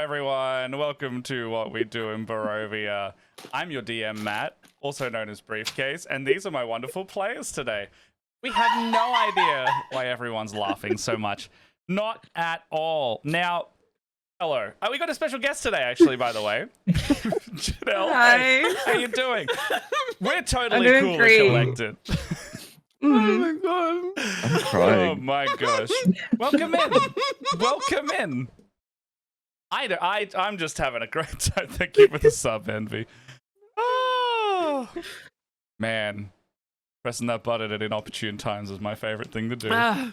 everyone. Welcome to What We Do in Barovia. I'm your DM, Matt, also known as Briefcase, and these are my wonderful players today. We have no idea why everyone's laughing so much. Not at all. Now, hello. We got a special guest today, actually, by the way. Janelle, hi. Hey, how you doing? We're totally doing cool great. and collected. Mm-hmm. Oh my god. I'm crying. Oh my gosh. Welcome in. Welcome in. I'm just having a great time. Thank you for the sub, Envy. Oh, man. Pressing that button at inopportune times is my favorite thing to do. All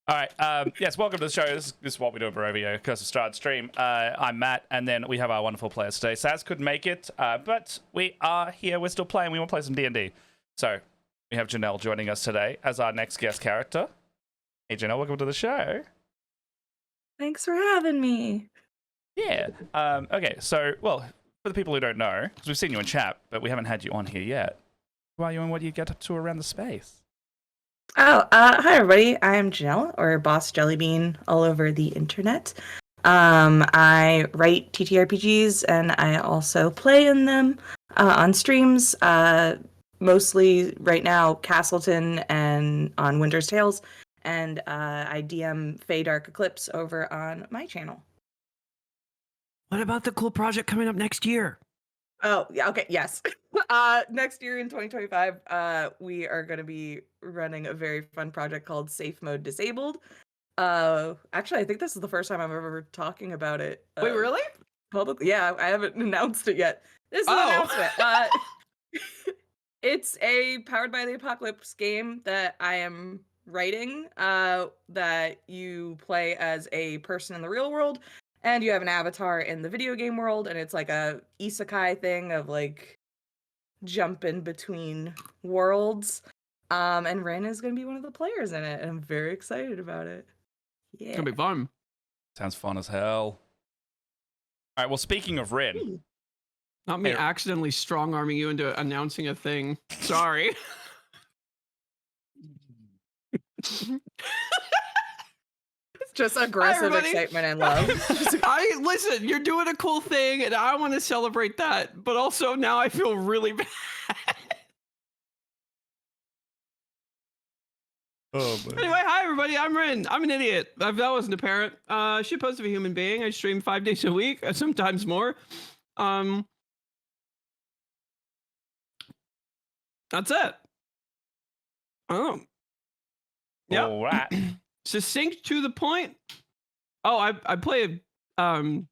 right. Yes, welcome to the show. This is What We Do in Barovia, Curse of Strahd stream. I'm Matt, and then we have our wonderful players today. Saz couldn't make it, but we are here. We're still playing. We want to play some D&D. So we have Janelle joining us today as our next guest character. Hey, Janelle, welcome to the show. Thanks for having me. Yeah. Okay, so, well, for the people who don't know, because we've seen you in chat, but we haven't had you on here yet. Who are you and what do you get up to around the space? Oh, hi everybody. I'm Janelle, or Boss Jellybean, all over the internet. I write ttrpgs, and I also play in them on streams. Mostly right now, Castleton and on Winter's Tales, and I DM Fae Dark Eclipse over on my channel. What about the cool project coming up next year? Oh, yeah, okay, yes. Next year in 2025, we are going to be running a very fun project called Safe Mode Disabled. Actually, I think this is the first time I'm ever talking about it. Wait, really? Publicly. Yeah, I haven't announced it yet. This is an announcement. It's a Powered by the Apocalypse game that I am writing, that you play as a person in the real world, and you have an avatar in the video game world, and it's like a isekai thing of like jumping between worlds. And Ren is going to be one of the players in it, and I'm very excited about it. Yeah. It's gonna be fun. Sounds fun as hell. All right, well, speaking of Ren, Not me Hey. accidentally strong-arming you into announcing a thing. Sorry. Just aggressive everybody. excitement and love. Listen, you're doing a cool thing, and I want to celebrate that. But also now I feel really bad. oh, man. Anyway, hi everybody. I'm Ren. I'm an idiot. If that wasn't apparent, shitpost of a human being. I stream 5 days a week, sometimes more. That's it. Oh. Yeah. All right. Succinct to the point. Oh, I play I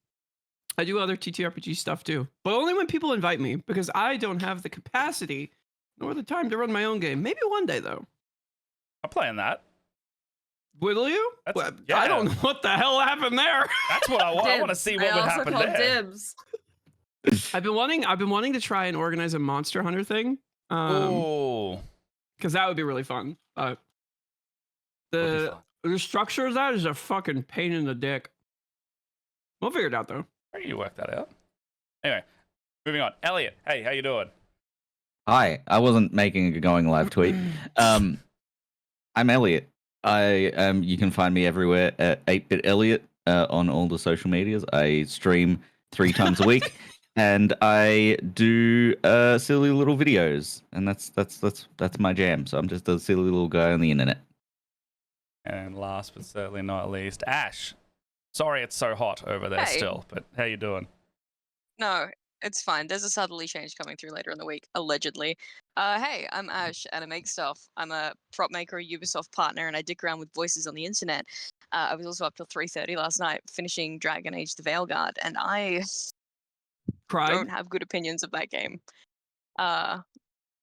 do other TTRPG stuff too, but only when people invite me, because I don't have the capacity nor the time to run my own game. Maybe one day though. I'm playing that. Will you? That's- Well, yeah. I don't know what the hell happened there. That's what I want. I want to see what would happen there. Dibs. I've been wanting to try and organize a Monster Hunter thing. Oh, Because that would be really fun. would be fun. The structure of that is a fucking pain in the dick. We'll figure it out though. How do you work that out? Anyway, moving on. Elliot, hey, how you doing? Hi, I wasn't making a going live tweet. I'm Elliot. You can find me everywhere at 8-bit Elliot on all the social medias. I stream 3 times a week, and I do silly little videos, and that's my jam. So I'm just a silly little guy on the internet. And last but certainly not least, Ash. Sorry it's so hot over there Hey. still, but how you doing? No, it's fine. There's a southerly change coming through later in the week, allegedly. Hey, I'm Ash, and I make stuff. I'm a prop maker, a Ubisoft partner, and I dick around with voices on the internet. I was also up till 3:30 last night finishing Dragon Age the Veilguard, and I Cried. don't have good opinions of that game.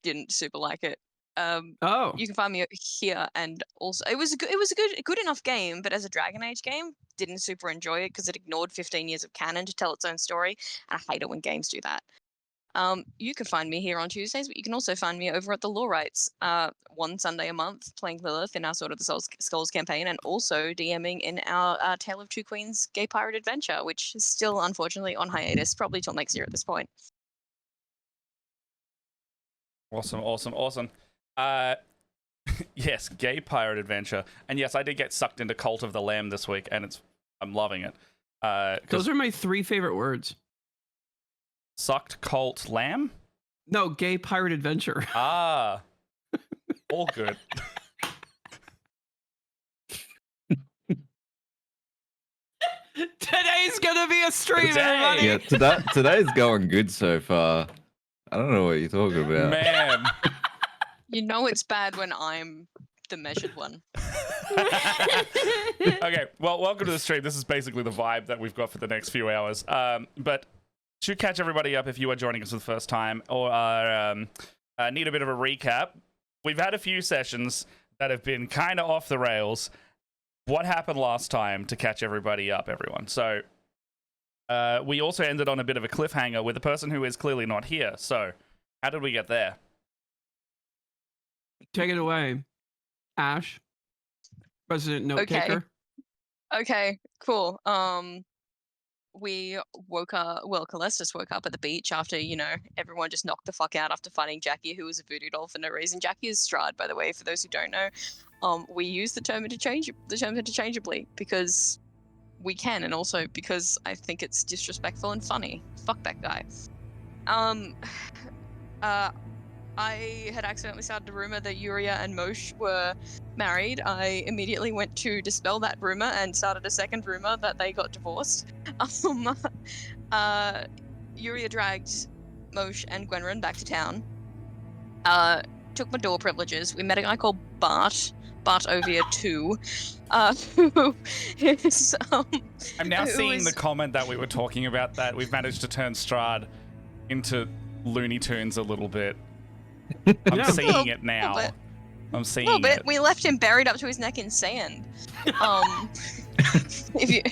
Didn't super like it. Oh. You can find me here, and also it was a good enough game, but as a Dragon Age game, didn't super enjoy it because it ignored 15 years of canon to tell its own story, and I hate it when games do that. You can find me here on Tuesdays, but you can also find me over at the Law Rights, one Sunday a month, playing Lilith in our Sword of the Skulls campaign, and also DMing in our Tale of Two Queens gay pirate adventure, which is still unfortunately on hiatus, probably till next year at this point. Awesome. Yes, gay pirate adventure. And yes, I did get sucked into Cult of the Lamb this week, and I'm loving it. Those are my 3 favorite words. Sucked colt lamb. No, gay pirate adventure. Ah, all good. Today's gonna be a stream, Today. everybody. Yeah, today's going good so far. I don't know what you're talking about. Man. You know it's bad when I'm the measured one. Okay, well, welcome to the stream. This is basically the vibe that we've got for the next few hours. But to catch everybody up, if you are joining us for the first time or need a bit of a recap, we've had a few sessions that have been kind of off the rails. What happened last time to catch everybody up, everyone? So we also ended on a bit of a cliffhanger with a person who is clearly not here. So how did we get there? Take it away, Ash, resident note taker. Okay, cool. We woke up, well, Calestis woke up at the beach after, you know, everyone just knocked the fuck out after fighting Jackie, who was a voodoo doll for no reason. Jackie is Strahd, by the way, for those who don't know. We use the term interchangeably because we can, and also because I think it's disrespectful and funny. Fuck that guy. I had accidentally started a rumor that Yuria and Moshe were married. I immediately went to dispel that rumor and started a second rumor that they got divorced. Yuria dragged Moshe and Gwenrin back to town. Took my door privileges. We met a guy called Bart Ovia 2, who is, I'm now who seeing is- the comment that we were talking about, that we've managed to turn Strahd into Looney Tunes a little bit. I'm Yeah. seeing it now. bit. I'm seeing A little bit. it. We left him buried up to his neck in sand. If you,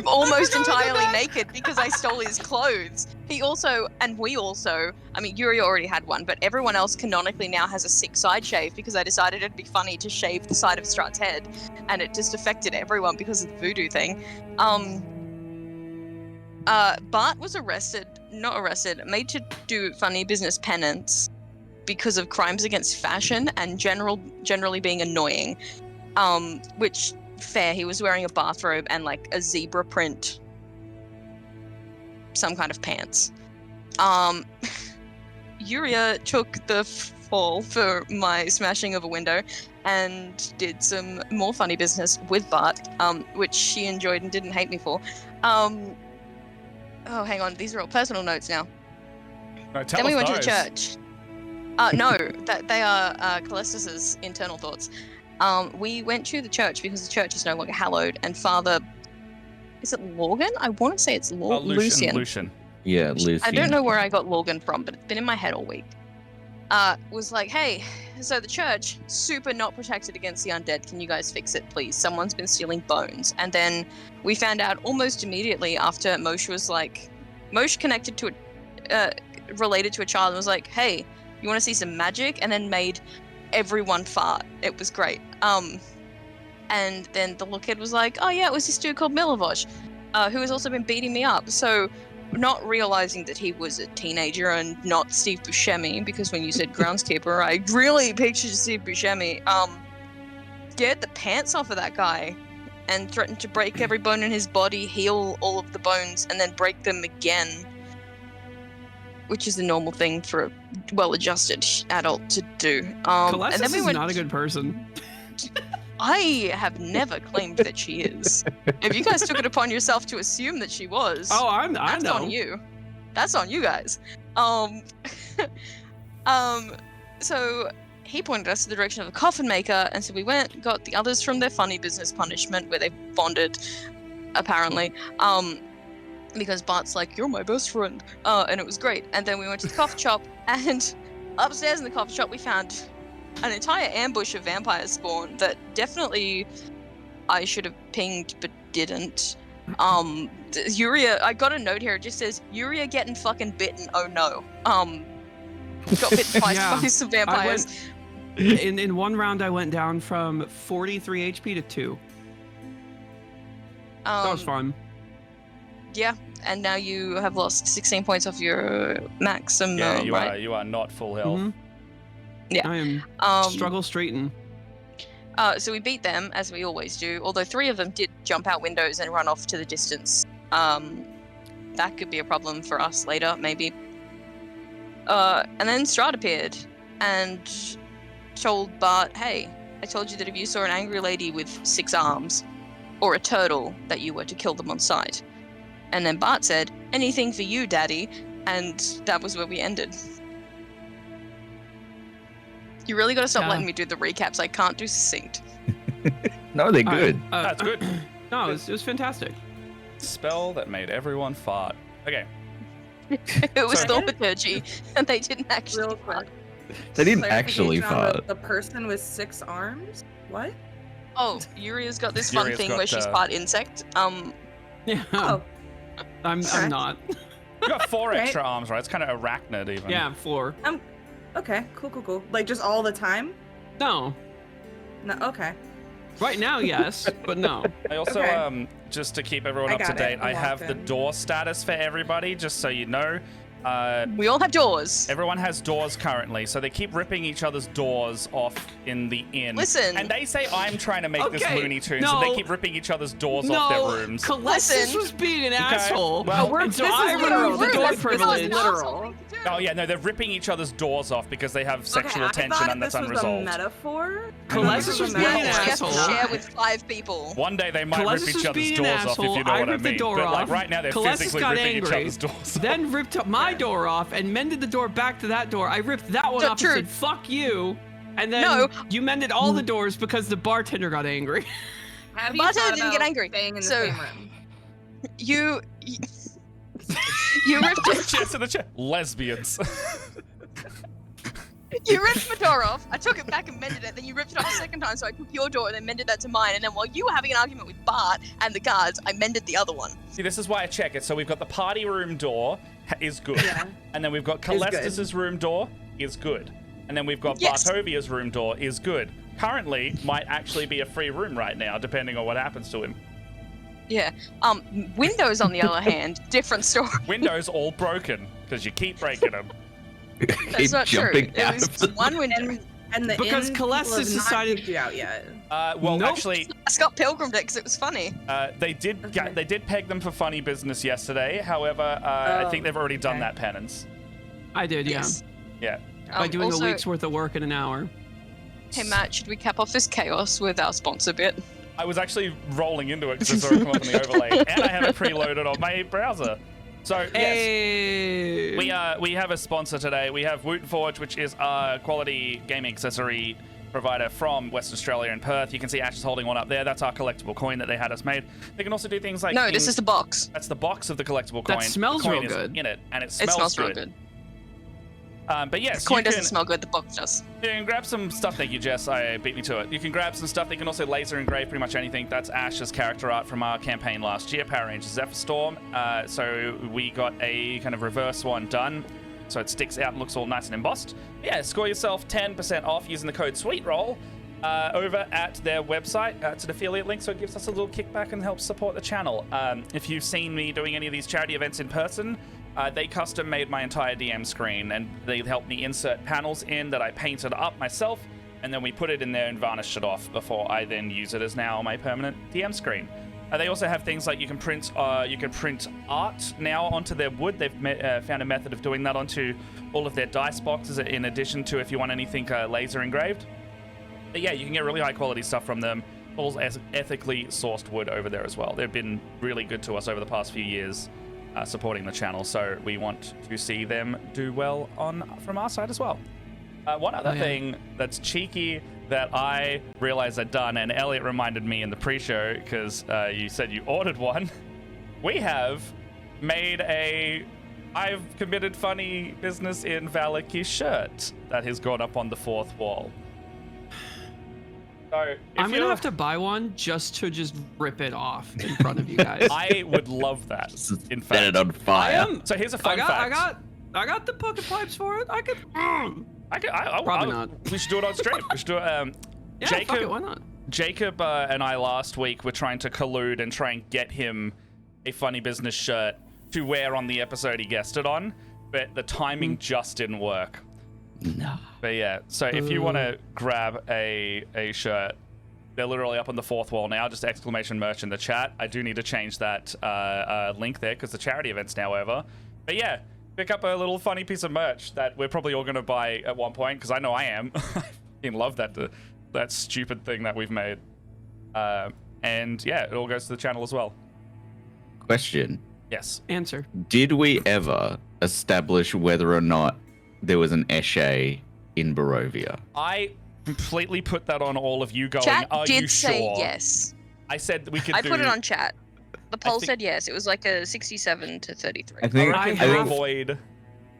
almost entirely naked because I stole his clothes. He also, and we also, I mean, Yuri already had one, but everyone else canonically now has a sick side shave because I decided it'd be funny to shave the side of Strahd's head, and it just affected everyone because of the voodoo thing. Bart was made to do funny business penance because of crimes against fashion and generally being annoying. Which, fair, he was wearing a bathrobe and like a zebra print, some kind of pants. Yuria took the fall for my smashing of a window and did some more funny business with Bart, which she enjoyed and didn't hate me for. Oh, hang on, these are all personal notes now. No, tell Then we us went to the those. church. No, that they are Calestis's internal thoughts. We went to the church because the church is no longer hallowed, and Father, is it Logan? I want to say it's Lucian. Yeah, Lucian. I don't know where I got Logan from, but it's been in my head all week. Was like, hey, so the church, super not protected against the undead. Can you guys fix it, please? Someone's been stealing bones. And then we found out almost immediately after Moshe was like, Moshe connected to related to a child and was like, hey, you want to see some magic? And then made everyone fart. It was great. And then the little kid was like, oh yeah, it was this dude called Milivosh, who has also been beating me up. So not realizing that he was a teenager and not Steve Buscemi, because when you said groundskeeper, I really pictured Steve Buscemi, scared the pants off of that guy and threatened to break every bone in his body, heal all of the bones, and then break them again, which is the normal thing for a well-adjusted adult to do. Calestis And then we is went. not a good person. I have never claimed that she is. If you guys took it upon yourself to assume that she was, Oh, I that's know. on you. That's on you guys. So he pointed us in the direction of a coffin maker, and so we went, got the others from their funny business punishment where they bonded, apparently. Because Bart's like, you're my best friend. And it was great. And then we went to the coffee shop, and upstairs in the coffee shop we found an entire ambush of vampire spawn that definitely I should have pinged but didn't. Yuria, I got a note here, it just says, Yuria getting fucking bitten, oh no. Got bitten twice Yeah, by some vampires. In one round, I went down from 43 HP to 2. That was fun. Yeah, and now you have lost 16 points off your maximum, Yeah, you right? are not full health. Mhm. Yeah. I am struggle straighten. So we beat them, as we always do, although 3 of them did jump out windows and run off to the distance That could be a problem for us later, maybe. And then Strahd appeared and told Bart, hey, I told you that if you saw an angry lady with 6 arms or a turtle that you were to kill them on sight. And then Bart said, anything for you, Daddy. And that was where we ended. You really got to stop letting me do the recaps. I can't do succinct. No, they're good. That's good. No, it was fantastic. Spell that made everyone fart. Okay. It was Sorry. thaumaturgy, and they didn't actually Real fart. quick. They didn't actually Clarification on fart. The person with 6 arms? What? Oh, Yuria's got this fun Yuria's thing got, where she's part insect. Yeah. Oh, I'm Okay. not. You got 4 Right. extra arms, right? It's kind of arachnid even. Yeah, 4. okay. Cool. Like, just all the time? No. No, okay. Right now, yes, but no. I also, Okay. just to keep everyone I up to got it. date, I I'm have locked the in. door status for everybody, just so you know. We all have doors. Everyone has doors currently, so they keep ripping each other's doors off in the inn. Listen. And they say I'm trying to make this Okay, Looney Tunes, and they no. keep ripping each other's doors off No, their rooms. Colossus Listen. was being an Okay, asshole. well- and so This is I literal. removed the This door is privilege. literal. Oh yeah, no, they're ripping each other's doors off because they have sexual okay, tension I thought and that's this was unresolved. a metaphor. Colossus was I being thought an this She was has to asshole. share with 5 people. One day they might Colossus rip was each other's being an doors off, if asshole. you know I what I ripped the mean. door But like off. right now they're Colossus physically got ripping each angry. other's doors. Then ripped up my door off and mended the door back to that door. I ripped that one Not off true. and said, fuck you. And then No. you mended all the doors because the bartender got angry. Have The you bartender thought didn't get about angry. staying in the So- same room? You ripped it. Chest in the chest. Lesbians. You ripped my door off. I took it back and mended it. Then you ripped it off a second time, so I took your door and then mended that to mine. And then while you were having an argument with Bart and the guards, I mended the other one. See, this is why I check it. So we've got the party room door is good. Yeah. And then we've got good. Calestis's room door is good. And then we've got Yes. Bartovia's room door is good. Currently, might actually be a free room right now, depending on what happens to him. Yeah. Windows, on the other hand, different story. Windows all broken, because you keep breaking them. That's Keep not true. jumping It out was of the- one window. And the Because inn Colossus people have not decided- kicked you out yet. Well, Nope. actually, Scott Pilgrim did because it was funny. they did Okay. they did peg them for funny business yesterday. However, I think they've already done okay. that penance. I did, yeah. Yes. Yeah. By doing Also, a week's worth of work in an hour. Hey Matt, should we cap off this chaos with our sponsor bit? I was actually rolling into it because I saw it come up on the overlay, and I have it preloaded on my browser. So yes. Hey. We have a sponsor today. We have Wooten Forge, which is a quality gaming accessory provider from Western Australia and Perth. You can see Ash is holding one up there. That's our collectible coin that they had us made. They can also do things like No, this is the box. that's the box of the collectible That coin. smells the coin real is good. in it, and it It smells, smells real good. But yes, The coin you doesn't can, smell good, the box does. you can grab some stuff. Thank you, Jess. I beat me to it. You can grab some stuff. They can also laser engrave pretty much anything. That's Ash's character art from our campaign last year, Power Rangers Zephyr Storm. So we got a kind of reverse one done, so it sticks out and looks all nice and embossed. Yeah, score yourself 10% off using the code SweetRoll over at their website. It's an affiliate link, so it gives us a little kickback and helps support the channel. If you've seen me doing any of these charity events in person, they custom made my entire DM screen, and they helped me insert panels in that I painted up myself, and then we put it in there and varnished it off before I then use it as now my permanent DM screen. They also have things like you can print art now onto their wood. They've found a method of doing that onto all of their dice boxes, in addition to if you want anything laser engraved. But yeah, you can get really high quality stuff from them. All ethically sourced wood over there as well. They've been really good to us over the past few years, supporting the channel, so we want to see them do well from our side as well. One other thing that's cheeky that I realized I'd done, and Elliot reminded me in the pre-show because you said you ordered one. We have made I've committed funny business in Vallaki shirt that has gone up on the 4th wall. So I'm gonna have to buy one just to rip it off in front of you guys. I would love that. In Set it fact, on fire. so here's a fun fact. I got the pocket pipes for it. I could. Probably not. We should do it on stream. We should do it. Yeah, Jacob, fuck it, why not? Jacob and I last week were trying to collude and try and get him a funny business shirt to wear on the episode he guested on, but the timing just didn't work. No. But yeah, so if you want to grab a shirt, They're literally up on the fourth wall now, just exclamation merch in the chat. I do need to change that link there because the charity event's now over. But yeah, pick up a little funny piece of merch that we're probably all going to buy at one point because I know I am. I fucking love that stupid thing that we've made. And yeah, it all goes to the channel as well. Question. Yes. Answer. Did we ever establish whether or not there was an Eshe in Barovia? I completely put that on all of you going, Chat are did you say sure? yes. I said that we could I do... put it on chat. The poll think- said yes. It was like a 67 to 33. I think, I I reckon have- avoid...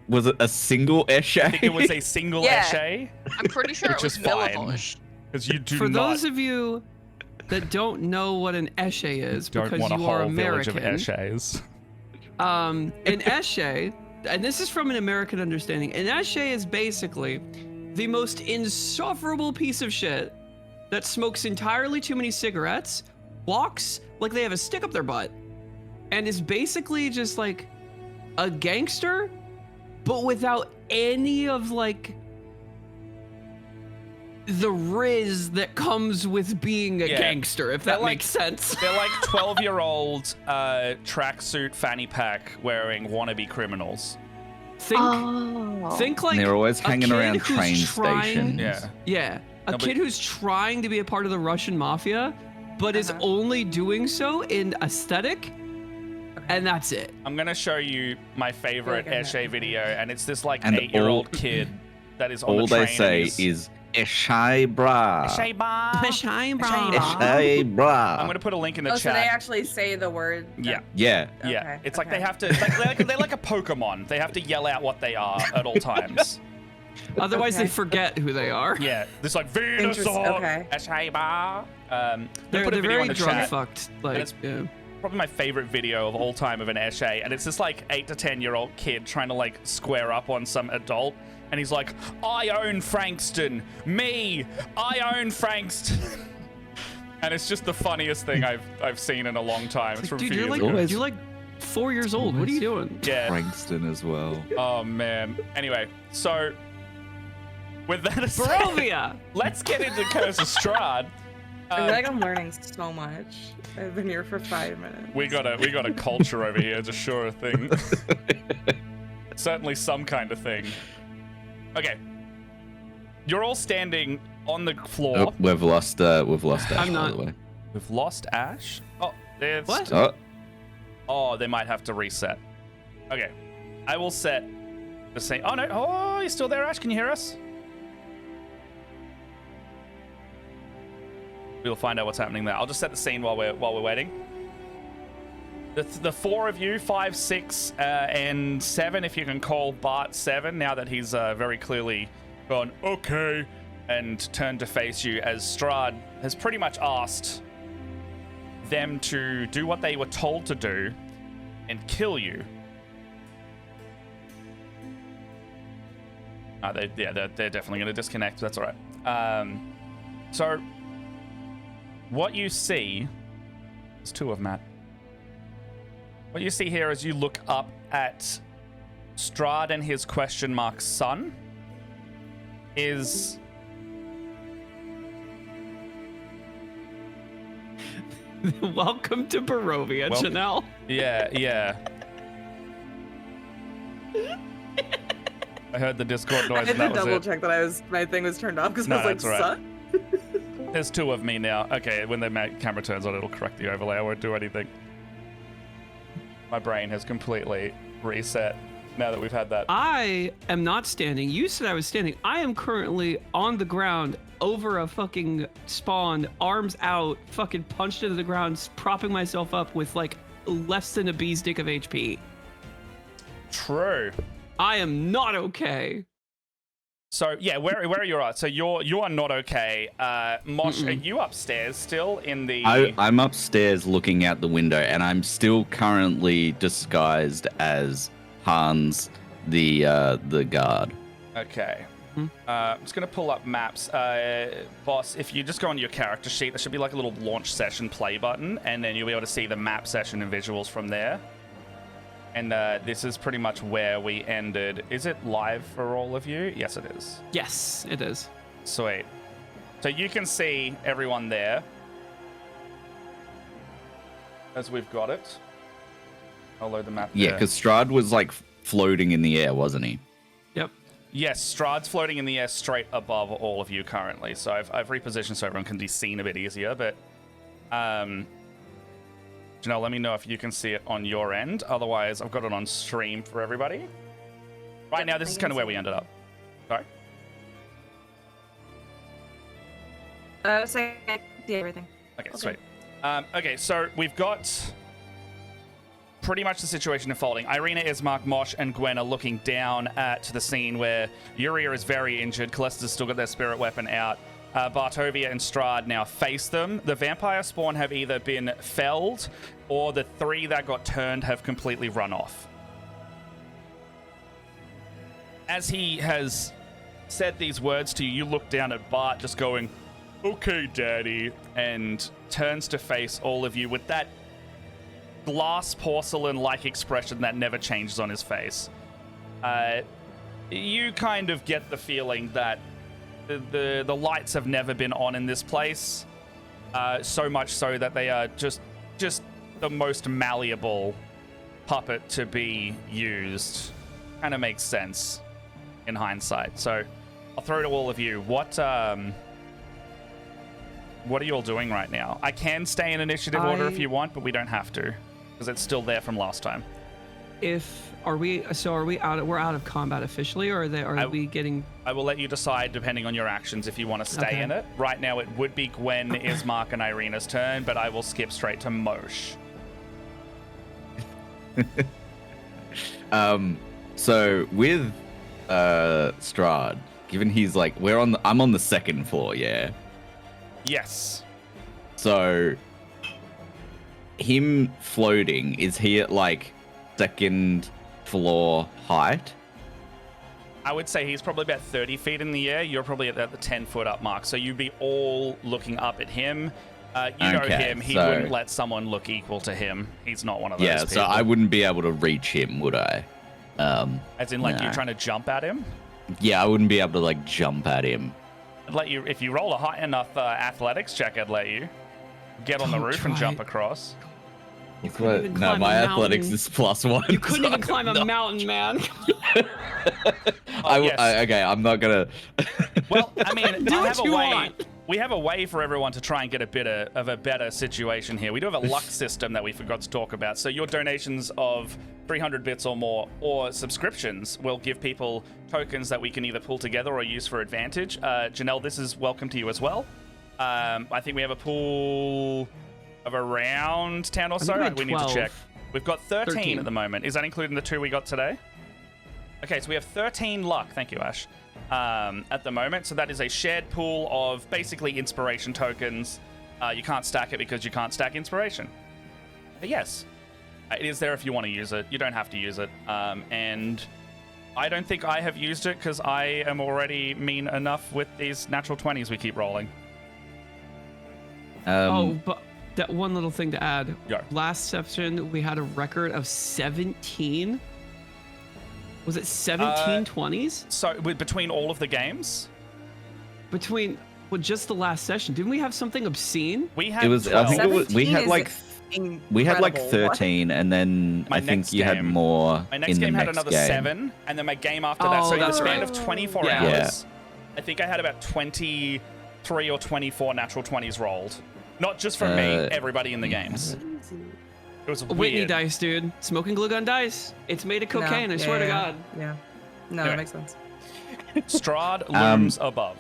was it a single Eshe? I think it was a single Yeah. Eshe, I'm pretty sure it Which was is fine. Millavosh. because you do For not those of you that don't know what an Eshe is, don't because want a you whole are village of American, Eshes. an Eshe, and this is from an American understanding, an Eshe is basically the most insufferable piece of shit that smokes entirely too many cigarettes, walks like they have a stick up their butt, and is basically just like a gangster, but without any of like the riz that comes with being a Yeah. gangster, if They're that like- makes sense. They're like 12-year-old tracksuit fanny pack wearing wannabe criminals. Think like They're always a hanging kid around who's train trying- stations. Yeah. Yeah, a No, but- kid who's trying to be a part of the Russian mafia, but is Uh-huh. only doing so in aesthetic, and that's it. I'm gonna show you my favorite Like I know. Eshe video, and it's this like And 8-year-old all- kid that is on All the train. they say and is Eshe bra. Eshe bar. Shine, bro. Eshe bra. I'm gonna put a link in the Oh, so chat. they actually say the word. Yeah. Yeah. Yeah, Okay, it's like okay. they have to. They're like a Pokemon. They have to yell out what they are at all times. Otherwise, Okay. they forget who they are. Yeah, this like Interesting, Venusaur, okay. Eshaiba. They're put a video very in the drug chat. fucked. Like, it's- yeah. Probably my favorite video of all time of an Eshe, and it's this like 8 to 10-year-old kid trying to like square up on some adult, and he's like, "I own Frankston, me, I own Frankston," and it's just the funniest thing I've seen in a long time. It's from Dude, a few you're years like ago. Always- you're like 4 years old. What are you doing? Yeah. Frankston as well. Oh man. Anyway, so with that aside, Barovia. let's get into Curse of Strahd. I feel like I'm learning so much. I've been here for 5 minutes. We got a culture over here, just sure a thing. Certainly some kind of thing. Okay. You're all standing on the floor. Oh, we've lost Ash, I'm by not. the way. We've lost Ash. Oh, there's. What? Oh, Oh, they might have to reset. Okay. I will set the same. Oh no. Oh, you're still there, Ash? Can you hear us? We'll find out what's happening there. I'll just set the scene while we're waiting. The four of you, 5, 6, and 7, if you can call Bart 7, now that he's very clearly gone, okay, and turned to face you, as Strahd has pretty much asked them to do what they were told to do and kill you. They're definitely going to disconnect. That's all right. So what you see, there's 2 of Matt. What you see here as you look up at Strahd and his question mark son is Welcome to Barovia, Welcome. Janelle. yeah. I heard the Discord I noise had and to that was double it. check that my thing was turned off because No, I was like, that's all right. son? There's 2 of me now. Okay, when the camera turns on, it'll correct the overlay. I won't do anything. My brain has completely reset now that we've had that. I am not standing. You said I was standing. I am currently on the ground over a fucking spawn, arms out, fucking punched into the ground, propping myself up with like less than a bee's dick of HP. True. I am not okay. So yeah, where are you at? So you are not okay. Mosh, are you upstairs still in the? I'm upstairs looking out the window, and I'm still currently disguised as Hans, the guard. Okay. Hmm. I'm just gonna pull up maps. Boss, if you just go on your character sheet, there should be like a little launch session play button, and then you'll be able to see the map session and visuals from there. And this is pretty much where we ended. Is it live for all of you? Yes, it is. Yes, it is. Sweet. So you can see everyone there as we've got it. I'll load the map. Yeah, there. because Strahd was like floating in the air, wasn't he? Yep. Yes, Strahd's floating in the air straight above all of you currently. So I've repositioned so everyone can be seen a bit easier. But Janelle, let me know if you can see it on your end. Otherwise, I've got it on stream for everybody. Right now, this is kind of where we ended up. Sorry. So I can see everything. Okay, sweet. Okay, so we've got pretty much the situation unfolding. Irina, Ismark, Mosh, and Gwen are looking down at the scene where Yuria is very injured. Callista's still got their spirit weapon out. Barovia and Strahd now face them. The vampire spawn have either been felled or the 3 that got turned have completely run off. As he has said these words to you, you look down at Bart just going, "Okay, Daddy," and turns to face all of you with that glass porcelain-like expression that never changes on his face. You kind of get the feeling that the lights have never been on in this place, so much so that they are just the most malleable puppet to be used. Kind of makes sense in hindsight. So I'll throw to all of you. What are you all doing right now? I can stay in initiative order if you want, but we don't have to because it's still there from last time. Are we out? We're out of combat officially, or are we getting? I will let you decide depending on your actions if you want to stay in it. Right now, it would be Gwen, Ismark, and Irina's turn, but I will skip straight to Mosh. So with Strahd, given he's like I'm on the second floor, yeah. Yes. So him floating, is he at like second floor height? I would say he's probably about 30 feet in the air. You're probably at the 10-foot up mark. So you'd be all looking up at him. You know him. He wouldn't let someone look equal to him. He's not one of those people. So I wouldn't be able to reach him, would I? As in, like, you're trying to jump at him? Yeah, I wouldn't be able to, like, jump at him. I'd let you, if you roll a high enough athletics check, I'd let you get on the roof and jump across. No, my athletics is +1. You couldn't even climb a mountain, man. Okay, I'm not gonna. Well, I mean, Do what you want. We have a way for everyone to try and get a bit of a better situation here. We do have a luck system that we forgot to talk about. So your donations of 300 bits or more, or subscriptions, will give people tokens that we can either pull together or use for advantage. Janelle, this is welcome to you as well. I think we have a pool of around 10 or so. We need to check. We've got 13 at the moment. Is that including the 2 we got today? Okay, so we have 13 luck. Thank you, Ash. At the moment. So that is a shared pool of basically inspiration tokens. You can't stack it because you can't stack inspiration. But yes, it is there if you want to use it. You don't have to use it. And I don't think I have used it because I am already mean enough with these natural 20s we keep rolling. But that one little thing to add. Go. Last session, we had a record of 17. Was it 17 20s? So between all of the games? Just the last session. Didn't we have something obscene? We had It was. 12. I think it was, we had like. We had like incredible. 13, and then My I think next you had game- more. My next in game the had next another game. 7, and then my game after that. Oh, So in the that's span right. of 24 Yeah. hours, I think I had about 23 or 24 natural 20s rolled. Not just from me, everybody in the games. It was weird. Whitney dice, dude. Smoking glue gun dice. It's made of cocaine, I swear to God. Yeah. No, Anyway. that makes sense. Strahd looms above.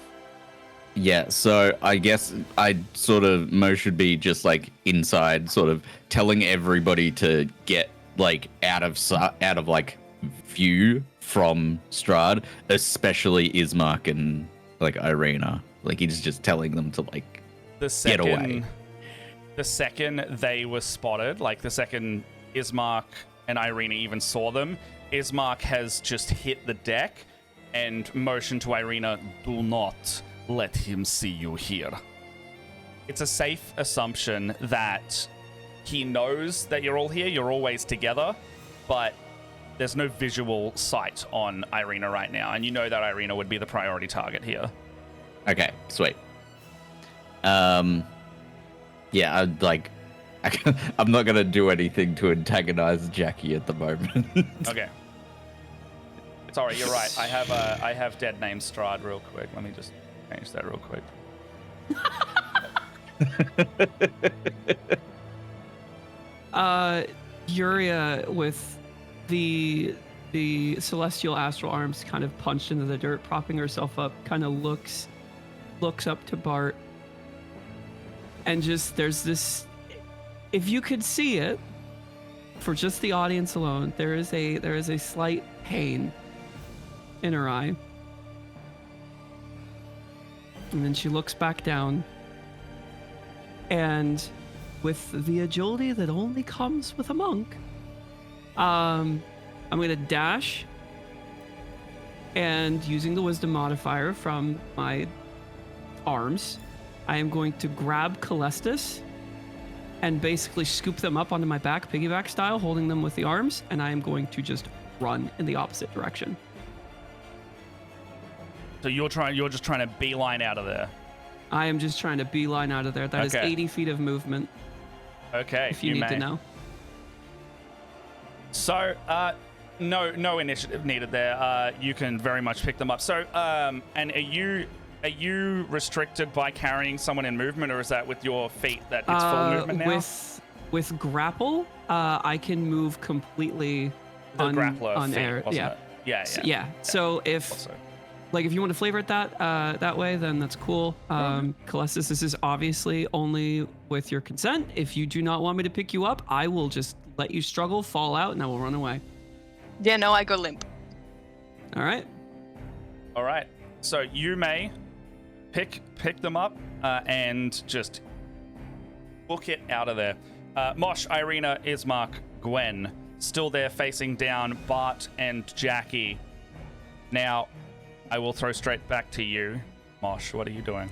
Yeah, so I guess Mo should be just like inside, sort of telling everybody to get like out of like view from Strahd, especially Ismark and like Irina. Like he's just telling them to like get away. The second they were spotted, like the second Ismark and Irina even saw them, Ismark has just hit the deck and motioned to Irina, "Do not let him see you here." It's a safe assumption that he knows that you're all here, you're always together, but there's no visual sight on Irina right now, and you know that Irina would be the priority target here. Okay, sweet. Yeah, I'm not gonna do anything to antagonize Jackie at the moment. Okay. Sorry, you're right. I have dead name Strahd real quick. Let me just change that real quick. Yuria, with the celestial astral arms kind of punched into the dirt, propping herself up, kind of looks up to Bart, and just there's this. If you could see it, for just the audience alone, there is a slight pain in her eye, and then she looks back down, and with the agility that only comes with a monk, I'm gonna dash, and using the wisdom modifier from my arms, I am going to grab Calestis and basically scoop them up onto my back, piggyback style, holding them with the arms, and I am going to just run in the opposite direction. So you're just trying to beeline out of there. I am just trying to beeline out of there. That is 80 feet of movement. Okay. If you need to know. So, no initiative needed there. You can very much pick them up. So, and are you restricted by carrying someone in movement, or is that with your feet that it's full movement now? With grapple, I can move completely on feet, air. Yeah. Yeah. So if if you want to flavor it that way, then that's cool. Calestis, this is obviously only with your consent. If you do not want me to pick you up, I will just let you struggle, fall out, and I will run away. Yeah, no, I go limp. All right. So you may pick them up and just book it out of there. Mosh, Irina, Ismark, Gwen, still there facing down Bart and Jackie. Now, I will throw straight back to you. Mosh, what are you doing?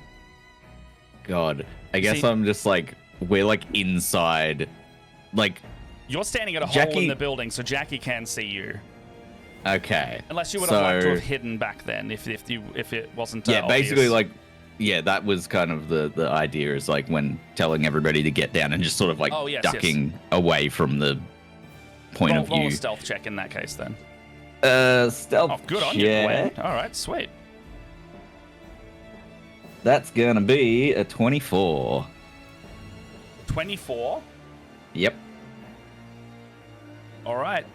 God, I guess I'm just we're inside. You're standing at a Jackie... hole in the building, so Jackie can see you. Okay. Unless you would have liked to have hidden back then, if it wasn't. Yeah, obvious. basically, that was kind of the idea, is when telling everybody to get down and just sort of ducking away from the point of view. Roll a stealth check in that case, then. Stealth. Oh, good on you, Gwen. All right, sweet. That's gonna be a 24. 24? Yep. All right.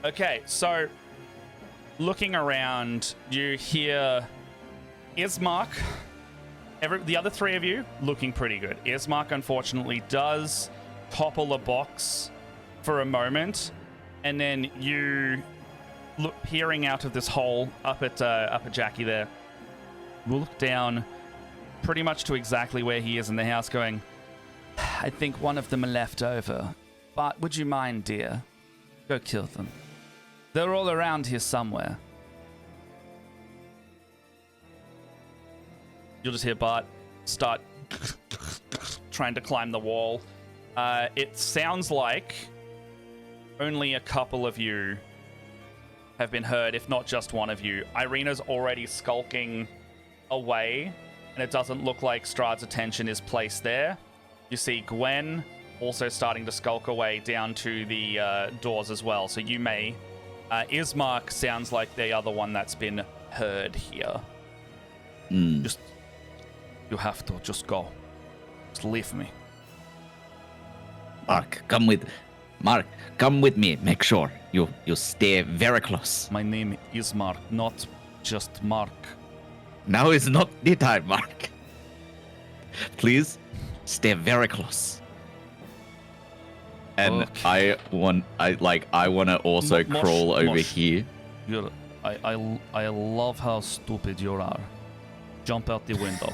Okay, so looking around, you hear Ismark. The other three of you looking pretty good. Ismark, unfortunately, does topple a box for a moment, and then you look peering out of this hole up at Jackie there. We'll look down pretty much to exactly where he is in the house, going, I think one of them are left over. But would you mind, dear? Go kill them. They're all around here somewhere. You'll just hear Bart start trying to climb the wall. It sounds like only a couple of you have been heard, if not just one of you. Irina's already skulking away, and it doesn't look like Strahd's attention is placed there. You see Gwen also starting to skulk away down to the doors as well. So you may... Ismark sounds like the other one that's been heard here. Mm. You have to just go. Just leave me. Mark, come with me. Make sure you stay very close. My name is Mark, not just Mark. Now is not the time, Mark. Please stay very close. And okay. I want to also crawl over here. I love how stupid you are. Jump out the window.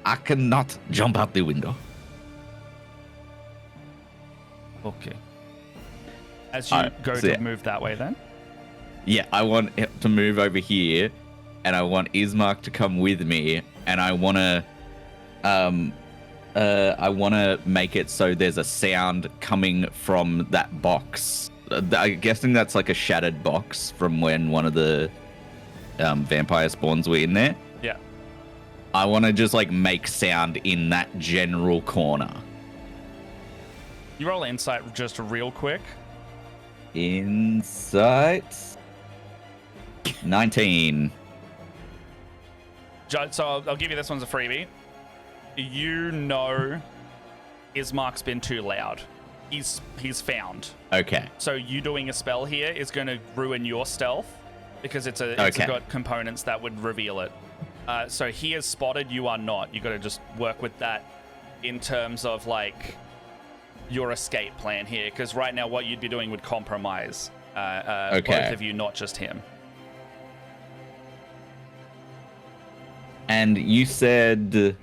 I cannot jump out the window. Okay. As you go to move that way, then? Yeah, I want it to move over here, and I want Ismark to come with me, and I want to make it so there's a sound coming from that box I'm guessing that's like a shattered box from when one of the vampire spawns were in there. Yeah. I want to just like make sound in that general corner. You roll insight just real quick. Insight 19. So I'll give you this one's a freebie. You know Ismark's been too loud. He's found. Okay. So you doing a spell here is going to ruin your stealth because it's got components that would reveal it. So he is spotted, you are not. You got to just work with that in terms of like your escape plan here, because right now what you'd be doing would compromise both of you, not just him. And you said,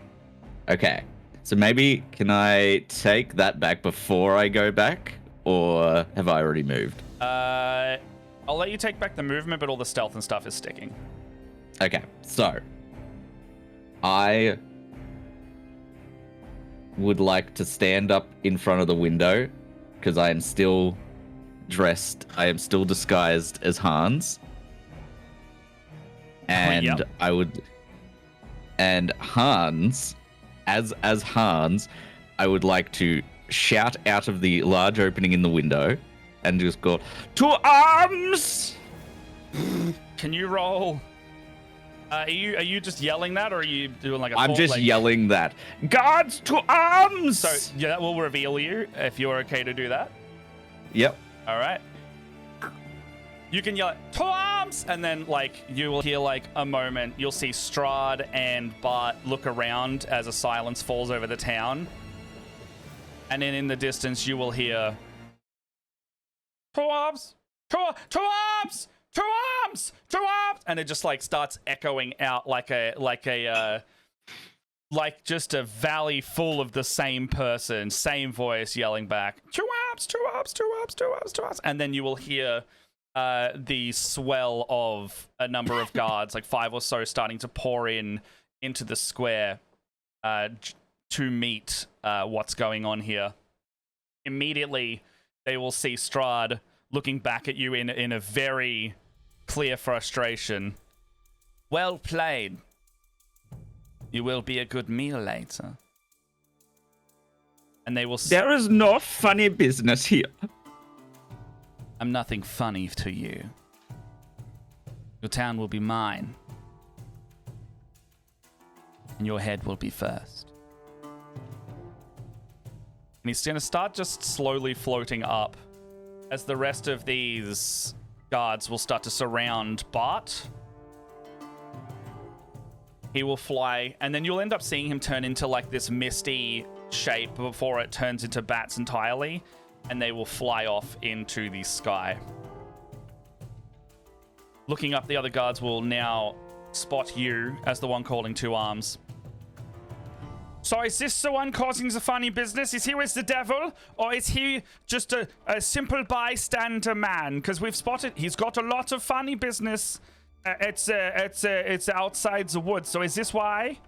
okay, so maybe can I take that back before I go back, or have I already moved? I'll let you take back the movement, but all the stealth and stuff is sticking. Okay, so I would like to stand up in front of the window because I am still dressed. I am still disguised as Hans, and Yep. And Hans, as Hans, I would like to shout out of the large opening in the window and just go, "To arms!" Can you roll? Are you just yelling that, or are you doing like a? I'm just yelling that. Guards to arms! So yeah, that will reveal you if you're okay to do that. Yep. All right. You can yell to arms, and then like you will hear like a moment. You'll see Strahd and Bart look around as a silence falls over the town, and then in the distance you will hear to arms, to arms, to arms, to arms, and it just like starts echoing out like just a valley full of the same person, same voice yelling back, to arms, to arms, to arms, to arms, to arms, and then you will hear the swell of a number of guards, like 5 or so, starting to pour into the square to meet what's going on here. Immediately, they will see Strahd looking back at you in a very clear frustration. Well played. You will be a good meal later. And they will There is no funny business here. I'm nothing funny to you. Your town will be mine. And your head will be first. And he's going to start just slowly floating up as the rest of these guards will start to surround Bart. He will fly, and then you'll end up seeing him turn into like this misty shape before it turns into bats entirely. And they will fly off into the sky. Looking up, the other guards will now spot you as the one calling to arms. So is this the one causing the funny business? Is he with the devil? Or is he just a simple bystander man? Because we've spotted he's got a lot of funny business. It's outside the woods. So is this why?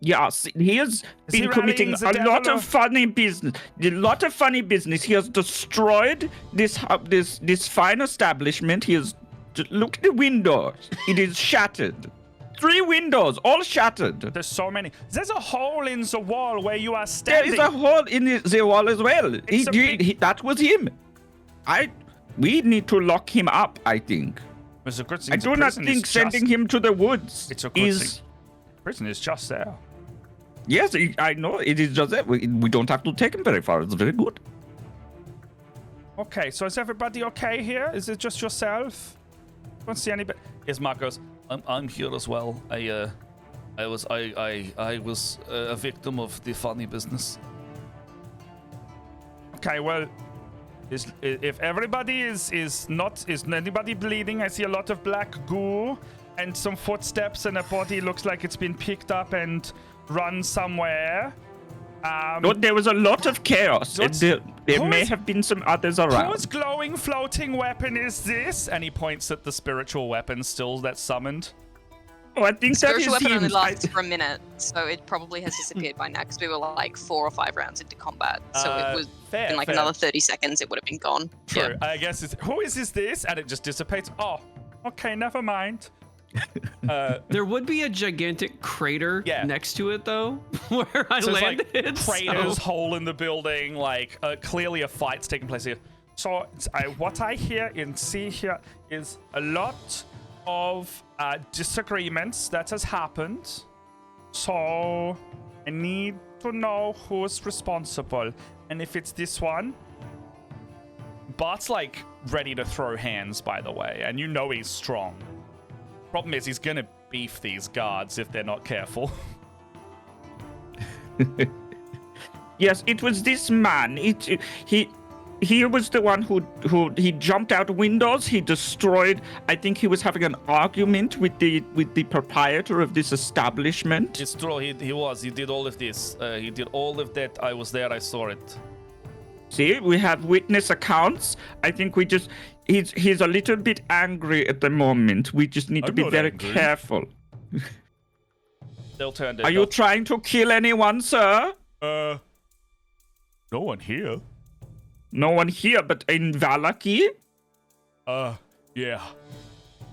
Yes, he has been committing a lot of funny business. A lot of funny business. He has destroyed this fine establishment. He has look at the windows. It is shattered. 3 windows, all shattered. There's so many. There's a hole in the wall where you are standing. There is a hole in the wall as well. That was him. We need to lock him up, I think. It's a good thing I do not think sending him to the woods it's a good thing. Prison is just there. Yes, I know. It is just that. We don't have to take him very far. It's very good. Okay, so is everybody okay here? Is it just yourself? Don't see anybody. Ismark goes, I'm here as well. I was a victim of the funny business. Okay, well, if everybody is anybody bleeding? I see a lot of black goo and some footsteps, and a body looks like it's been picked up and run somewhere. No, there was a lot of chaos. There may have been some others around. Whose glowing floating weapon is this? And he points at the spiritual weapon still that's summoned. Oh, I think that Spiritual is weapon only him. lasts for a minute, so it probably has disappeared by now because we were like 4 or 5 rounds into combat. So it was fair, in like fair. another 30 seconds, it would have been gone. True. Yeah. I guess it's who is this? And it just dissipates. Oh, okay, never mind. There would be a gigantic crater Yeah. next to it, though, where I So it's landed. like craters, so- hole in the building, like clearly a fight's taking place here. So what I hear and see here is a lot of disagreements that has happened. So I need to know who's responsible. And if it's this one, Bart's like ready to throw hands, by the way, and you know he's strong. Problem is he's gonna beef these guards if they're not careful. Yes, it was this man. He was the one who he jumped out windows. He destroyed. I think he was having an argument with the proprietor of this establishment. It's true, he was. He did all of this. He did all of that. I was there, I saw it. See, we have witness accounts. I think we just he's a little bit angry at the moment. We just need to I'm be not very angry. careful. They'll turn to Are you trying to kill anyone, sir? no one here. No one here, but in Vallaki? Yeah.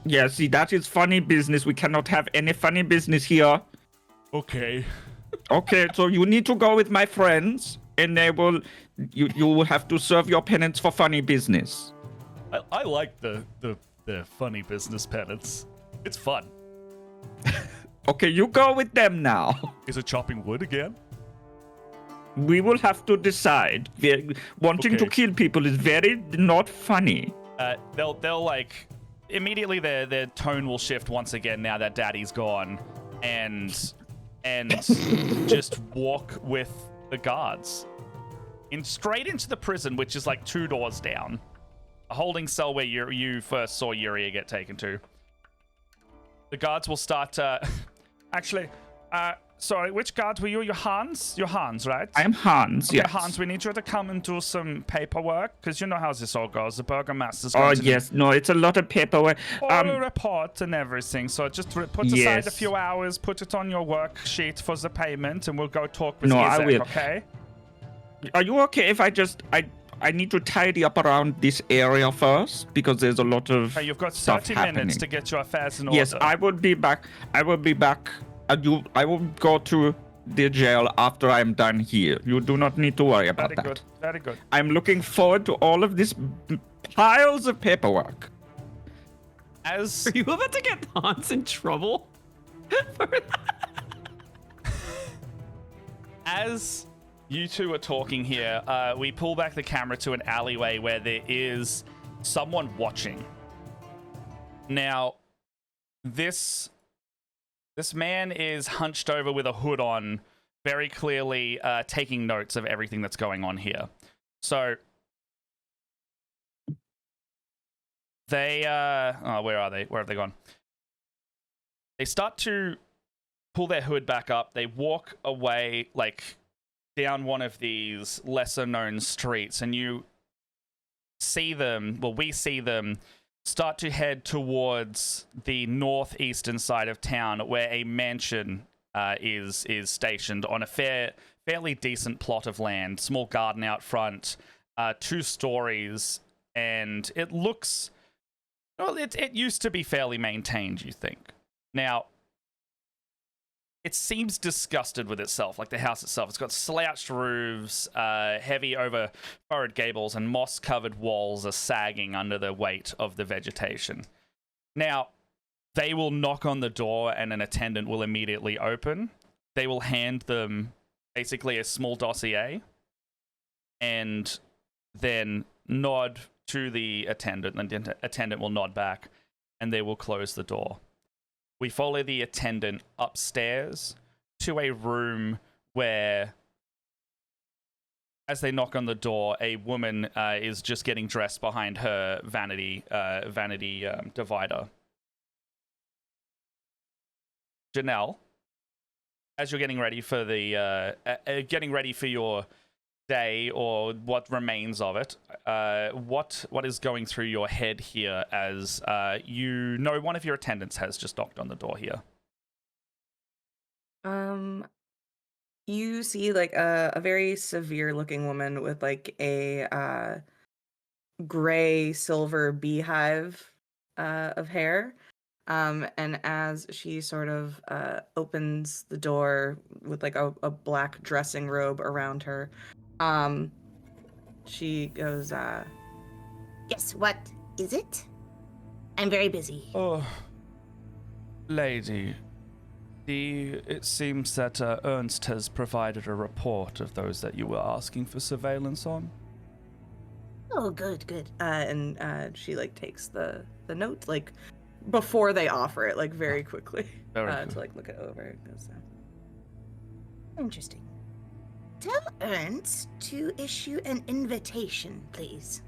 Yeah, see, that is funny business. We cannot have any funny business here. Okay. Okay, so you need to go with my friends, and they will. You will have to serve your penance for funny business. I like the funny business penance. It's fun. Okay, you go with them now. Is it chopping wood again? We will have to decide. Wanting to Okay. kill people is very not funny. They'll like immediately their tone will shift once again now that Daddy's gone, and just walk with the guards straight into the prison, which is like 2 doors down, a holding cell where you first saw Yuria get taken to. The guards will start. Actually, sorry, which guards were you? Your Hans? Your Hans, right? I'm Hans, Okay, yes. Hans, we need you to come and do some paperwork, because you know how this all goes. The burgomaster's Oh, going to need yes. No, it's a lot of paperwork. all the report and everything. So just put aside a Yes. few hours, put it on your worksheet for the payment, and we'll go talk with No, I Izek, will. okay? Are you okay if I need to tidy up around this area first? Because there's a lot of Okay, you've got stuff 30 happening. minutes to get your affairs in Yes, order. I will be back. I will be back. I will go to the jail after I'm done here. You do not need to worry about Very that. good, very good. I'm looking forward to all of this piles of paperwork. As Are you about to get Hans in trouble? for that? As you two are talking here, we pull back the camera to an alleyway where there is someone watching. Now, this man is hunched over with a hood on, very clearly taking notes of everything that's going on here. So they where are they? Where have they gone? They start to pull their hood back up. They walk away, like down one of these lesser known streets, and you see them, well, we see them start to head towards the northeastern side of town, where a mansion is stationed on a fairly decent plot of land, small garden out front, 2 stories, and it looks, well, it used to be fairly maintained, you think. Now, it seems disgusted with itself, like the house itself. It's got slouched roofs, heavy over furrowed gables, and moss-covered walls are sagging under the weight of the vegetation. Now, they will knock on the door, and an attendant will immediately open. They will hand them basically a small dossier, and then nod to the attendant, and the attendant will nod back, and they will close the door. We follow the attendant upstairs to a room where, as they knock on the door, a woman is just getting dressed behind her vanity divider. Janelle, as you're getting ready for your day, or what remains of it, what is going through your head here as you know one of your attendants has just knocked on the door here? You see like a very severe looking woman with like a gray silver beehive of hair. And as she sort of opens the door with like a black dressing robe around her, she goes, Yes, what is it? I'm very busy. Oh, lady, it seems that Ernst has provided a report of those that you were asking for surveillance on. Oh, good, good. and she like takes the note like before they offer it, like very quickly, Very to good. like look it over. It goes, Interesting. Tell Ernst to issue an invitation, please.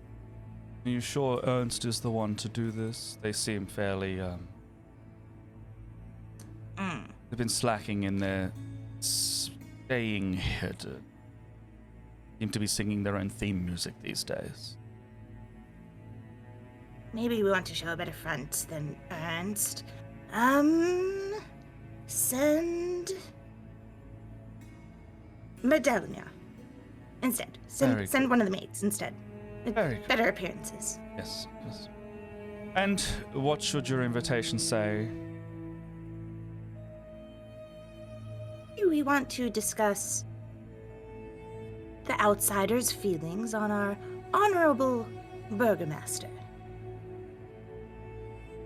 Are you sure Ernst is the one to do this? They seem fairly, they've been slacking in their staying hidden. Seem to be singing their own theme music these days. Maybe we want to show a better front than Ernst. Send Madelia instead. Very Send good. one of the maids instead. Very good. Better appearances. Yes, yes. And what should your invitation say? Do we want to discuss the outsider's feelings on our honorable burgomaster?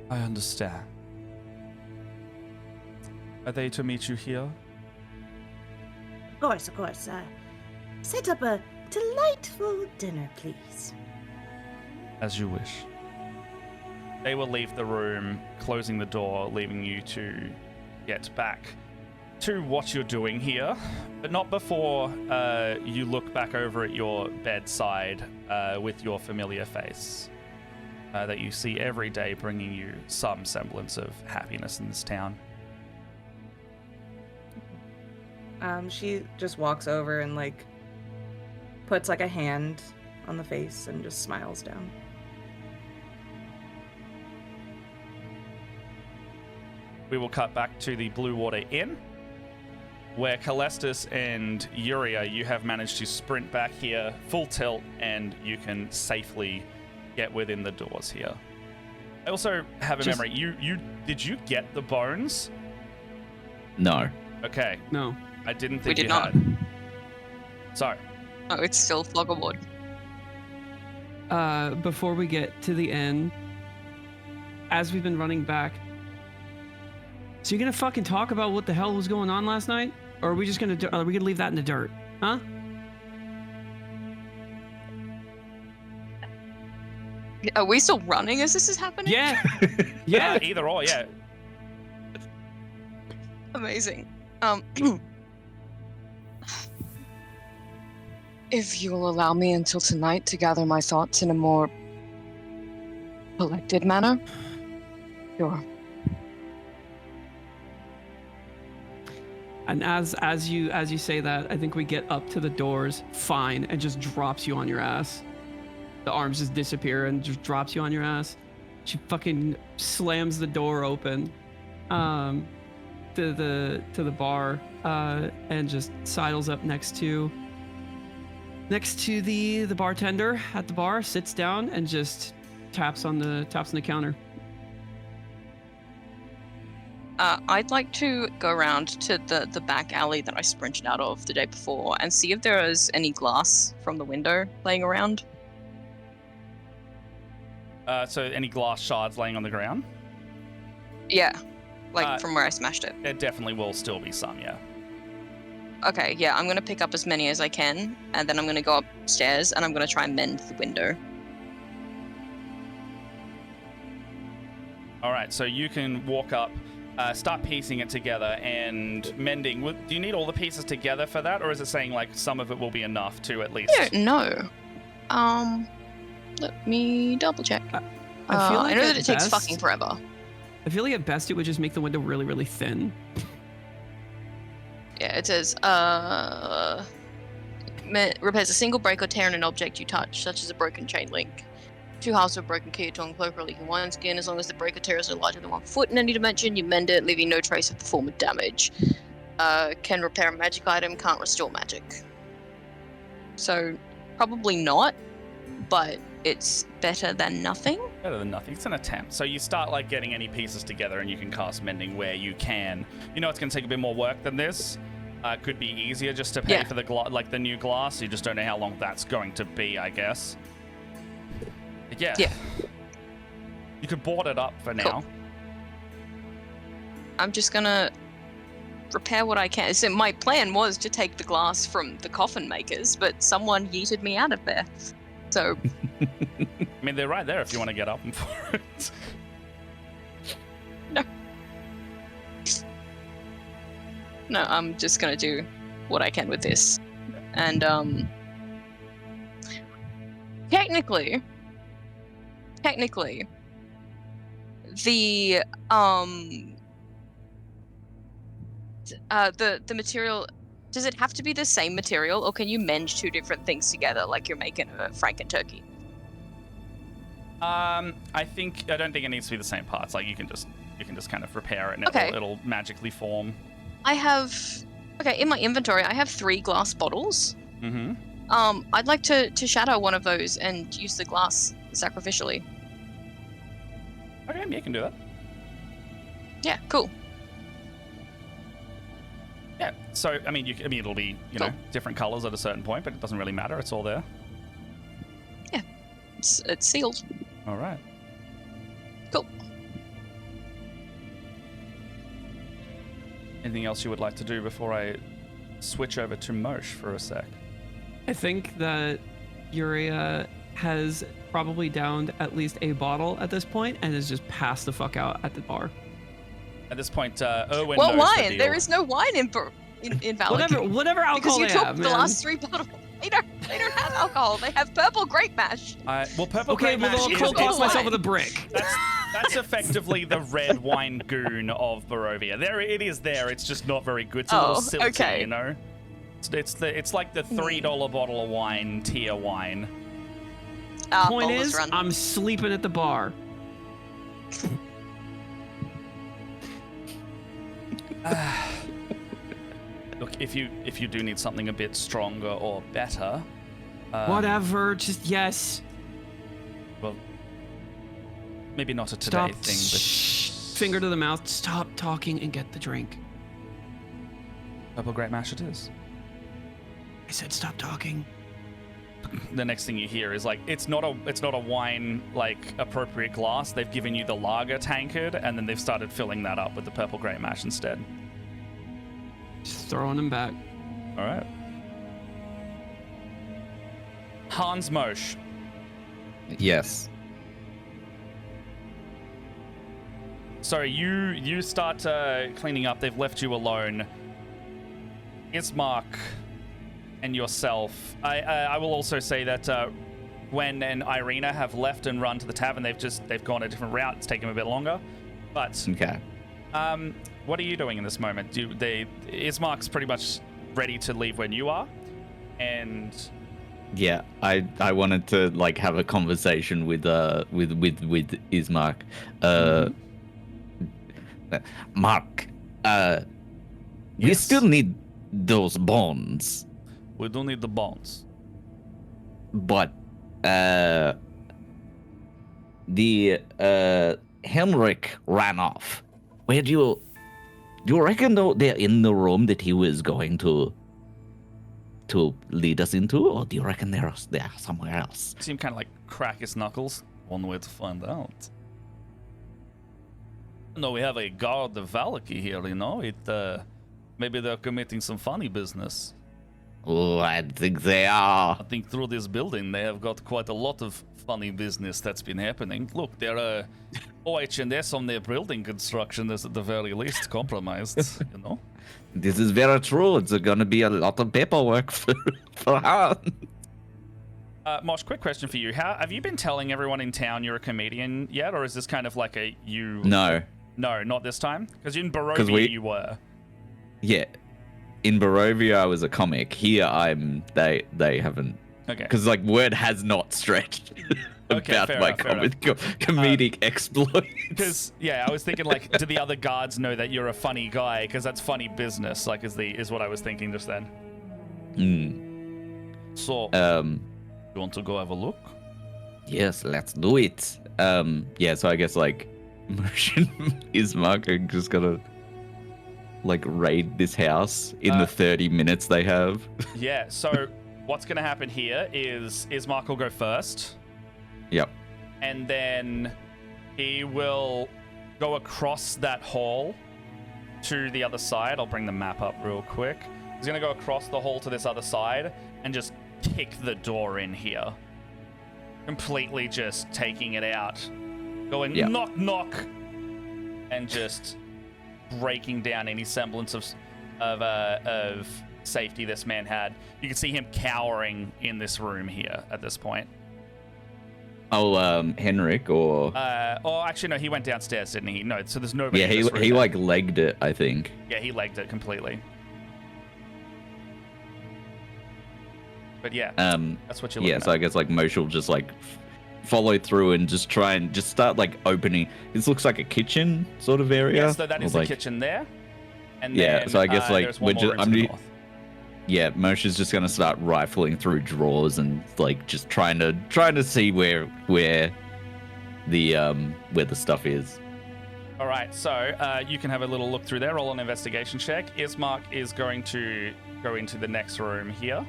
I understand. Are they to meet you here? Of course. Set up a delightful dinner, please. As you wish. They will leave the room, closing the door, leaving you to get back to what you're doing here, but not before you look back over at your bedside with your familiar face that you see every day, bringing you some semblance of happiness in this town. she just walks over and like puts like a hand on the face and just smiles down. We will cut back to the Blue Water Inn, where Calestis and Yuria, you have managed to sprint back here full tilt, and you can safely get within the doors here. I also have a memory. Did you get the bones? No. Okay, No. I didn't think We did you not. had. So, Oh, it's still Floggerwood. Before we get to the end, as we've been running back, so you're gonna fucking talk about what the hell was going on last night, or are we just gonna leave that in the dirt, huh? Are we still running as this is happening? Yeah, yeah. either or, yeah. Amazing. If you'll allow me until tonight to gather my thoughts in a more collected manner. Sure. And as you say that, I think we get up to the doors, fine, and just drops you on your ass. The arms just disappear and just drops you on your ass. She fucking slams the door open, to the bar, and just sidles up next to the bartender at the bar, sits down and just taps on the counter. I'd like to go around to the back alley that I sprinted out of the day before and see if there is any glass from the window laying around. So any glass shards laying on the ground? Yeah, like from where I smashed it. There definitely will still be some, yeah. Okay, yeah, I'm gonna pick up as many as I can, and then I'm gonna go upstairs and I'm gonna try and mend the window. All right, so you can walk up, start piecing it together and mending. Do you need all the pieces together for that, or is it saying like some of it will be enough to at least? I don't know. Let me double check. I feel like I know at that it takes best- fucking forever. I feel like at best it would just make the window really, really thin. Yeah, it says, repairs a single break or tear in an object you touch, such as a broken chain link. 2 halves of a broken key, a torn cloak, or a leaking wineskin. As long as the break or tear is no larger than 1 foot in any dimension, you mend it, leaving no trace of the form of damage. can repair a magic item, can't restore magic. So probably not, but it's better than nothing. Better than nothing. It's an attempt. So you start like getting any pieces together, and you can cast mending where you can. You know, it's going to take a bit more work than this. Could be easier just to pay for the the new glass. You just don't know how long that's going to be, I guess. But yeah. You could board it up for now. I'm just gonna repair what I can. So my plan was to take the glass from the coffin makers, but someone yeeted me out of there. So I mean, they're right there if you want to get up and for it. No, I'm just gonna do what I can with this. And technically the material, does it have to be the same material, or can you mend two different things together like you're making a franken turkey? I don't think it needs to be the same parts. Like you can just kind of repair it and it'll magically form. I have in my inventory I have 3 glass bottles. Mm-hmm. I'd like to shatter one of those and use the glass sacrificially. Okay, yeah, you can do that. Yeah, cool. Yeah. So I mean, it'll be know different colors at a certain point, but it doesn't really matter. It's all there. Yeah, it's sealed. All right. Cool. Anything else you would like to do before I switch over to Mosh for a sec? I think that Yuria has probably downed at least a bottle at this point and is just passed the fuck out at the bar. At this point, Erwin What knows the wine? deal. There is no wine in Vallaki. Whatever alcohol because you they took have, the man. last 3 bottles. They don't have alcohol. They have purple grape mash. Purple Okay, grape well, mash I'll is cold toss myself wine. with a brick. That's effectively the red wine goon of Barovia. There, it is there. It's just not very good. It's a little silty, okay. you know. It's like the $3 bottle of wine, tier wine. Point is, I'm sleeping at the bar. Look, if you do need something a bit stronger or better, Whatever, just yes. well, maybe not a today Stop. thing, but Finger to the mouth. Stop talking and get the drink. purple grape mash it is. I said stop talking. The next thing you hear is like it's not a wine like appropriate glass. They've given you the lager tankard, and then they've started filling that up with the purple grape mash instead. Just throwing them back. All right. Hans Mosh. Yes. So you start cleaning up. They've left you alone. Ismark and yourself. I will also say that Gwen and Irina have left and run to the tavern. They've gone a different route. It's taken them a bit longer. But Okay. what are you doing in this moment? Ismark's pretty much ready to leave when you are, and Yeah, I wanted to like have a conversation with Ismark. Mark, we Yes. still need those bones, we don't need the bones. but Henrik ran off. Where do you reckon though they're in the room that he was going to lead us into, or do you reckon they're somewhere else? See him kind of like crack his knuckles. One way to find out. No, we have a guard of Vallaki here, you know. Maybe they're committing some funny business. Oh, I think they are. I think through this building they have got quite a lot of funny business that's been happening. Look, they're OH&S on their building construction is at the very least compromised, you know. This is very true. It's gonna be a lot of paperwork for Hans. Mosh, quick question for you. Have you been telling everyone in town you're a comedian yet, or is this kind of like a you? No. No, not this time? Because in Barovia you were. Yeah. In Barovia, I was a comic. Here, they haven't. Okay. Because like word has not stretched. Okay, about fair my enough, fair enough. comedic exploits. Because yeah, I was thinking like, do the other guards know that you're a funny guy? Because that's funny business. Like, is what I was thinking just then. So, you want to go have a look? Yes, let's do it. Yeah, so I guess like Motion is Marco just gonna like raid this house in the 30 minutes they have. Yeah. So what's gonna happen here is Mark will go first. Yep. And then he will go across that hall to the other side. I'll bring the map up real quick. He's gonna go across the hall to this other side and just kick the door in here. Completely just taking it out. Going knock, knock. And just breaking down any semblance of safety this man had. You can see him cowering in this room here at this point. Oh, Henrik or... Oh, actually, no, he went downstairs, didn't he? No, so there's nobody Yeah, in this room he now. like legged it, I think. Yeah, he legged it completely. But yeah, that's what you're looking at. So I guess like Moshe will just like follow through and just try and just start like opening. This looks like a kitchen sort of area. Yeah, so that is the kitchen there. And then, so I guess like there's one more room to the north. Yeah, Moshe's just gonna start rifling through drawers and like just trying to see where the stuff is. All right, so you can have a little look through there. Roll an investigation check. Ismark is going to go into the next room here.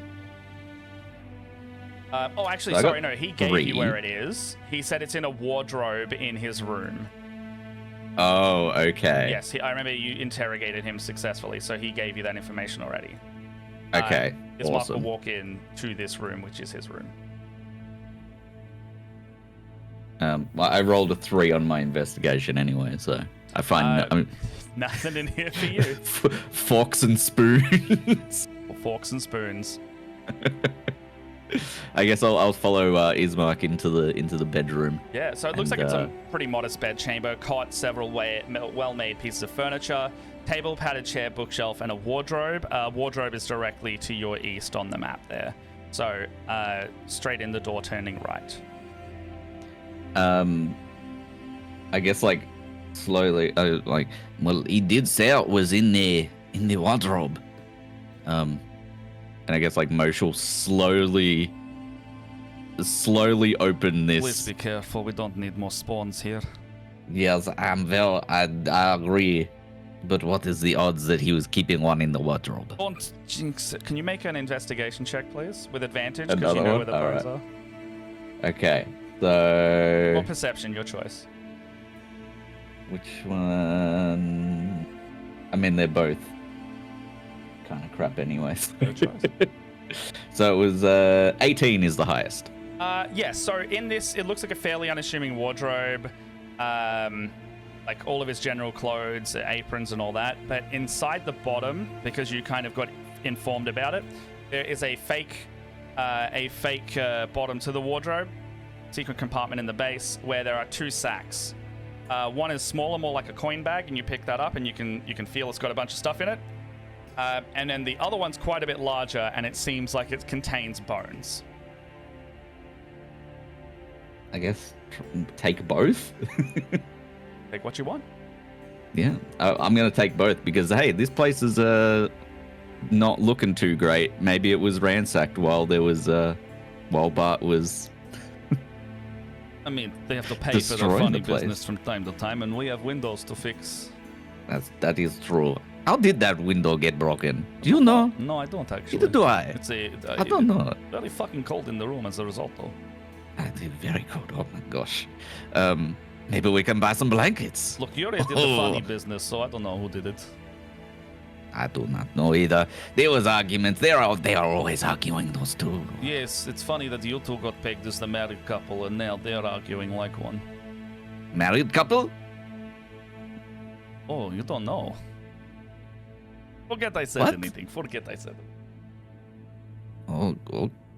Oh, actually, sorry, no, he gave you where it is. He said it's in a wardrobe in his room. Oh, okay. Yes, I remember you interrogated him successfully, so he gave you that information already. Okay, Ismark awesome. will walk in to this room, which is his room. Well, I rolled a 3 on my investigation anyway, so I find nothing in here for you. Forks and spoons. Forks and spoons. I guess I'll follow Ismark into the bedroom. Yeah, so it looks like it's a pretty modest bed chamber, cot, several well-made pieces of furniture, table, padded chair, bookshelf, and a wardrobe. Wardrobe is directly to your east on the map there. So straight in the door, turning right. I guess like slowly, well, he did say it was in the wardrobe. And I guess like Moshe will slowly open this. Please be careful. We don't need more spawns here. Yes, I agree. But what is the odds that he was keeping one in the wardrobe? Don't jinx it. Can you make an investigation check, please, with advantage? Because Another you know one? where the bones are. Okay, so Or perception, your choice. which one? I mean, they're both kind of crap anyways. Your choice. So it was 18 is the highest. Yes, so in this, it looks like a fairly unassuming wardrobe. Like all of his general clothes, aprons and all that. But inside the bottom, because you kind of got informed about it, there is a fake bottom to the wardrobe, secret compartment in the base, where there are 2 sacks. One is smaller, more like a coin bag, and you pick that up and you can feel it's got a bunch of stuff in it. And then the other one's quite a bit larger, and it seems like it contains bones. I guess take both. Take what you want. Yeah, I'm gonna take both because hey, this place is not looking too great. Maybe it was ransacked while Bart was. I mean, they have to pay for their destroying funny the place. business from time to time, and we have windows to fix. That is true. How did that window get broken? Do you know? No, I don't actually. Neither do I. It's I don't know. Very fucking cold in the room as a result, though. That is very cold. Oh my gosh. Maybe we can buy some blankets. Look, you already did the funny business, so I don't know who did it. I do not know either. There was arguments. They are always arguing, those two. Yes, it's funny that you two got pegged as the married couple, and now they're arguing like one. Married couple? Oh, you don't know. Forget I said What? anything. Forget I said it. Oh,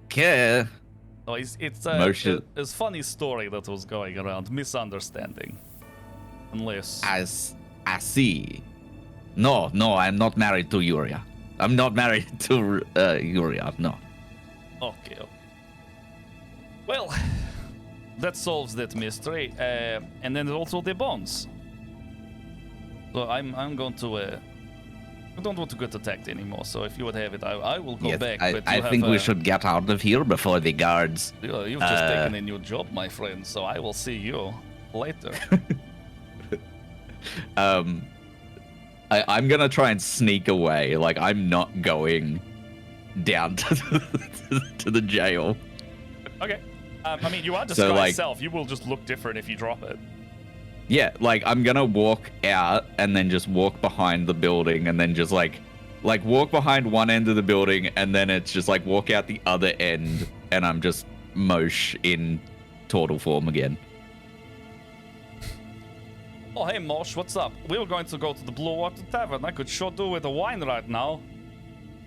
okay. No, it's Motion. a funny story that was going around. Misunderstanding. Unless... I see. No, I'm not married to Yuria. I'm not married to Yuria, no. Okay. Well, that solves that mystery. And then also the bones. So I'm going to. I don't want to get attacked anymore. So if you would have it, I will go Yes, back. I, but I you have, think we should get out of here before the guards. You've just taken a new job, my friend. So I will see you later. I'm gonna try and sneak away. Like, I'm not going down to the jail. Okay. I mean, you are So, disguised like- self. You will just look different if you drop it. Yeah, like, I'm gonna walk out and then just walk behind the building and then just like walk behind one end of the building and then it's just like walk out the other end and I'm just Mosh in turtle form again. Oh, hey, Mosh, what's up? We were going to go to the Blue Water Tavern. I could sure do with a wine right now.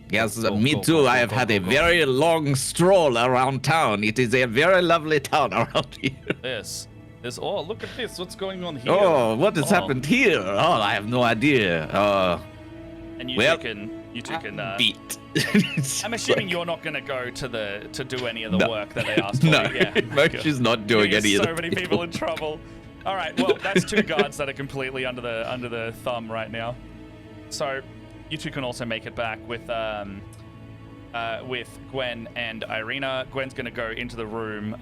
Yes, Go, me go, too. go, go, I have go, had go, a go. very long stroll around town. It is a very lovely town around here. Yes. Oh, look at this. What's going on here? Oh, what has Oh. happened here? Oh, I have no idea. And you well, two can beat. I'm assuming you're not going to go to do any of the No. work that they asked for. No, Yeah. Mosh is not doing There's any of so the many people in trouble. All right, well, that's two guards that are completely under the thumb right now. So, you two can also make it back with Gwen and Irina. Gwen's gonna go into the room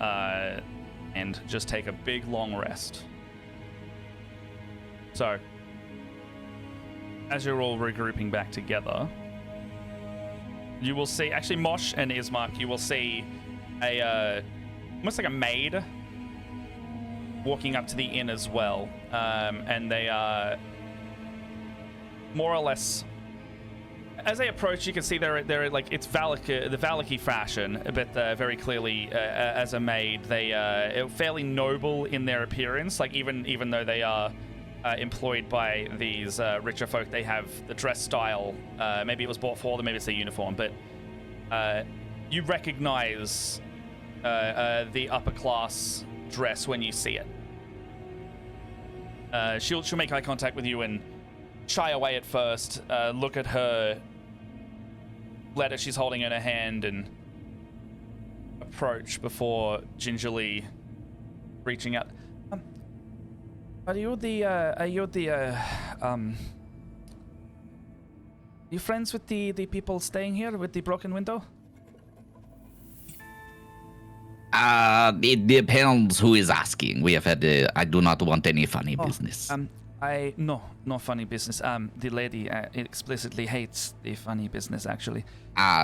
and just take a big long rest. So, as you're all regrouping back together, you will see actually Mosh and Ismark. You will see a almost like a maid walking up to the inn as well, and they are more or less. As they approach, you can see they're like it's Vallaki, the Vallaki fashion, but very clearly as a maid, they are fairly noble in their appearance. Like even though they are employed by these richer folk, they have the dress style. Maybe it was bought for them, maybe it's their uniform, but you recognize the upper class dress when you see it. She'll make eye contact with you and shy away at first, look at her letter she's holding in her hand and approach before gingerly reaching out. Are you friends with the people staying here with the broken window? It depends who is asking. We have had. I do not want any funny business. No funny business. The lady explicitly hates the funny business, actually.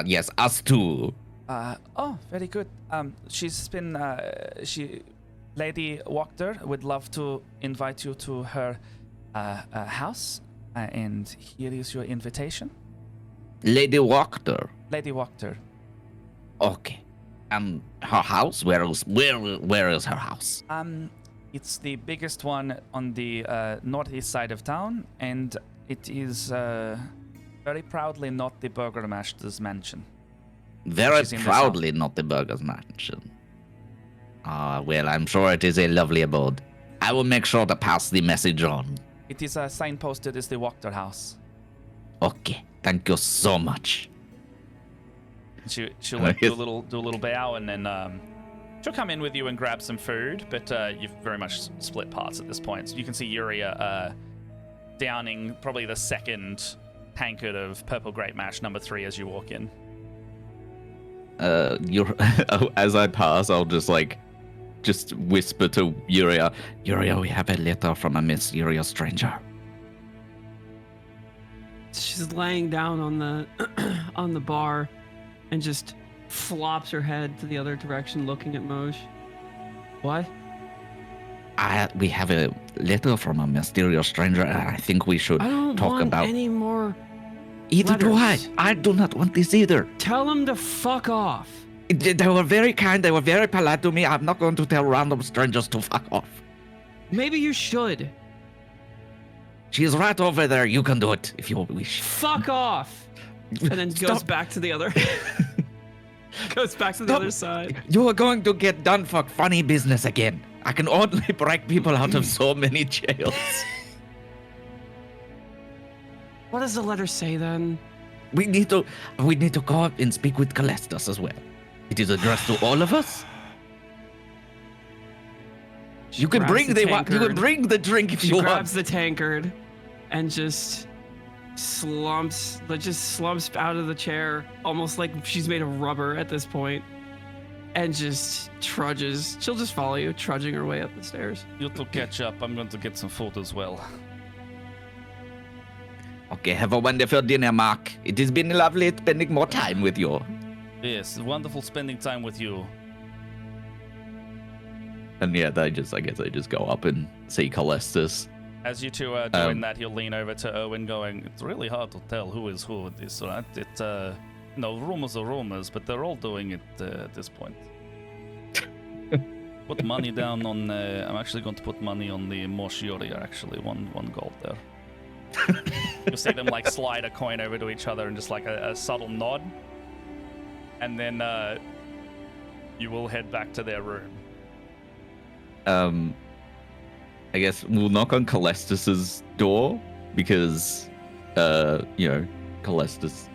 Yes, us too. Oh, very good. She's been, Lady Wachter would love to invite you to her house, and here is your invitation. Lady Wachter. Lady Wachter. Okay. Her house? Where is her house? It's the biggest one on the northeast side of town, and it is very proudly not the Burgermaster's mansion. Very She's in the proudly not the Burger's mansion. Well, I'm sure it is a lovely abode. I will make sure to pass the message on. It is signposted as the Wachter house. Okay, thank you so much. She'll like, do a little bow, and then she'll come in with you and grab some food. But you've very much split parts at this point. So you can see Yuria downing probably the second tankard of purple grape mash number 3 as you walk in. As I pass, I'll just whisper to Yuria. Yuria, we have a letter from a mysterious stranger. She's laying down on the on the bar and just flops her head to the other direction, looking at Moj. What? We have a letter from a mysterious stranger, and I think we should I don't talk want about. any more. Either do I. letters. I do not want this either. Tell him to fuck off. They were very kind. They were very polite to me. I'm not going to tell random strangers to fuck off. Maybe you should. She's right over there. You can do it if you wish. Fuck off. And then goes Stop. back to the other. Goes back to the Stop. other side. You are going to get done for funny business again. I can only break people out of so many jails. What does the letter say then? We need to go up and speak with Calestus as well. It is addressed to all of us. She You can grabs bring the the you can tankard. bring the drink if She you want. grabs the tankard and just slumps out of the chair, almost like she's made of rubber at this point, and just trudges. She'll just follow you, trudging her way up the stairs. You two catch up. I'm going to get some food as well. Okay, have a wonderful dinner, Mark. It has been lovely spending more time with you. Yes, wonderful spending time with you. And yeah, I guess they just go up and see Calestus. As you two are doing that, he'll lean over to Owen going, it's really hard to tell who is who with this, right? Rumors are rumors, but they're all doing it at this point. Put money down on, I'm actually going to put money on the Moshioria, actually, one gold there. You'll see them like slide a coin over to each other and just like a subtle nod. And then you will head back to their room. I guess we'll knock on Calestus's door because, Calestus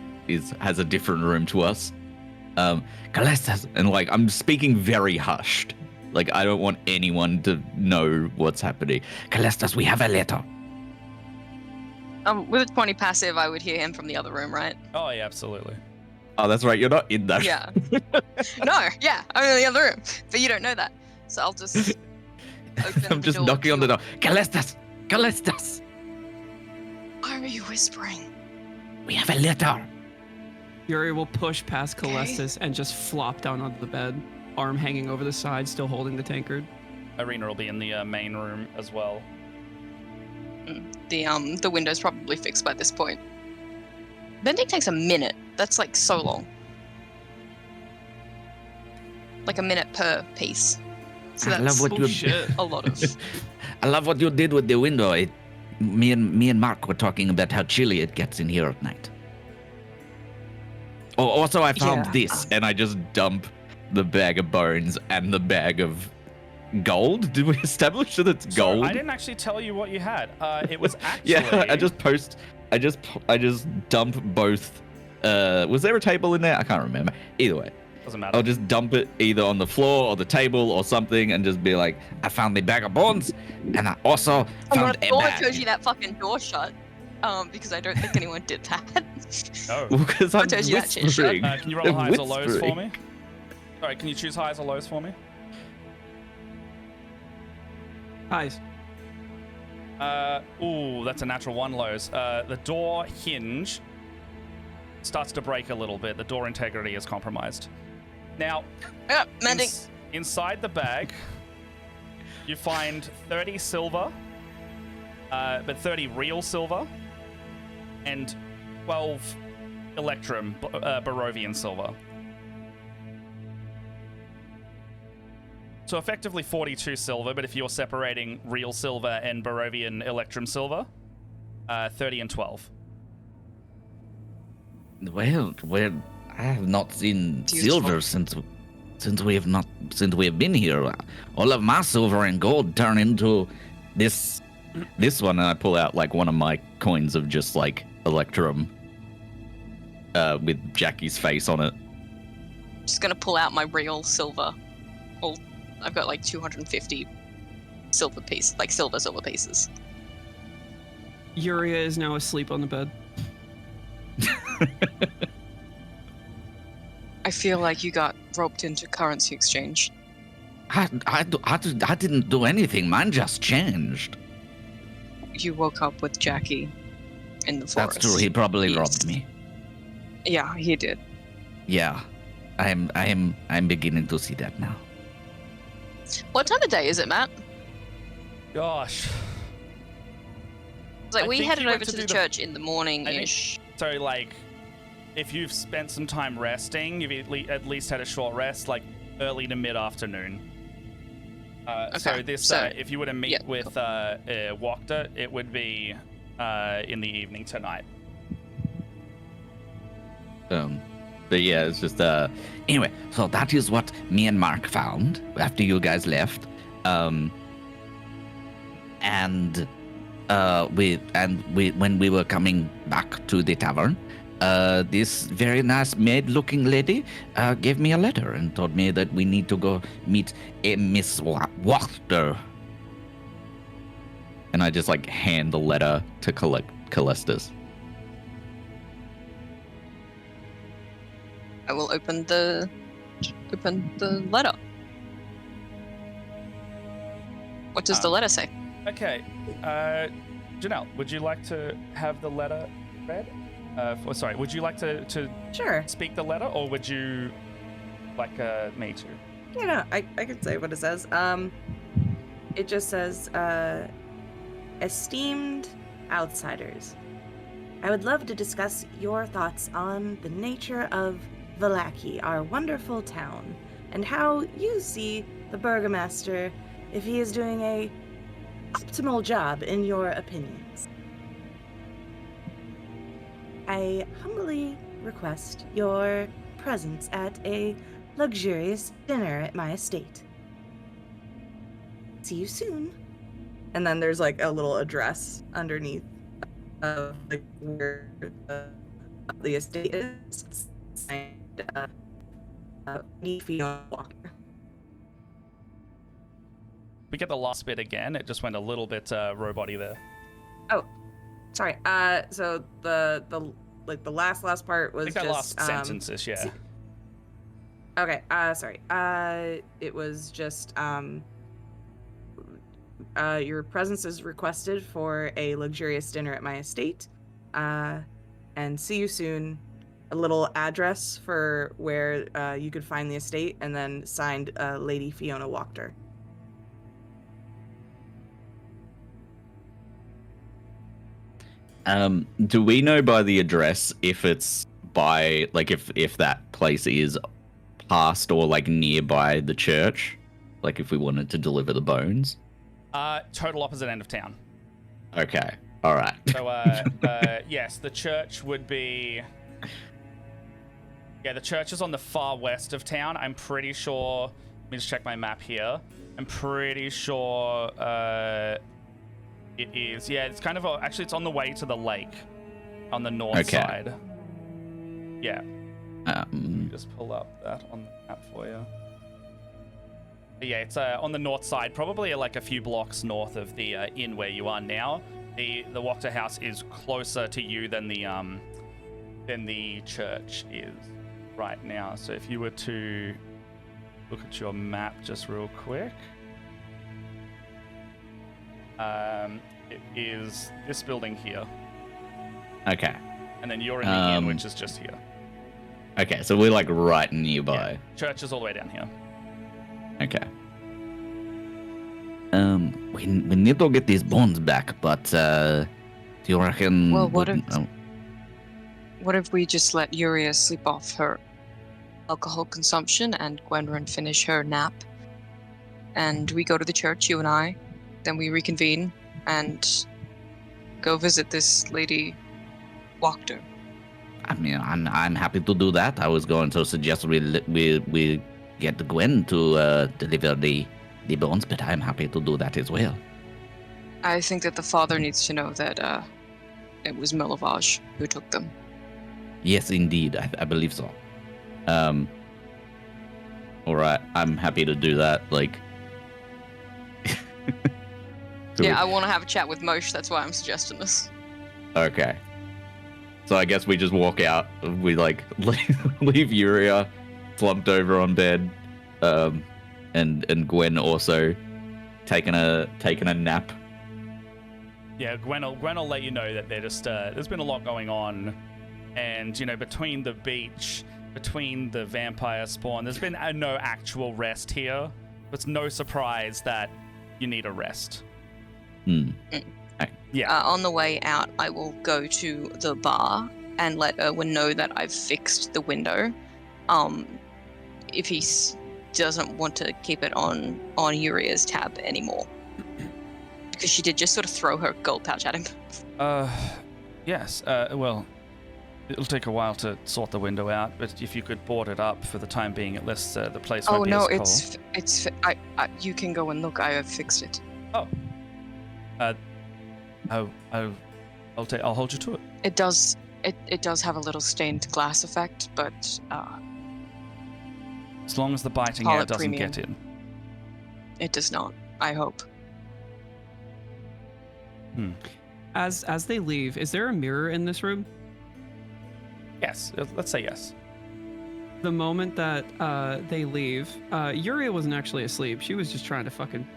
has a different room to us. Calestus, and like I'm speaking very hushed, like I don't want anyone to know what's happening. Calestus, we have a letter. With a 20 passive, I would hear him from the other room, right? Oh, yeah, absolutely. Oh, that's right. You're not in that. Yeah. No, yeah, I'm in the other room, but you don't know that, so I'll just. I'm just knocking on the door. Calestus, Calestus. Why are you whispering? We have a letter. Yuri will push past Calestus and just flop down onto the bed, arm hanging over the side, still holding the tankard. Irina will be in the main room as well. The window's probably fixed by this point. Bending takes a minute. That's like so long. Like a minute per piece. So I that's love what you a lot of. I love what you did with the window. Me and Mark were talking about how chilly it gets in here at night. Oh, also I found this, and I just dump the bag of bones and the bag of gold. Did we establish that it's gold? So I didn't actually tell you what you had. It was actually. Yeah, I just dump both. Was there a table in there? I can't remember. Either way. Doesn't matter. I'll just dump it either on the floor or the table or something and just be like, I found the bag of bones and I also found a All I bag. told you that fucking door shut. Because I don't think anyone did that. No. Well, because I'm told you that shit shut. whispering. Can you roll highs or lows for Whispering. me? Sorry, can you choose highs or lows for me? Highs. Ooh, that's a natural 1 lows. The door hinge starts to break a little bit. The door integrity is compromised. Now, Mending. inside the bag, you find 30 silver, but 30 real silver, and 12 Electrum Barovian silver. So effectively 42 silver, but if you're separating real silver and Barovian Electrum silver, 30 and 12. Well, I have not seen silver since we have been here. All of my silver and gold turn into this one, and I pull out like one of my coins of just like Electrum, with Jackie's face on it. Just gonna pull out my real silver. Well, I've got like 250 silver pieces. Yuria is now asleep on the bed. I feel like you got roped into currency exchange. I didn't do anything. Mine just changed. You woke up with Jackie in the forest. That's true. He probably Yes. robbed me. Yeah, he did. Yeah, I'm beginning to see that now. What time of day is it, Matt? Gosh. It's like I we think headed you went over to to the do the- church in the morning-ish. So, like, if you've spent some time resting, you've at least had a short rest, like early to mid-afternoon. So this, if you were to meet with Wachter, it would be in the evening tonight. But yeah, it's just anyway, so that is what me and Mark found after you guys left. When we were coming back to the tavern, this very nice maid-looking lady gave me a letter and told me that we need to go meet a Miss Wachter. And I just like hand the letter to Callistus. I will open the letter. What does the letter say? Okay, Janelle, would you like to have the letter read? Sorry, would you like to Sure. speak the letter, or would you like me to? Yeah, no, I can say what it says. It just says, esteemed outsiders, I would love to discuss your thoughts on the nature of Vallaki, our wonderful town, and how you see the burgomaster, if he is doing a optimal job in your opinions. I humbly request your presence at a luxurious dinner at my estate. See you soon. And then there's like a little address underneath of like where the estate is. Signed, Fiona Wachter. We get the last bit again. It just went a little bit robot-y there. Oh, sorry. So the last part was I think that just last sentence is Okay. Sorry. It was just your presence is requested for a luxurious dinner at my estate. And see you soon. A little address for where you could find the estate, and then signed Lady Fiona Wachter. Do we know by the address if it's by, like, if that place is past or, like, nearby the church? Like, if we wanted to deliver the bones? Total opposite end of town. Okay. All right. So, yes, the church would be... Yeah, the church is on the far west of town. I'm pretty sure... Let me just check my map here. I'm pretty sure it is. Yeah, it's kind of... Actually, it's on the way to the lake on the north side. Yeah. Let me just pull up that on the map for you. But yeah, it's on the north side, probably like a few blocks north of the inn where you are now. The Wachter house is closer to you than the church is right now. So if you were to look at your map just real quick, it is this building here. Okay. And then you're in the inn, which is just here. Okay, so we're like right nearby. Yeah, church is all the way down here. Okay. We need to get these bones back, but do you reckon? Well, what if we just let Yuria sleep off her alcohol consumption and Gwenryn finish her nap, and we go to the church, you and I, then we reconvene and go visit this Lady Wachter. I mean, I'm happy to do that. I was going to suggest we get Gwen to deliver the bones, but I'm happy to do that as well. I think that the father needs to know that it was Milovaj who took them. Yes, indeed. I believe so. All right. I'm happy to do that. Like, yeah, I want to have a chat with Moshe. That's why I'm suggesting this. Okay. So I guess we just walk out. We like leave Yuria slumped over on bed, and Gwen also taking a nap. Yeah, Gwen will let you know that they're just there's been a lot going on, and you know, between the beach, between the vampire spawn, there's been no actual rest here. It's no surprise that you need a rest. Yeah. On the way out, I will go to the bar and let Erwin know that I've fixed the window. If he doesn't want to keep it on Uria's tab anymore. Because she did just sort of throw her gold pouch at him. Yes. Well, it'll take a while to sort the window out, but if you could board it up for the time being, at least the place won't be as cold. You can go and look. I have fixed it. Oh. I'll hold you to it. It does have a little stained glass effect, but as long as the biting call air it doesn't premium. get in. It does not. I hope. As they leave, is there a mirror in this room? Yes, let's say yes. The moment that they leave, Yuria wasn't actually asleep. She was just trying to fucking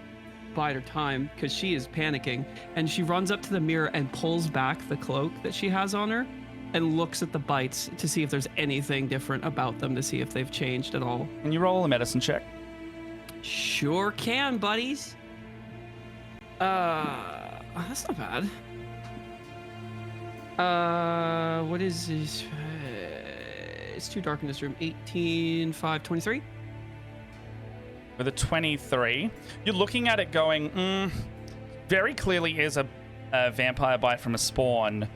bide her time because she is panicking. And she runs up to the mirror and pulls back the cloak that she has on her and looks at the bites to see if there's anything different about them, to see if they've changed at all. Can you roll a medicine check? Sure can, buddies. That's not bad. What is this? It's too dark in this room. 18, 5, 23. With a 23, you're looking at it going, very clearly is a vampire bite from a spawn.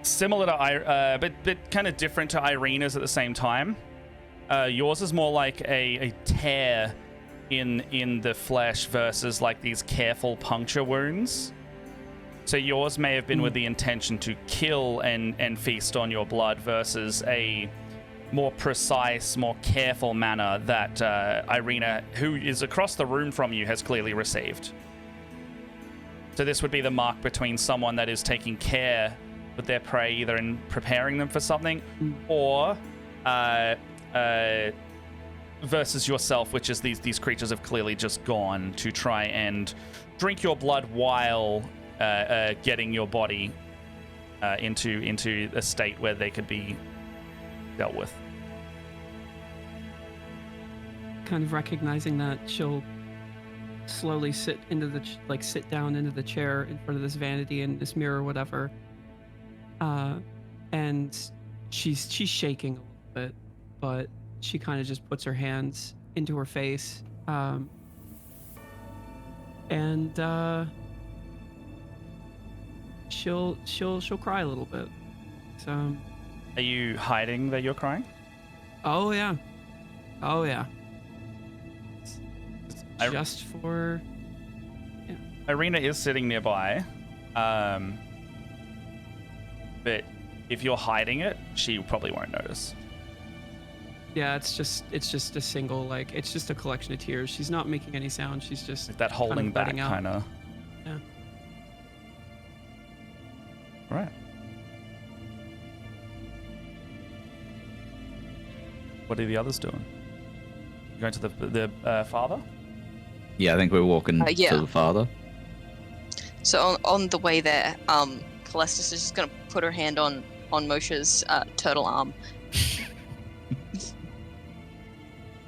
Similar to, but kind of different to Irina's at the same time. Yours is more like a tear in the flesh versus like these careful puncture wounds. So yours may have been with the intention to kill and feast on your blood versus a more precise, more careful manner that Irina, who is across the room from you, has clearly received. So this would be the mark between someone that is taking care with their prey, either in preparing them for something, or versus yourself, which is these creatures have clearly just gone to try and drink your blood while getting your body into a state where they could be dealt with. Kind of recognizing that, she'll slowly sit into the sit down into the chair in front of this vanity and this mirror or whatever, and she's shaking a little bit, but she kind of just puts her hands into her face, and she'll cry a little bit. So, are you hiding that you're crying? Oh yeah. Just for... Irina is sitting nearby, but if you're hiding it, she probably won't notice. Yeah, it's just a single, it's just a collection of tears. She's not making any sound. She's just like that holding back kind of. Yeah. Right. What are the others doing? You going to the father? Yeah, I think we're walking yeah. to the father. So on the way there, Calestis is just gonna put her hand on Moshe's turtle arm.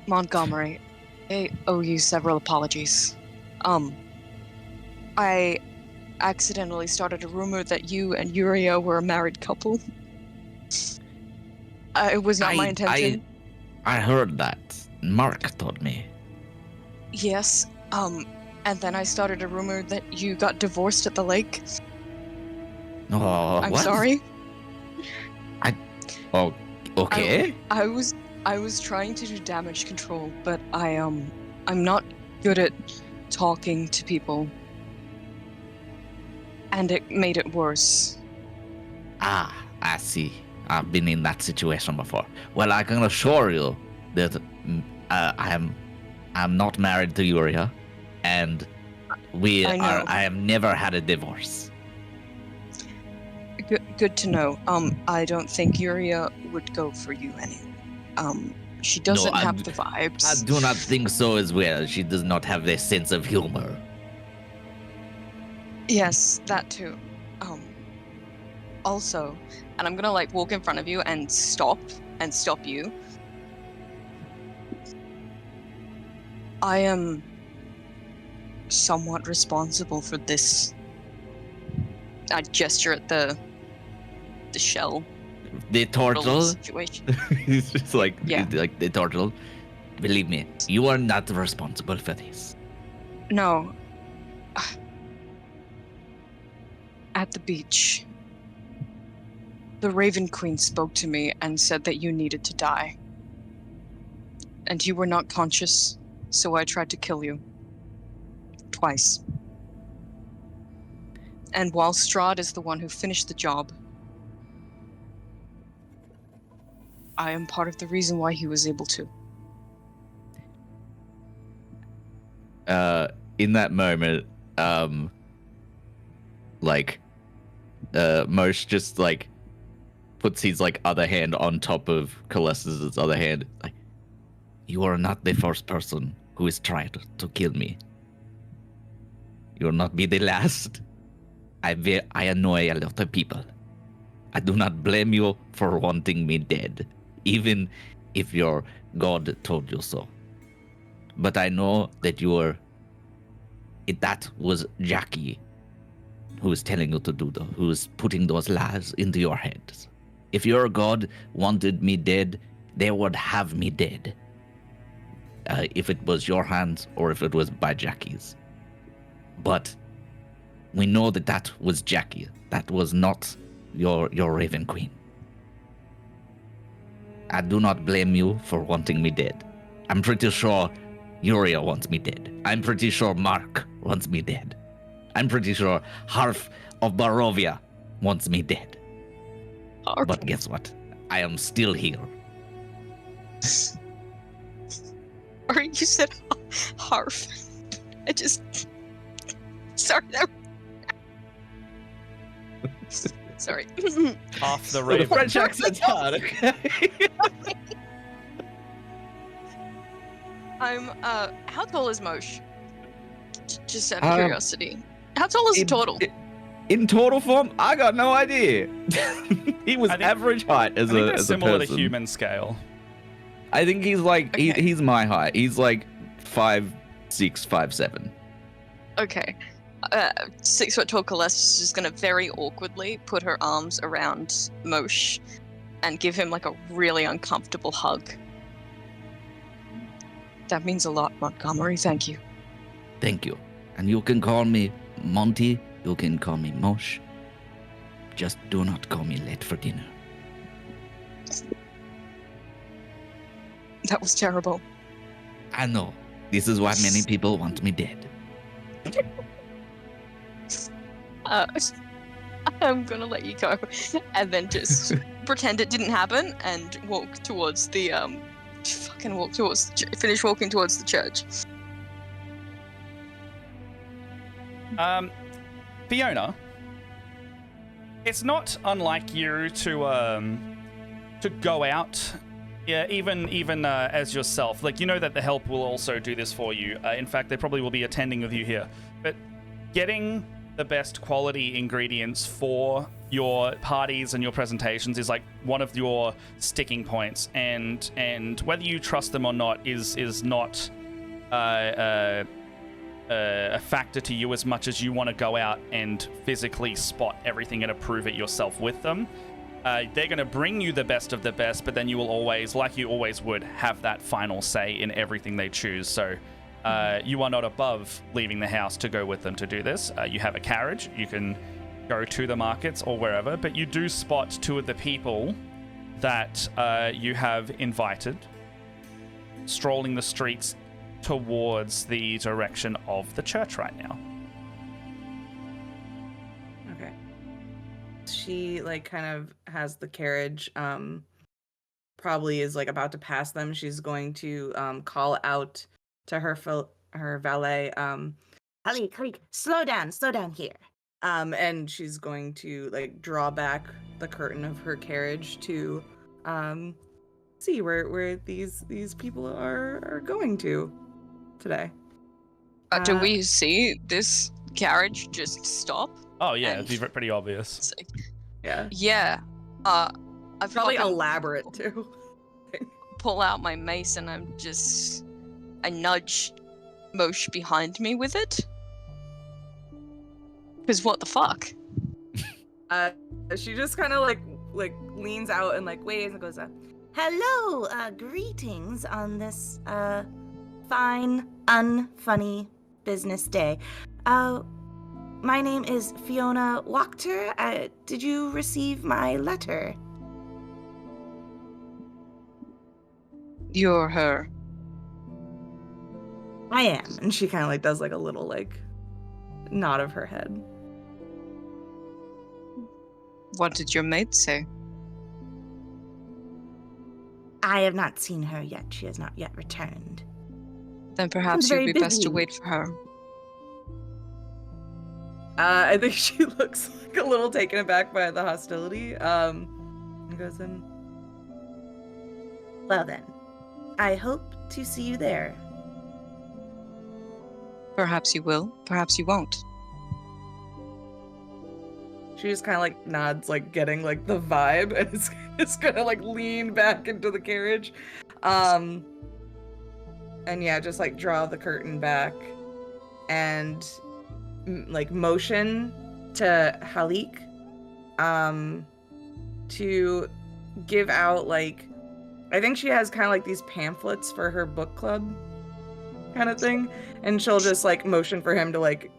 Montgomery, I owe you several apologies. I accidentally started a rumor that you and Yuria were a married couple. It was not my intention. I heard that. Mark told me. Yes, and then I started a rumor that you got divorced at the lake. Oh, I'm what? sorry. Oh, okay. I was trying to do damage control, but I'm not good at talking to people. And it made it worse. Ah, I see. I've been in that situation before. Well, I can assure you that I'm not married to Yuria, and I have never had a divorce. Good to know. I don't think Yuria would go for you anyway. She doesn't have the vibes. I do not think so as well. She does not have a sense of humor. Yes, that too. Also, and I'm gonna walk in front of you and stop you. I am somewhat responsible for this. I gesture at the shell. The turtle? Situation. It's just like the turtle. Believe me, you are not responsible for this. No. At the beach, the Raven Queen spoke to me and said that you needed to die. And you were not conscious, so I tried to kill you. Twice. And while Strahd is the one who finished the job, I am part of the reason why he was able to. In that moment, Like, Mosh just like puts his like other hand on top of Colossus's other hand. Like, you are not the first person who has tried to kill me. You will not be the last. I annoy a lot of people. I do not blame you for wanting me dead, even if your god told you so. But I know that that was Jackie who is telling you to do who is putting those lies into your heads. If your god wanted me dead, they would have me dead. If it was your hands or if it was by Jackie's. But we know that was Jackie. That was not your Raven Queen. I do not blame you for wanting me dead. I'm pretty sure Yuria wants me dead. I'm pretty sure Mark wants me dead. I'm pretty sure half of Barovia wants me dead. But guess what? I am still here. Or you said Harf. I just... Sorry, that... Sorry. Off the The Raven. French accent's hard, okay? How tall is Mosh? Just out of Um, curiosity. How tall is a turtle? In total form, I got no idea. He was I think- average height I as think a they're as a similar person. to human scale. I think he's like Okay. he's my height. He's like 5'6", 5'7". Okay. 6 foot tall Colossus is just gonna very awkwardly put her arms around Mosh and give him like a really uncomfortable hug. That means a lot, Montgomery. Thank you. Thank you. And you can call me Monty. You can call me Mosh. Just do not call me late for dinner. That was terrible. I know. This is why many people want me dead. I'm gonna let you go, and then just pretend it didn't happen and walk towards the finish walking towards the church. Fiona, it's not unlike you to go out, yeah, even as yourself. Like, you know that the help will also do this for you. In fact, they probably will be attending with you here. But getting the best quality ingredients for your parties and your presentations is like one of your sticking points, and whether you trust them or not is not a factor to you as much as you want to go out and physically spot everything and approve it yourself with them. They're going to bring you the best of the best, but then you will always, like you always would, have that final say in everything they choose. So you are not above leaving the house to go with them to do this. You have a carriage. You can go to the markets or wherever, but you do spot 2 of the people that you have invited strolling the streets towards the direction of the church right now. Okay. She like kind of has the carriage, probably is like about to pass them. She's going to call out to her valet, Halik, slow down here. and she's going to like draw back the curtain of her carriage to see where these people are going to today. Do we see this carriage just stop? Oh yeah, And- it'd be pretty obvious. It's like, Yeah. yeah. I've Probably fucking elaborate too. pull out my mace and I nudge Mosh behind me with it. Because what the fuck? She just kind of like leans out and like waves and goes, Hello, greetings on this fine, unfunny business day. My name is Fiona Wachter. Did you receive my letter? You're her. I am. And she kind of like does like a little like nod of her head. What did your mate say? I have not seen her yet. She has not yet returned. Then perhaps very you'd be best to busy. wait for her. I think she looks like a little taken aback by the hostility. And goes in. Well then, I hope to see you there. Perhaps you will, perhaps you won't. She just kind of like nods, like getting like the vibe, and it's gonna like lean back into the carriage, and yeah, just like draw the curtain back, and like motion to Halik, to give out like, I think she has kind of like these pamphlets for her book club, kind of thing, and she'll just like motion for him to like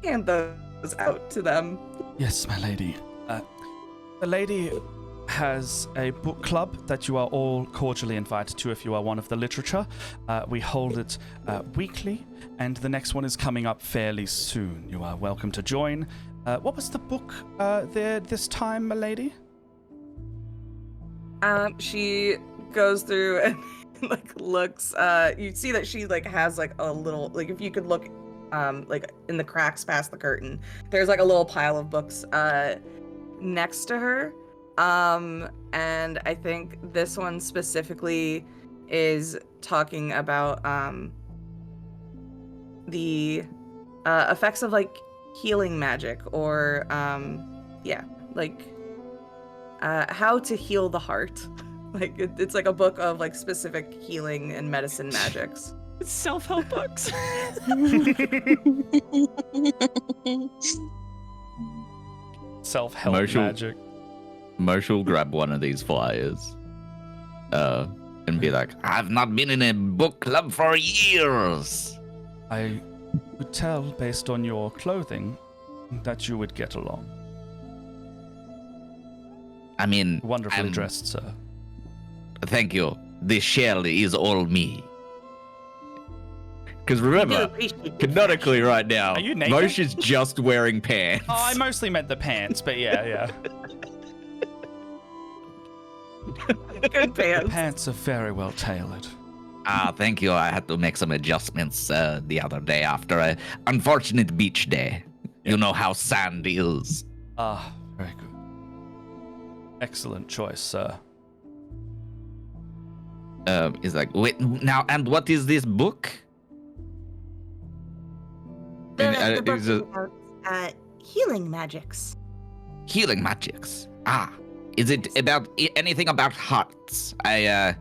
hand those out to them. Yes, my lady. The lady has a book club that you are all cordially invited to if you are one of the literature. We hold it weekly, and the next one is coming up fairly soon. You are welcome to join. What was the book there this time, my lady? She goes through and like looks. You see that she like has like a little, like if you could look like in the cracks past the curtain, there's like a little pile of books next to her, and I think this one specifically is talking about the effects of like healing magic, or yeah, like how to heal the heart. Like it's like a book of like specific healing and medicine magics. Self-help books. Self-help Marshall. magic. Marshall grab one of these flyers, and be like, "I've not been in a book club for years." I could tell based on your clothing that you would get along. I mean, Wonderfully I'm- dressed, sir. Thank you. The shell is all me. Because I do remember, appreciate the canonically right now, Are you naked? Mosh is just wearing pants. Oh, I mostly meant the pants, but yeah. Good The pants. pants are very well tailored. Thank you. I had to make some adjustments the other day after a unfortunate beach day. You know how sand is. Ah, very good. Excellent choice, sir. He's like, wait, now, and what is this book? The book Is is it about healing magics. healing magics? Is it about anything about hearts? I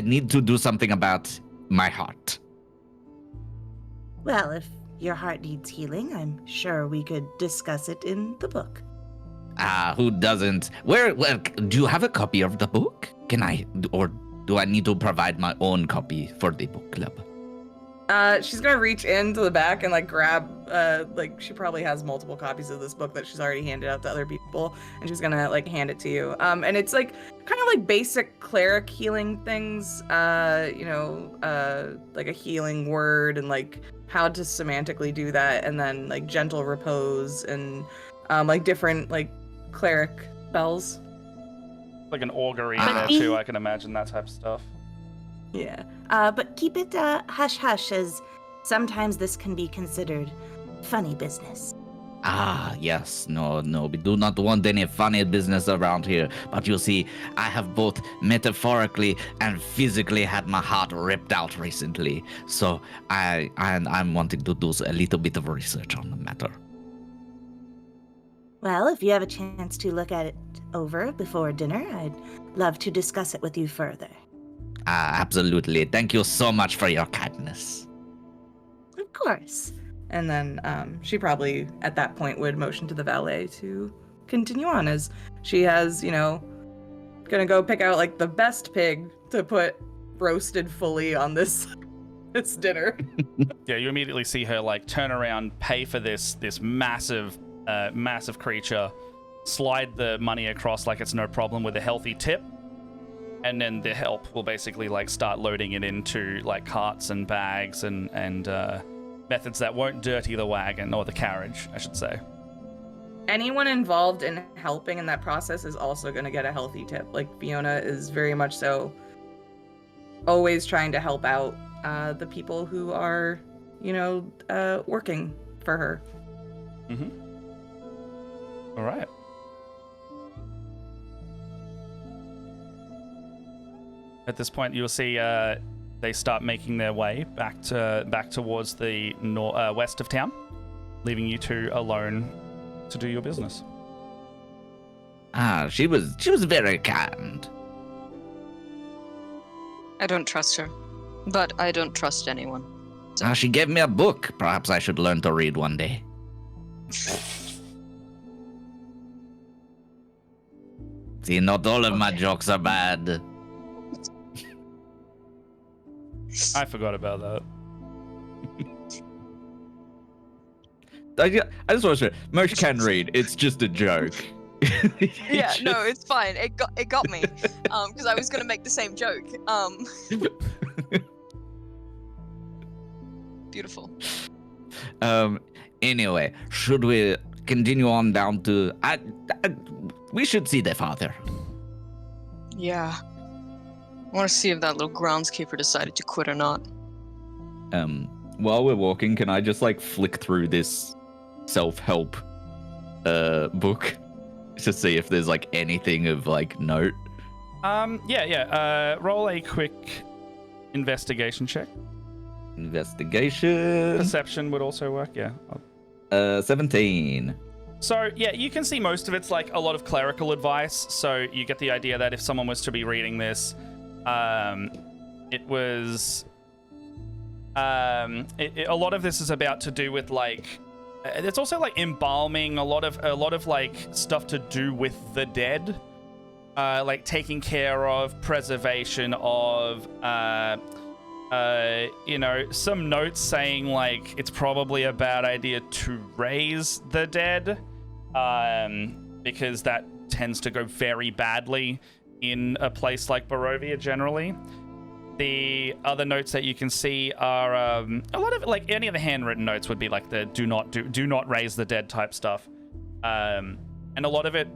need to do something about my heart. Well, if your heart needs healing, I'm sure we could discuss it in the book. Who doesn't? Where do you have a copy of the book? Can I, or do I need to provide my own copy for the book club? She's gonna reach into the back and like grab, like she probably has multiple copies of this book that she's already handed out to other people, and she's gonna like hand it to you. And it's like kind of like basic cleric healing things, you know, like a healing word and like how to semantically do that, and then like gentle repose and like different like cleric spells. Like an augury in there too, I can imagine that type of stuff. Yeah. But keep it hush-hush, as sometimes this can be considered funny business. Yes. No, we do not want any funny business around here. But you see, I have both metaphorically and physically had my heart ripped out recently. So I'm wanting to do a little bit of research on the matter. Well, if you have a chance to look at it over before dinner, I'd love to discuss it with you further. Absolutely. Thank you so much for your kindness. Of course. And then she probably at that point would motion to the valet to continue on, as she has, you know, gonna go pick out like the best pig to put roasted fully on this dinner. Yeah, you immediately see her like turn around, pay for this massive creature, slide the money across like it's no problem with a healthy tip, and then the help will basically like start loading it into like carts and bags and methods that won't dirty the wagon, or the carriage, I should say. Anyone involved in helping in that process is also going to get a healthy tip. Like Fiona is very much so always trying to help out the people who are, you know, working for her. All right. At this point, you'll see they start making their way back towards the west of town, leaving you two alone to do your business. Ah, she was very kind. I don't trust her, but I don't trust anyone. Ah, she gave me a book. Perhaps I should learn to read one day. See, not all of my jokes are bad. I forgot about that. I just want to say, Mosh can read. It's just a joke. Yeah, no, it's fine. It got me. Because I was gonna make the same joke. Beautiful. Anyway, should we continue on down to? We should see their father. Yeah. I want to see if that little groundskeeper decided to quit or not. While we're walking, can I just like flick through this self-help book to see if there's like anything of like note? Yeah. Roll a quick investigation check. Investigation. Perception would also work. Yeah. 17. So yeah, you can see most of it's like a lot of clerical advice. So you get the idea that if someone was to be reading this, it was a lot of this is about to do with like it's also like embalming, a lot of like stuff to do with the dead, like taking care of, preservation of, some notes saying like it's probably a bad idea to raise the dead, because that tends to go very badly in a place like Barovia generally. The other notes that you can see are a lot of it, like any of the handwritten notes would be like the do not raise the dead type stuff, and a lot of it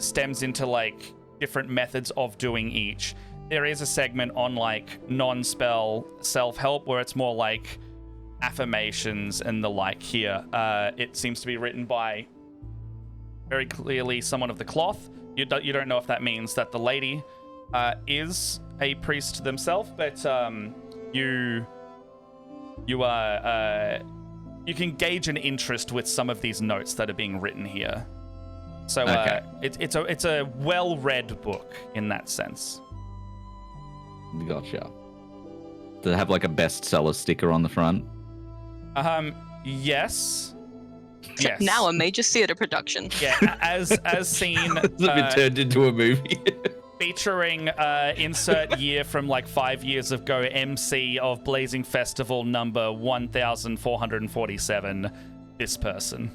stems into like different methods of doing each. There is a segment on like non-spell self-help where it's more like affirmations and the like here. It seems to be written by very clearly someone of the cloth. You don't know if that means that the lady is a priest themselves, but you can gauge an interest with some of these notes that are being written here. So Okay. it's a well-read book in that sense. Gotcha. Does it have like a bestseller sticker on the front? Yes. Yes. Now a major theater production. Yeah, as seen. It's been turned into a movie. Featuring insert year from like 5 years ago, MC of Blazing Festival number 1447. This person.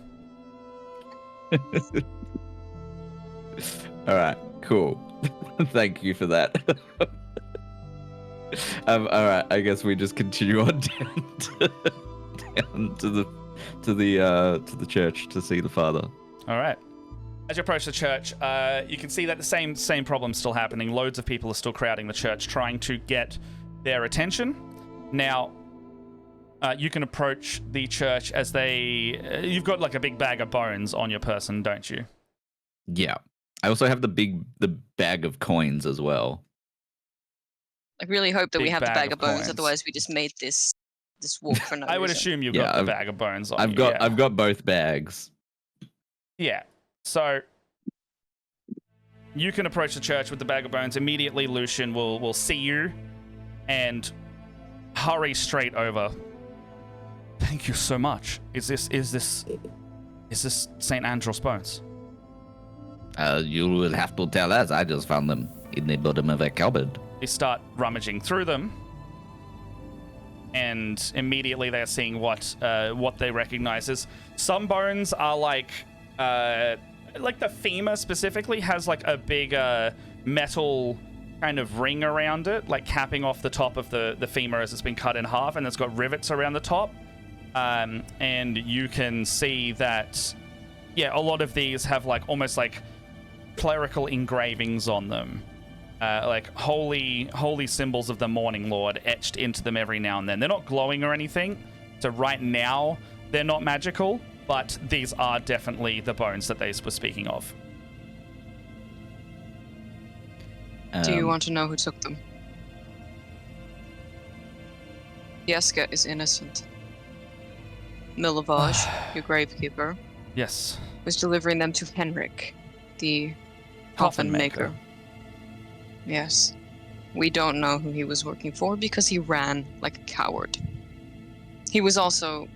All right, cool. Thank you for that. All right, I guess we just continue on down to the church to see the father. All right. As you approach the church, you can see that the same problem's still happening. Loads of people are still crowding the church, trying to get their attention. Now, you can approach the church as you've got like a big bag of bones on your person, don't you? Yeah. I also have the bag of coins as well. I really hope that we Big have the bag bag of of bones, coins. otherwise we just made this walk for no I would reason. assume you've Yeah, got the bag of bones on you. I've got both bags. Yeah. So you can approach the church with the bag of bones. Immediately, Lucian will see you and hurry straight over. Thank you so much. Is this St. Andros bones? You will have to tell us. I just found them in the bottom of a cupboard. They start rummaging through them, and immediately they're seeing what they recognize as some bones are like the femur specifically has like a big metal kind of ring around it, like capping off the top of the femur as it's been cut in half, and it's got rivets around the top. And you can see that, yeah, a lot of these have like almost like clerical engravings on them. Like holy symbols of the Morning Lord etched into them every now and then. They're not glowing or anything, so right now they're not magical, but these are definitely the bones that they were speaking of. Do you want to know who took them? Jeska is innocent. Milovage, your gravekeeper, Yes. was delivering them to Henrik, the coffin maker. Yes. We don't know who he was working for because he ran like a coward. He was also,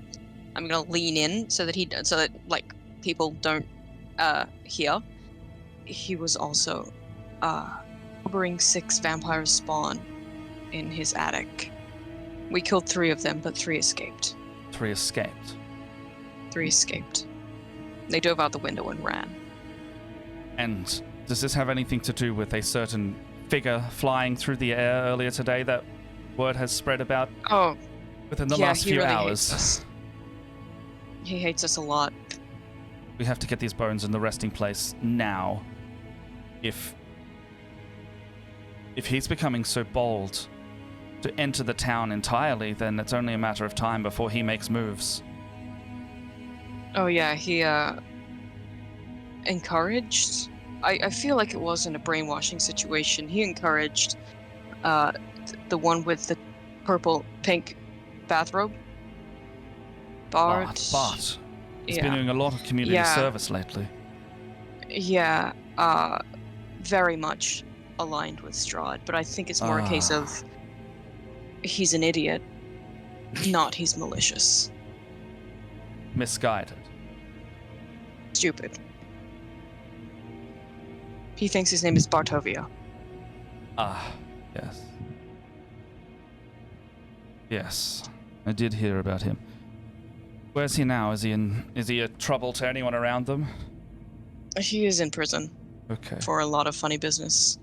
I'm gonna lean in so that like people don't hear. He was also harboring 6 vampire spawn in his attic. We killed 3 of them, but 3 escaped. 3 escaped. 3 escaped. They dove out the window and ran. And does this have anything to do with a certain figure flying through the air earlier today that word has spread about within the last few hours? Hates us. He hates us a lot. We have to get these bones in the resting place now. If he's becoming so bold to enter the town entirely, then it's only a matter of time before he makes moves. Oh yeah, he encouraged. I feel like it wasn't a brainwashing situation. He encouraged the one with the pink bathrobe. Bart. He's been doing a lot of community service lately. Yeah, very much aligned with Strahd, but I think it's more a case of he's an idiot, not he's malicious. Misguided. Stupid. He thinks his name is Bartovia. Yes. Yes, I did hear about him. Where's he now? Is he a trouble to anyone around them? He is in prison. Okay. For a lot of funny business.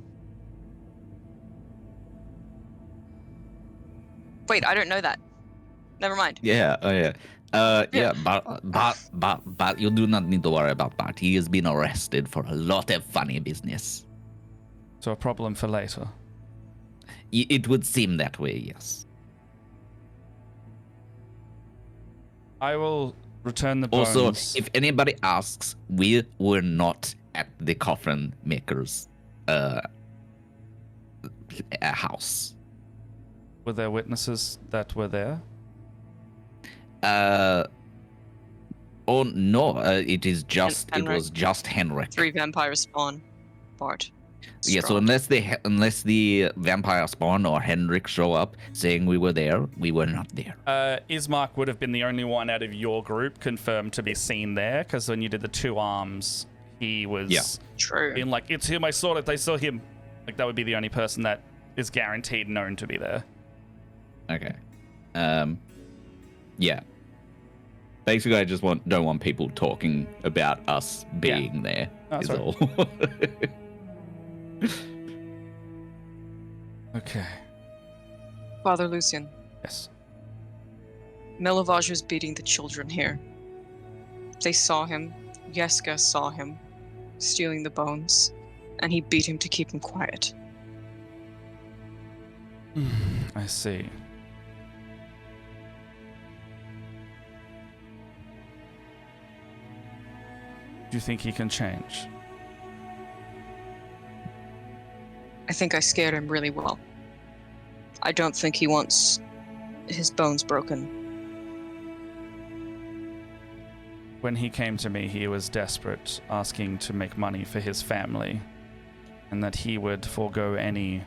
Wait, I don't know that. Never mind. Yeah, but you do not need to worry about Bart. He has been arrested for a lot of funny business. So a problem for later. It would seem that way, yes. I will return the bones. Also, if anybody asks, we were not at the coffin maker's house. Were there witnesses that were there? Oh no, it was just Henrik. 3 vampire spawn. Bart. Yeah, so unless the vampire spawn or Henrik show up saying we were there, we were not there. Ismark would have been the only one out of your group confirmed to be seen there, because when you did the 2 arms, he was True. being like, it's him, I saw it, they saw him. Like, that would be the only person that is guaranteed known to be there. Okay. Yeah. Basically, I just don't want people talking about us being there. Is all. Okay. Father Lucian. Yes. Milovage was beating the children here. They saw him. Jeska saw him stealing the bones, and he beat him to keep him quiet. I see. Do you think he can change? I think I scared him really well. I don't think he wants his bones broken. When he came to me, he was desperate, asking to make money for his family, and that he would forego any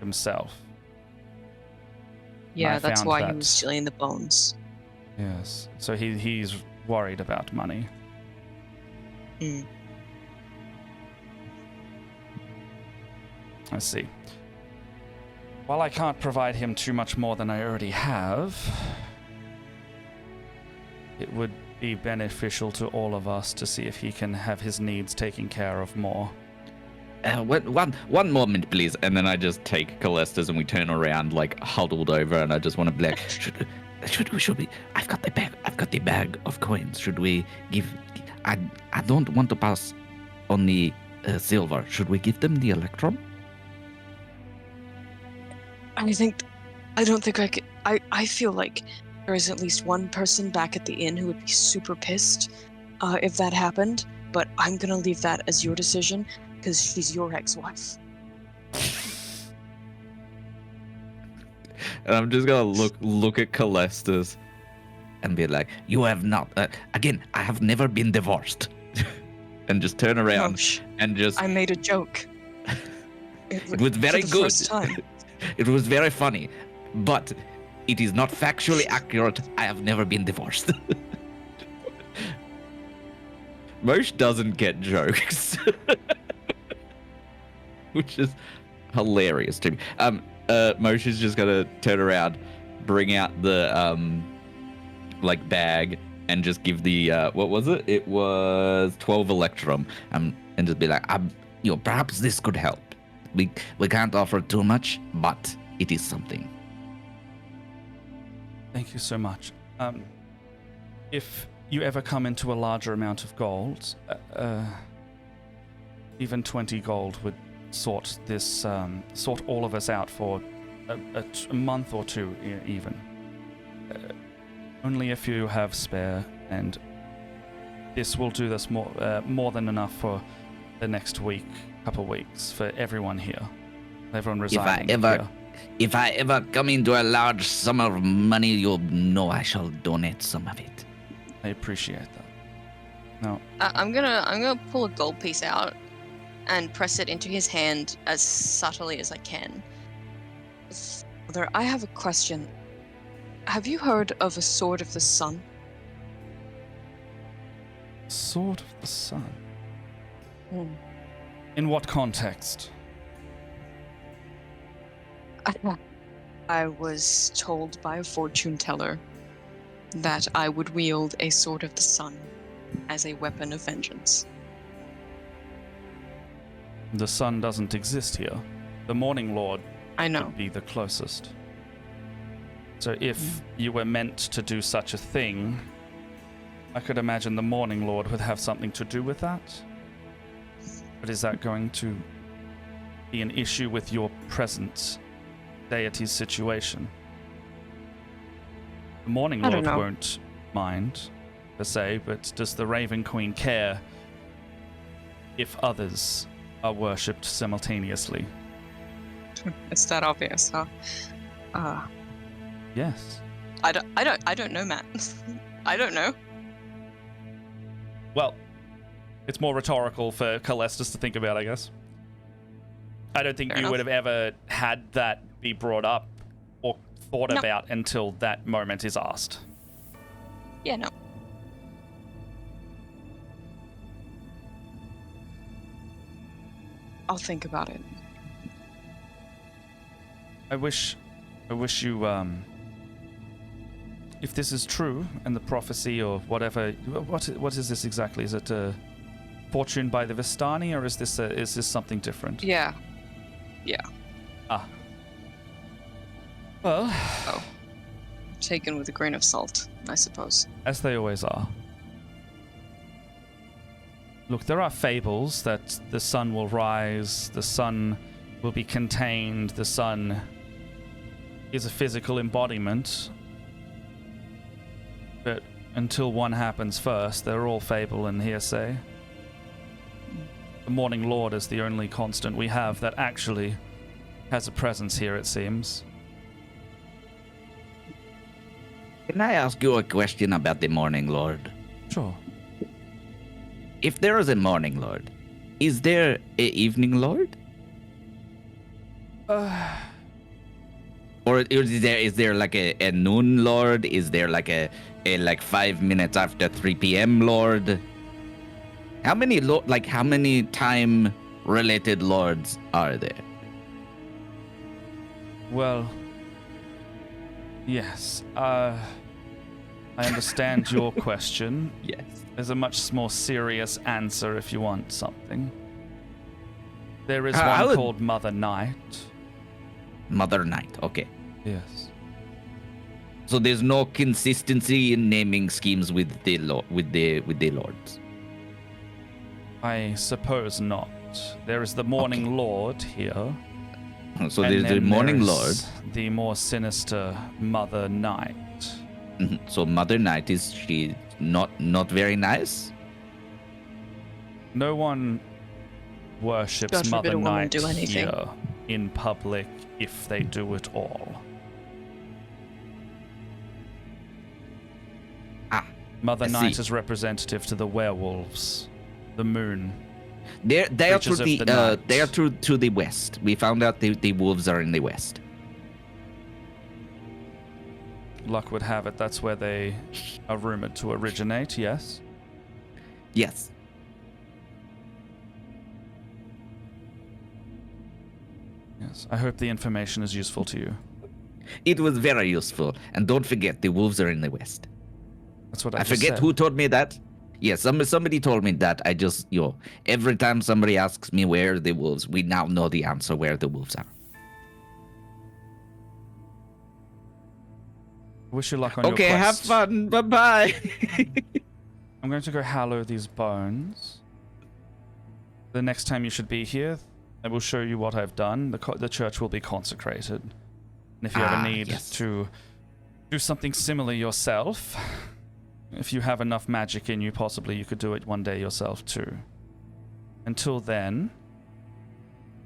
himself. Yeah, that's why he that. was stealing the bones. Yes. So he's worried about money. Mm. I see. While I can't provide him too much more than I already have, it would be beneficial to all of us to see if he can have his needs taken care of more. One moment, please. And then I just take Calestis and we turn around, like huddled over, and I just want to be like, should we? I've got the bag of coins. Should we give? I don't want to pass on the silver. Should we give them the electrum? I don't think I could. I feel like there is at least one person back at the inn who would be super pissed if that happened, but I'm gonna leave that as your decision because she's your ex-wife. And I'm just gonna look at Calestus and be like, "You have not. Again, I have never been divorced." And just turn around and just. I made a joke. It was very for the good. First time. It was very funny, but it is not factually accurate. I have never been divorced. Mosh doesn't get jokes, which is hilarious to me. Mosh is just gonna turn around, bring out the bag, and just give the what was it? It was 12 electrum, and just be like, perhaps this could help. We can't offer too much, but it is something. Thank you so much. If you ever come into a larger amount of gold, even 20 gold would sort all of us out for a month or two even. Only if you have spare, and this will do this more than enough for the next couple weeks for everyone here. Everyone residing here. If I ever come into a large sum of money, you'll know I shall donate some of it. I appreciate that. No. I'm gonna pull a gold piece out and press it into his hand as subtly as I can. Father, I have a question. Have you heard of a Sword of the Sun? Sword of the Sun? In what context? I was told by a fortune teller that I would wield a Sword of the Sun as a weapon of vengeance. The sun doesn't exist here. The Morning Lord I know. would be the closest. So if you were meant to do such a thing, I could imagine the Morning Lord would have something to do with that. But is that going to be an issue with your present deity's situation? The Morning I don't Lord know. won't mind, per se, but does the Raven Queen care if others are worshipped simultaneously? It's that obvious, huh? Yes. I don't know, Matt. I don't know. Well, it's more rhetorical for Calestus to think about, I guess. I don't think Fair you enough. would have ever had that be brought up or thought No. about until that moment is asked. Yeah, no. I'll think about it. I wish you, if this is true, and the prophecy or whatever, what is this exactly? Is it a fortune by the Vistani, or is this something different? Yeah. Ah. Well, Taken with a grain of salt, I suppose. as they always are. Look, there are fables that the sun will rise, the sun will be contained, the sun is a physical embodiment. But until one happens first, they're all fable and hearsay. The Morning Lord is the only constant we have that actually has a presence here, it seems. Can I ask you a question about the Morning Lord? Sure. If there is a Morning Lord, is there a Evening Lord? Or is there like a noon Lord? Is there like a 5 minutes after 3 p.m. Lord? How many time related lords are there? Well, yes. I understand your question. Yes. There's a much more serious answer if you want something. There is I one would- called Mother Night. Mother Night. Okay. Yes. So there's no consistency in naming schemes with the lords. I suppose not. There is the Morning Lord here. So and there's the then Morning there Lord. is the more sinister Mother Night. So Mother Night, is she not very nice? No one worships God forbid Mother a woman Night do anything. here in public if they do it all. Mother I Night see. is representative to the werewolves, the moon. They are Creatures to of the, the night. they are to the west. We found out the wolves are in the west. Luck would have it that's where they are rumored to originate, yes? Yes. Yes. I hope the information is useful to you. It was very useful. And don't forget, the wolves are in the west. That's what I I just forget said. who told me that. Yes, somebody told me that. I just, every time somebody asks me where are the wolves, we now know the answer where the wolves are. Wish you luck on your Okay, have quest. fun. Bye-bye. I'm going to go hallow these bones. The next time you should be here, I will show you what I've done. The church will be consecrated. And if you ever need yes. to do something similar yourself, if you have enough magic in you, possibly you could do it one day yourself too. Until then,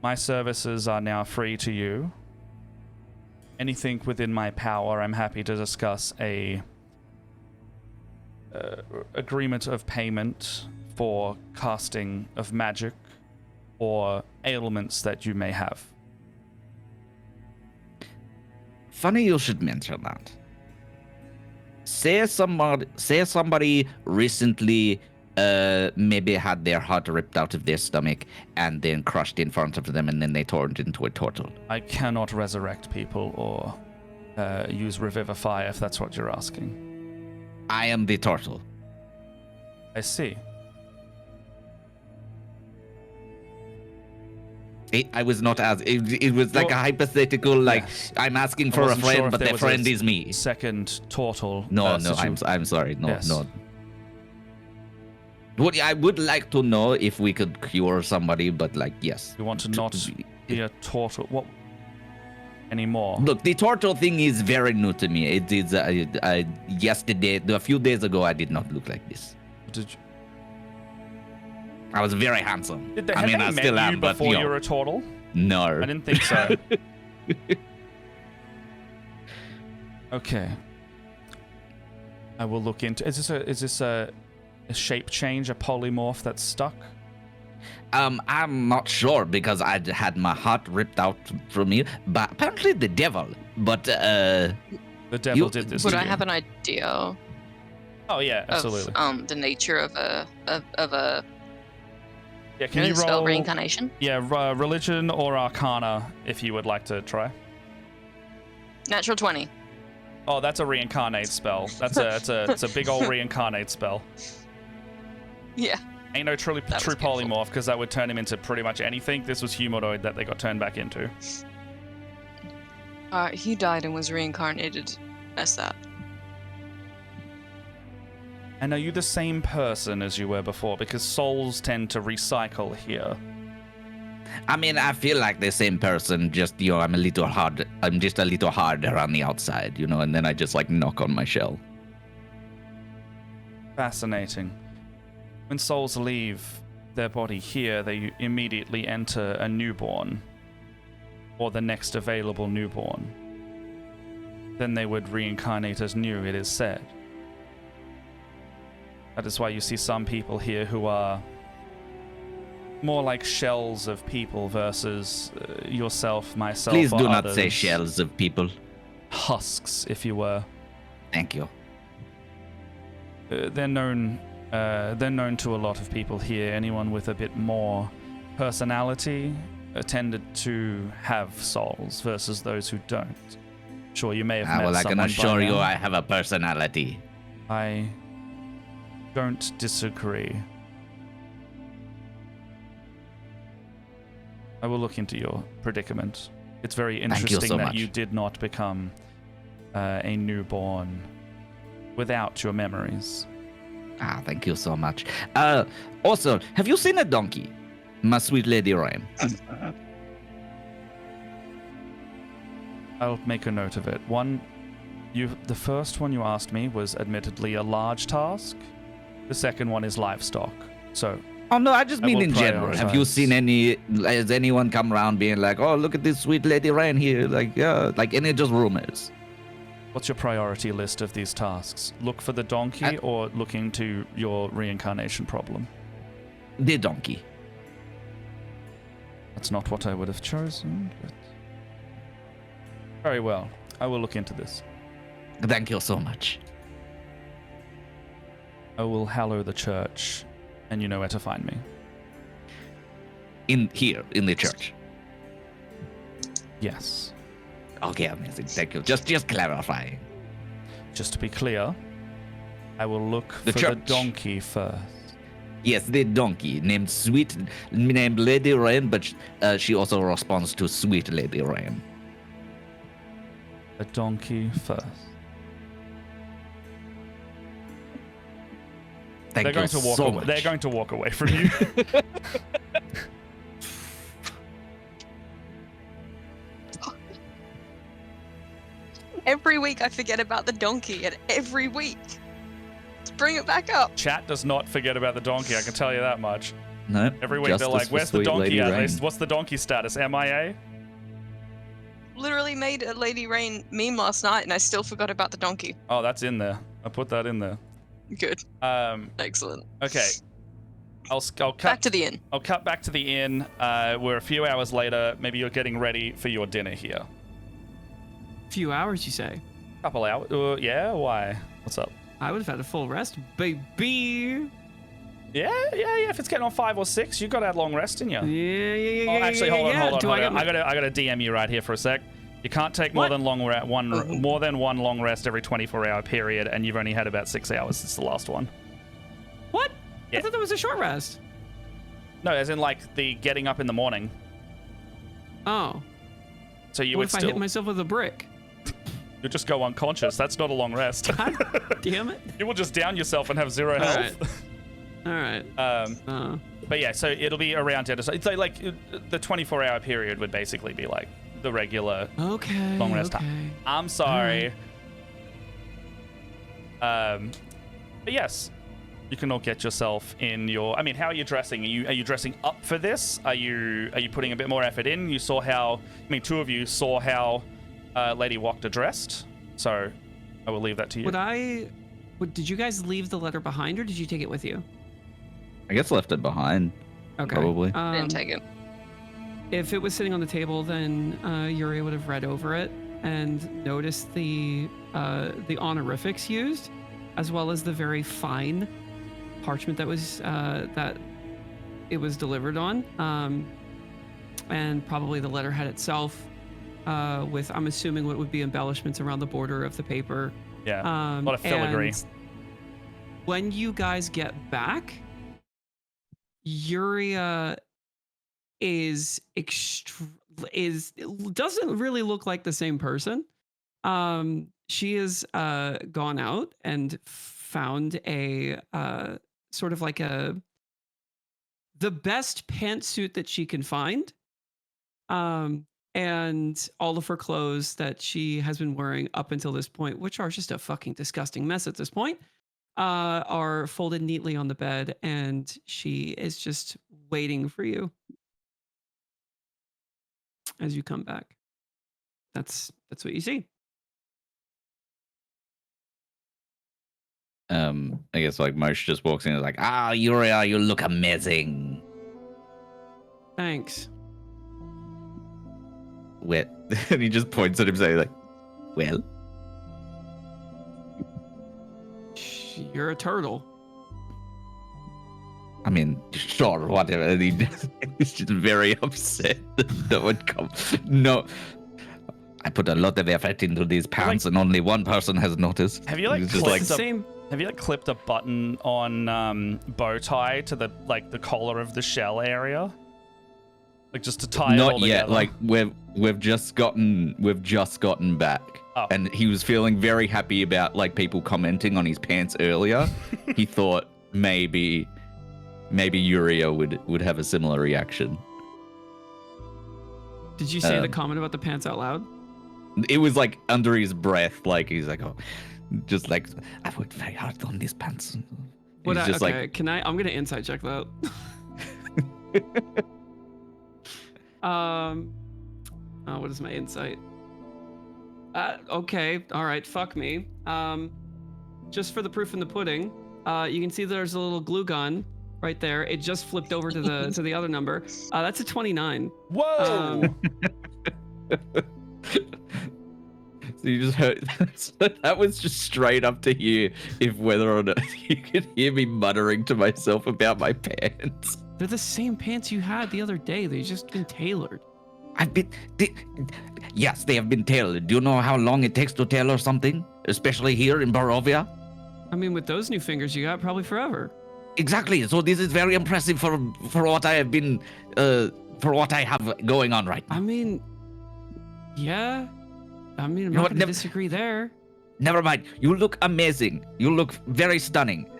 my services are now free to you. Anything within my power, I'm happy to discuss a agreement of payment for casting of magic or ailments that you may have. Funny you should mention that. Say somebody recently maybe had their heart ripped out of their stomach and then crushed in front of them and then they turned into a turtle. I cannot resurrect people or use revivify if that's what you're asking. I am the turtle. I see. I was not it was like a hypothetical, like, Yes. I'm asking I for a wasn't sure friend, if but there the was friend a is me. Second turtle. No, situ- I'm sorry. No, Yes. no. I would like to know if we could cure somebody, but like, yes. You want to not be a turtle? What? Anymore? Look, the turtle thing is very new to me. It is yesterday, a few days ago, I did not look like this. Did you? I was very handsome. Did they, I had mean, they I met still you am, but before you you know, were a turtle? no. I didn't think so. Okay. I will look into. Is this a shape change, a polymorph that's stuck? I'm not sure because I had my heart ripped out from me, but apparently the devil. But The devil did this. Would to I you. have an idea Oh yeah, absolutely. of the nature of a Yeah, can you spell roll? reincarnation? Yeah, religion or arcana if you would like to try. Natural 20. Oh, that's a reincarnate spell. It's a big old reincarnate spell. Yeah. Ain't no true That was beautiful. polymorph because that would turn him into pretty much anything. This was humanoid that they got turned back into. He died and was reincarnated as that. And are you the same person as you were before? Because souls tend to recycle here. I mean, I feel like the same person, just, I'm just a little harder on the outside, and then I just, like, knock on my shell. Fascinating. When souls leave their body here, they immediately enter a newborn. Or the next available newborn. Then they would reincarnate as new, it is said. That is why you see some people here who are more like shells of people versus yourself, myself, Please or do not say others. shells of people. Husks, if you were. Thank you. They're known to a lot of people here. Anyone with a bit more personality tended to have souls versus those who don't. Sure, you may have met Well, I someone can by assure you now. I have a personality. I don't disagree. I will look into your predicament. It's very Thank you interesting so that much. you did not become a newborn without your memories. Thank you so much. Also, have you seen a donkey? My sweet Lady Rhyme. I'll make a note of it. One The first one you asked me was admittedly a large task. The second one is livestock. So Oh no, I just I mean will in general. Have you prioritize. seen has anyone come around being like, oh, look at this sweet Lady Rain here? Like, yeah, like any just rumors? what's your priority list of these tasks? Look for the donkey or look into your reincarnation problem? The donkey. That's not what I would have chosen, but... Very well. I will look into this. Thank you so much. I will hallow the church, and you know where to find me. In the church. Yes. Okay, amazing. Thank you. Just clarifying. Just to be clear, I will look The for church. the donkey first. Yes, the donkey named Lady Rain, but she also responds to Sweet Lady Rain. The donkey first. Thank They're you going to walk so away. much. They're going to walk away from you. Every week I forget about the donkey, and every week. Let's bring it back up. Chat does not forget about the donkey, I can tell you that much. No, Every week they're justice like, for where's the Sweet donkey Lady at? Rain. What's the donkey status? MIA? Literally made a Lady Rain meme last night, and I still forgot about the donkey. Oh, that's in there. I put that in there. Good. Excellent. Okay. I'll Back cut to the inn. I'll cut back to the inn. We're a few hours later. Maybe you're getting ready for your dinner here. Few hours, you say? Couple hours. Yeah. Why? What's up? I would have had a full rest, baby. Yeah. If it's getting on 5 or 6, you got to have long rest, didn't you? Yeah. Oh, actually, hold on. Do I get my... I gotta DM you right here for a sec. You can't take more What? than more than one long rest every 24-hour period, and you've only had about 6 hours since the last one. What? Yeah. I thought that was a short rest. No, as in like the getting up in the morning. Oh. So you What would if I still hit myself with a brick? you just go unconscious. That's not a long rest. God damn it. You will just down yourself and have 0 health. All right. But yeah, so it'll be around dinner. So it's like the 24-hour period would basically be like the regular Okay. long rest okay. time. I'm sorry. But yes, you can all get yourself in your. I mean, how are you dressing? Are you dressing up for this? Are you putting a bit more effort in? You saw how. I mean, 2 of you saw how Lady Wachter dressed. So I will leave that to you. Did you guys leave the letter behind, or did you take it with you? I guess left it behind. Okay. Probably. Didn't take it. If it was sitting on the table, then Yuri would have read over it and noticed the honorifics used, as well as the very fine parchment that it was delivered on, and probably the letterhead itself, with I'm assuming what would be embellishments around the border of the paper. Yeah, a lot of filigree. And when you guys get back, Yuria doesn't really look like the same person. She has gone out and found a sort of like the best pantsuit that she can find, and all of her clothes that she has been wearing up until this point, which are just a fucking disgusting mess at this point, are folded neatly on the bed, and she is just waiting for you as you come back. That's what you see. I guess like Mosh just walks in and is like, Yuria, you look amazing. Thanks. Well, and he just points at him saying like, well, You're a turtle. I mean, sure, whatever. And he's just very upset that no one comes. No, I put a lot of effort into these pants, and only one person has noticed. Have you like He's just clipped a button on bow tie to the collar of the shell area? Like just to tie it all Not yet. together? Like we've just gotten back, Oh. and he was feeling very happy about like people commenting on his pants earlier. He thought maybe Yuria would have a similar reaction. Did you say the comment about the pants out loud? It was like under his breath, like he's like, oh, just like I worked very hard on these pants. What? He's just Okay, like, can I? I'm gonna insight check that. What is my insight? Okay, all right, fuck me. Just for the proof in the pudding, you can see there's a little glue gun right there. It just flipped over to the to the other number. That's a 29. Whoa! So you just heard so that was just straight up to hear if whether or not you could hear me muttering to myself about my pants. They're the same pants you had the other day. They've just been tailored. Yes, they have been tailored. Do you know how long it takes to tailor something, especially here in Barovia? I mean, with those new fingers you got, probably forever. Exactly. So this is very impressive for what I have been for what I have going on right now. I mean, yeah. I mean, I'm You know not what, gonna disagree there. Never mind. You look amazing. You look very stunning.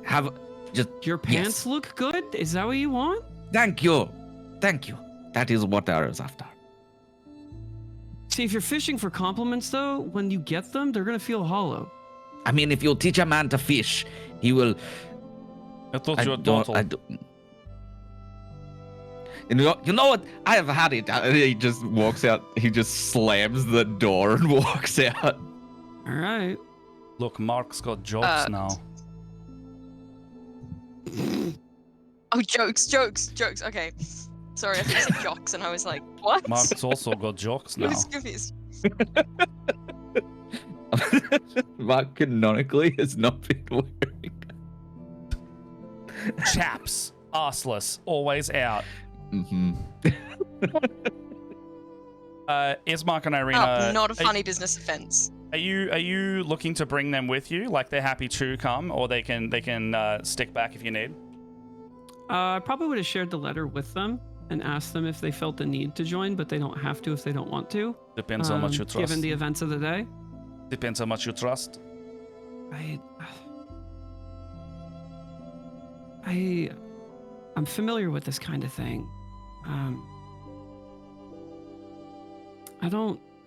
Your pants look good? Is that what you want? Thank you. Thank you. That is what I was after. See, if you're fishing for compliments, though, when you get them, they're gonna feel hollow. I mean, if you teach a man to fish, he will. I thought you were You know what? I have had it. He just walks out. He just slams the door and walks out. All right. Look, Mark's got jokes now. Oh, jokes. Okay. Sorry, I think you said jocks, and I was like, what? Mark's also got jokes I now. was confused. Mark canonically has not been wearing. Chaps, arseless, always out. Mm-hmm. Ismark and Irina. Not a funny business offense. Are you looking to bring them with you? Like they're happy to come, or they can stick back if you need. I probably would have shared the letter with them and asked them if they felt the need to join, but they don't have to if they don't want to. Depends how much you trust. Given the events of the day. Depends how much you trust. I'm familiar with this kind of thing. I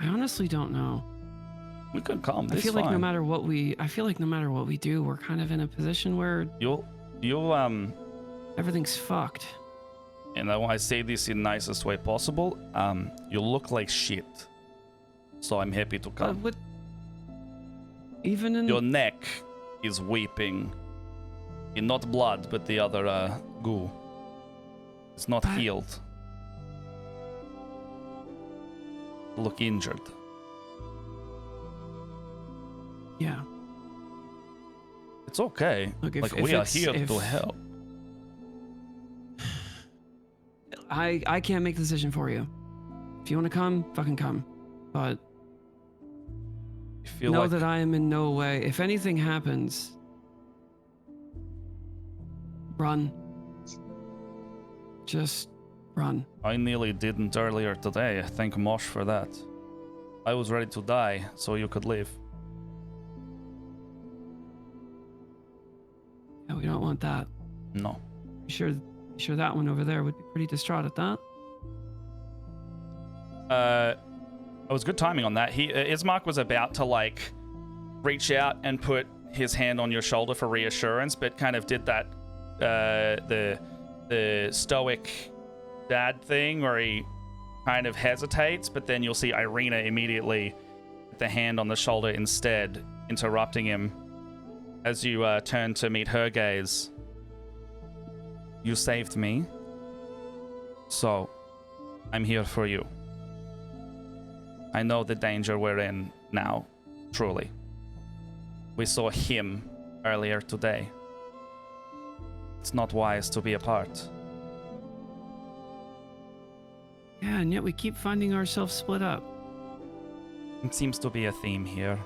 honestly don't know. We can come. I feel like no matter what we do, we're kind of in a position where you'll everything's fucked. And I say this in the nicest way possible. You look like shit. So I'm happy to come. Your neck is weeping. In not blood, but the other goo. It's not healed. Look injured. Yeah. It's okay. Look, if we are here to help. I can't make the decision for you. If you want to come, fucking come. But know that I am in no way. If anything happens, run. Just run. I nearly didn't earlier today. Thank Mosh for that. I was ready to die so you could live. Yeah, we don't want that. No. You sure that one over there would be pretty distraught at that? It was good timing on that. Ismark was about to like reach out and put his hand on your shoulder for reassurance, but kind of did that the stoic dad thing where he kind of hesitates, but then you'll see Irina immediately with the hand on the shoulder instead, interrupting him as you turn to meet her gaze. You saved me, so I'm here for you. I know the danger we're in now, truly. We saw him earlier today. It's not wise to be apart. Yeah, and yet we keep finding ourselves split up. It seems to be a theme here.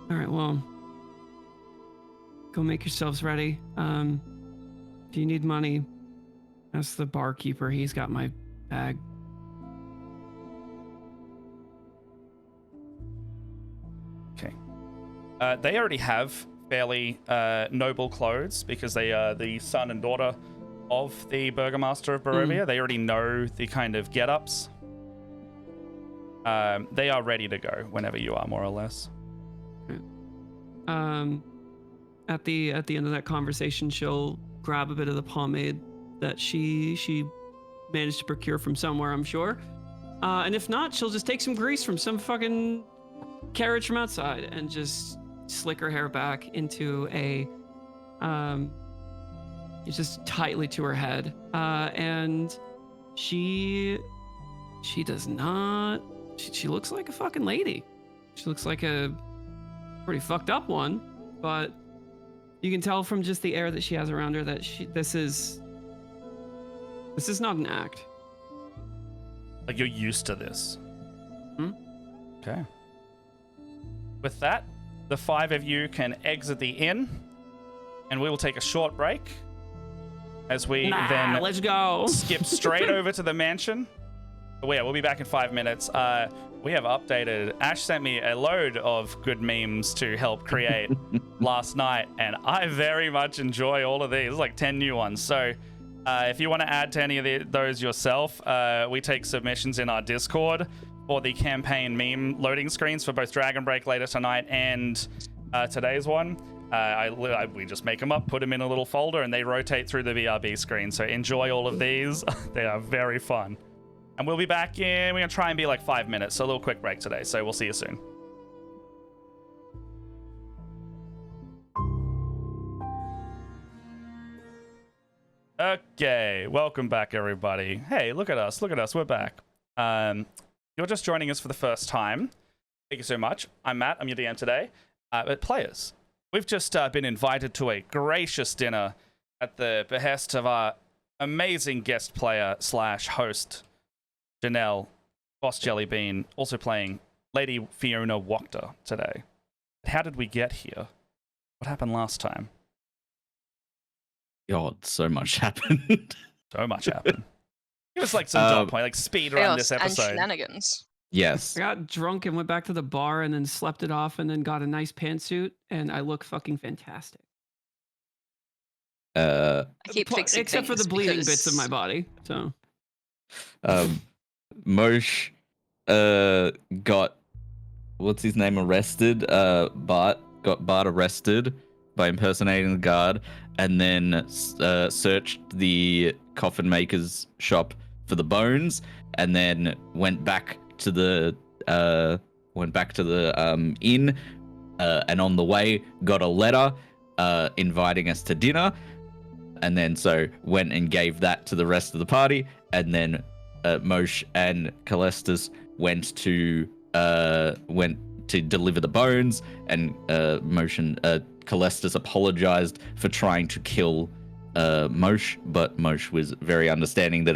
All right, well, go make yourselves ready. If you need money, ask the barkeeper. He's got my bag. Okay. They already have fairly noble clothes because they are the son and daughter of the Burgomaster of Barovia. They already know the kind of get-ups. They are ready to go whenever you are, more or less. At the end of that conversation, she'll grab a bit of the pomade that she managed to procure from somewhere, I'm sure. And if not, she'll just take some grease from some fucking carriage from outside and just slick her hair back into a it's just tightly to her head. And she does not. She looks like a fucking lady. She looks like a pretty fucked up one, but you can tell from just the air that she has around her that this is not an act. Like you're used to this. Hmm? Okay. With that, the 5 of you can exit the inn, and we will take a short break as we then let's go. skip straight over to the mansion. But yeah, we'll be back in 5 minutes. We have updated. Ash sent me a load of good memes to help create last night, and I very much enjoy all of these. There's like 10 new ones. So if you want to add to any of those yourself, we take submissions in our Discord for the campaign meme loading screens for both Dragon Break later tonight and today's one. We just make them up, put them in a little folder, and they rotate through the BRB screen. So enjoy all of these. They are very fun. And we'll be back in, we're going to try and be like 5 minutes, so a little quick break today. So we'll see you soon. Okay, welcome back, everybody. Hey, look at us, we're back. You're just joining us for the first time. Thank you so much. I'm Matt, I'm your DM today. But players, we've just been invited to a gracious dinner at the behest of our amazing guest player / host, Janelle, Boss Jellybean, also playing Lady Fiona Wachter today. How did we get here? What happened last time? God, so much happened. So much happened. Give us like some dot point, like speed run this Chaos and episode. shenanigans. Yes. I got drunk and went back to the bar and then slept it off and then got a nice pantsuit and I look fucking fantastic. I keep fixing except for the things bleeding because- bits of my body. So Mosh got what's his name arrested. Bart got Bart arrested by impersonating the guard, and then searched the coffin maker's shop for the bones, and then went back to the inn, and on the way got a letter inviting us to dinner, and then so went and gave that to the rest of the party, and then Mosh and Calestus went to deliver the bones, and Mosh and Calestus apologized for trying to kill Mosh, but Mosh was very understanding that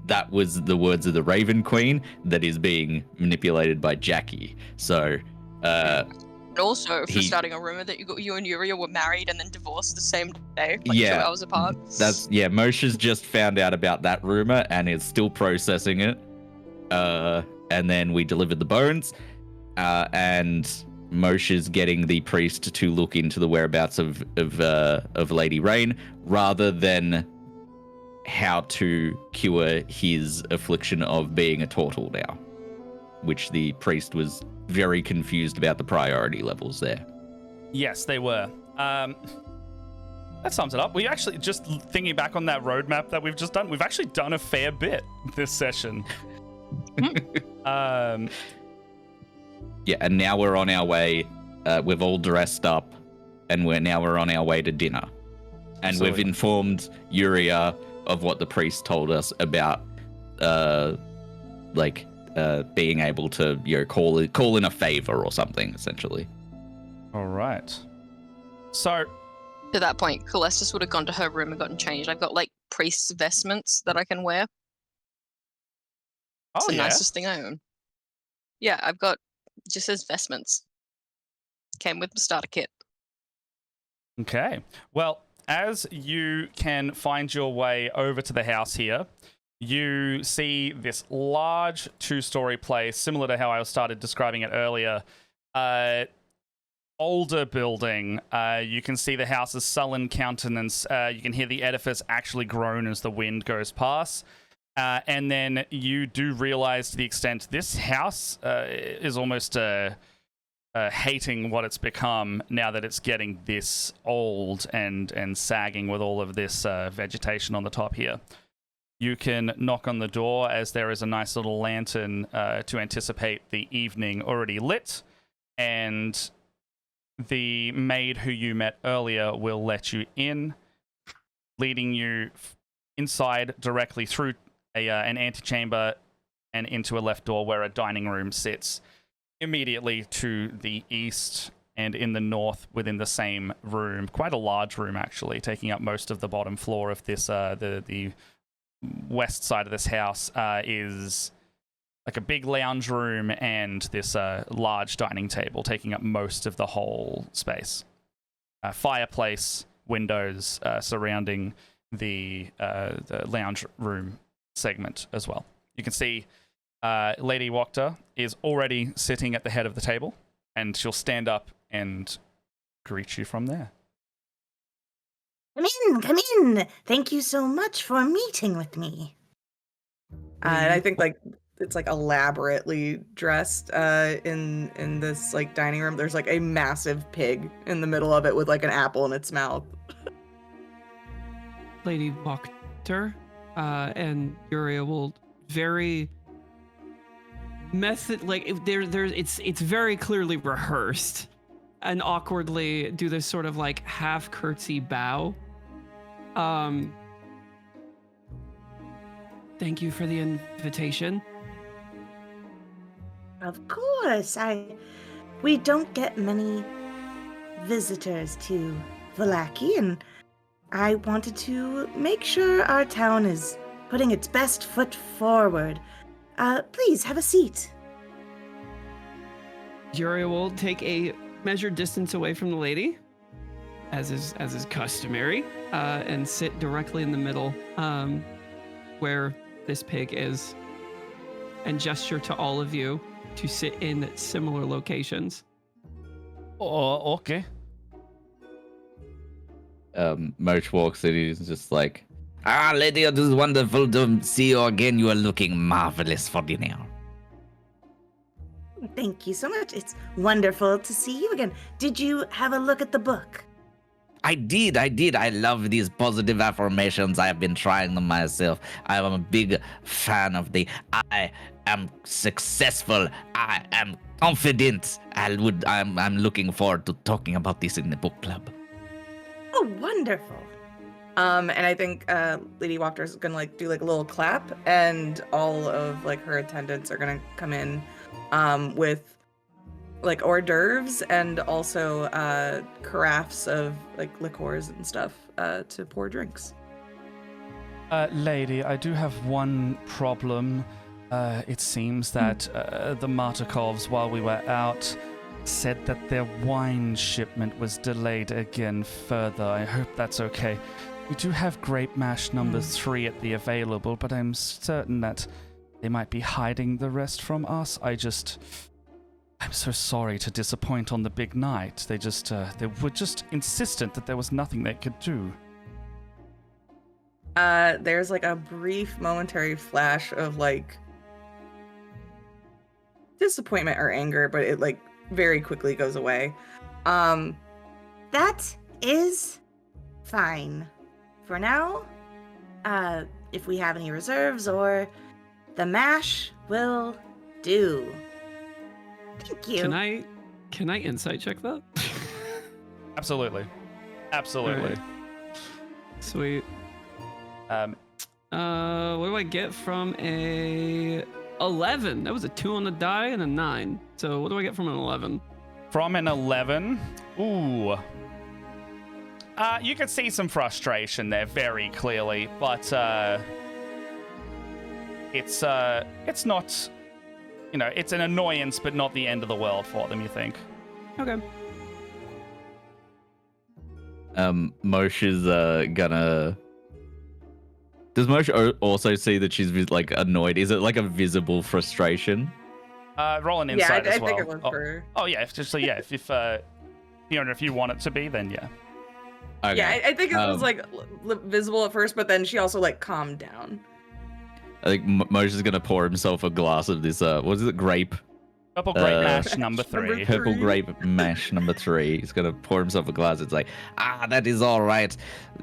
that was the words of the Raven Queen that is being manipulated by Jackie. So And also for starting a rumor that you and Yuria were married and then divorced the same day, like 2 hours apart. Mosh has just found out about that rumor and is still processing it. And then we delivered the bones, and Mosh is getting the priest to look into the whereabouts of Lady Rain, rather than how to cure his affliction of being a turtle now, which the priest was very confused about the priority levels there. Yes, they were. That sums it up. We actually, just thinking back on that roadmap that we've just done, we've actually done a fair bit this session. Yeah, and now we're on our way. We've all dressed up, and we're on our way to dinner. And Absolutely. we've informed Yuria of what the priest told us about, being able to, call in a favor or something, essentially. All right. So, To that point, Calestus would have gone to her room and gotten changed. I've got like priest's vestments that I can wear. It's the nicest thing I own. Yeah, I've got just says vestments. Came with the starter kit. Okay. Well, as you can find your way over to the house here, you see this large 2-story place, similar to how I started describing it earlier. Older building. You can see the house's sullen countenance. You can hear the edifice actually groan as the wind goes past. And then you do realize to the extent this house is almost hating what it's become now that it's getting this old and sagging with all of this vegetation on the top here. You can knock on the door as there is a nice little lantern to anticipate the evening already lit, and the maid who you met earlier will let you in, leading you inside directly through an antechamber and into a left door where a dining room sits immediately to the east, and in the north within the same room, quite a large room actually, taking up most of the bottom floor of this, the west side of this house is like a big lounge room and this large dining table taking up most of the whole space. Fireplace, windows surrounding the lounge room segment as well. You can see Lady Wachter is already sitting at the head of the table, and she'll stand up and greet you from there. Come in. Thank you so much for meeting with me. And I think like it's like elaborately dressed in this like dining room. There's like a massive pig in the middle of it with like an apple in its mouth. Lady Wachter and Yuria will very it's very clearly rehearsed, and awkwardly do this sort of like half curtsy bow. Thank you for the invitation. Of course, we don't get many visitors to Vallaki, and I wanted to make sure our town is putting its best foot forward. Please have a seat. Yuria will take a measured distance away from the lady, as is customary, and sit directly in the middle, where this pig is, and gesture to all of you to sit in similar locations. Oh, okay. Moch walks in, he's just like, lady, it is wonderful to see you again. You are looking marvelous for dinner. Thank you so much. It's wonderful to see you again. Did you have a look at the book? I did. I love these positive affirmations. I have been trying them myself. I am a big fan of I am successful. I am confident. I'm looking forward to talking about this in the book club. Oh, wonderful. And I think Lady Wachter is gonna like do like a little clap, and all of like her attendants are gonna come in with like hors d'oeuvres and also carafes of like liqueurs and stuff to pour drinks. Lady, I do have one problem. It seems that the Martikovs, while we were out, said that their wine shipment was delayed again further. I hope that's okay. We do have grape mash number 3 at the available, but I'm certain that they might be hiding the rest from us. I'm so sorry to disappoint on the big night. They were just insistent that there was nothing they could do. There's like a brief momentary flash of like disappointment or anger, but it like very quickly goes away. That is fine. For now, if we have any reserves or the mash will do. Thank you. Can I insight check that? Absolutely. Alright. Sweet. What do I get from a 11? That was a 2 on the die and a 9. So what do I get from an 11? From an 11? Ooh. You can see some frustration there very clearly, but it's not, it's an annoyance, but not the end of the world for them, you think. Okay. Mosh is gonna... Does Mosh also see that she's like annoyed? Is it like a visible frustration? Roll an insight as I well. think it was for... Oh yeah, if you want it to be, then yeah. Okay. Yeah, I think it was like visible at first, but then she also like calmed down. I think Moshe's gonna pour himself a glass of this. What is it? Grape. Purple grape mash number 3. Purple grape mash number 3. He's gonna pour himself a glass. It's like, that is all right.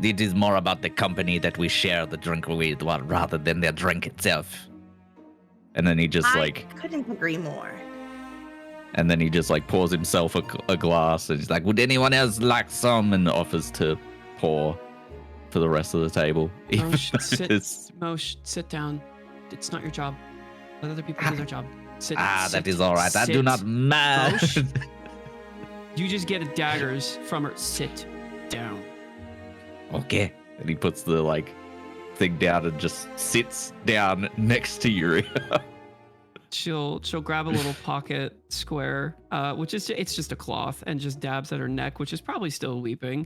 It is more about the company that we share the drink with, rather than the drink itself. And then he just I like, couldn't agree more. and then he just like pours himself a glass, and he's like, "Would anyone else like some?" And offers to pour for the rest of the table. Mosh, sit down. It's not your job. Let other people do their job. Sit. That is all right. I do not mind. Mosh, you just get daggers from her. Sit down. Okay. And he puts the like thing down and just sits down next to Yuria. She'll grab a little pocket square, which is it's just a cloth, and just dabs at her neck, which is probably still weeping.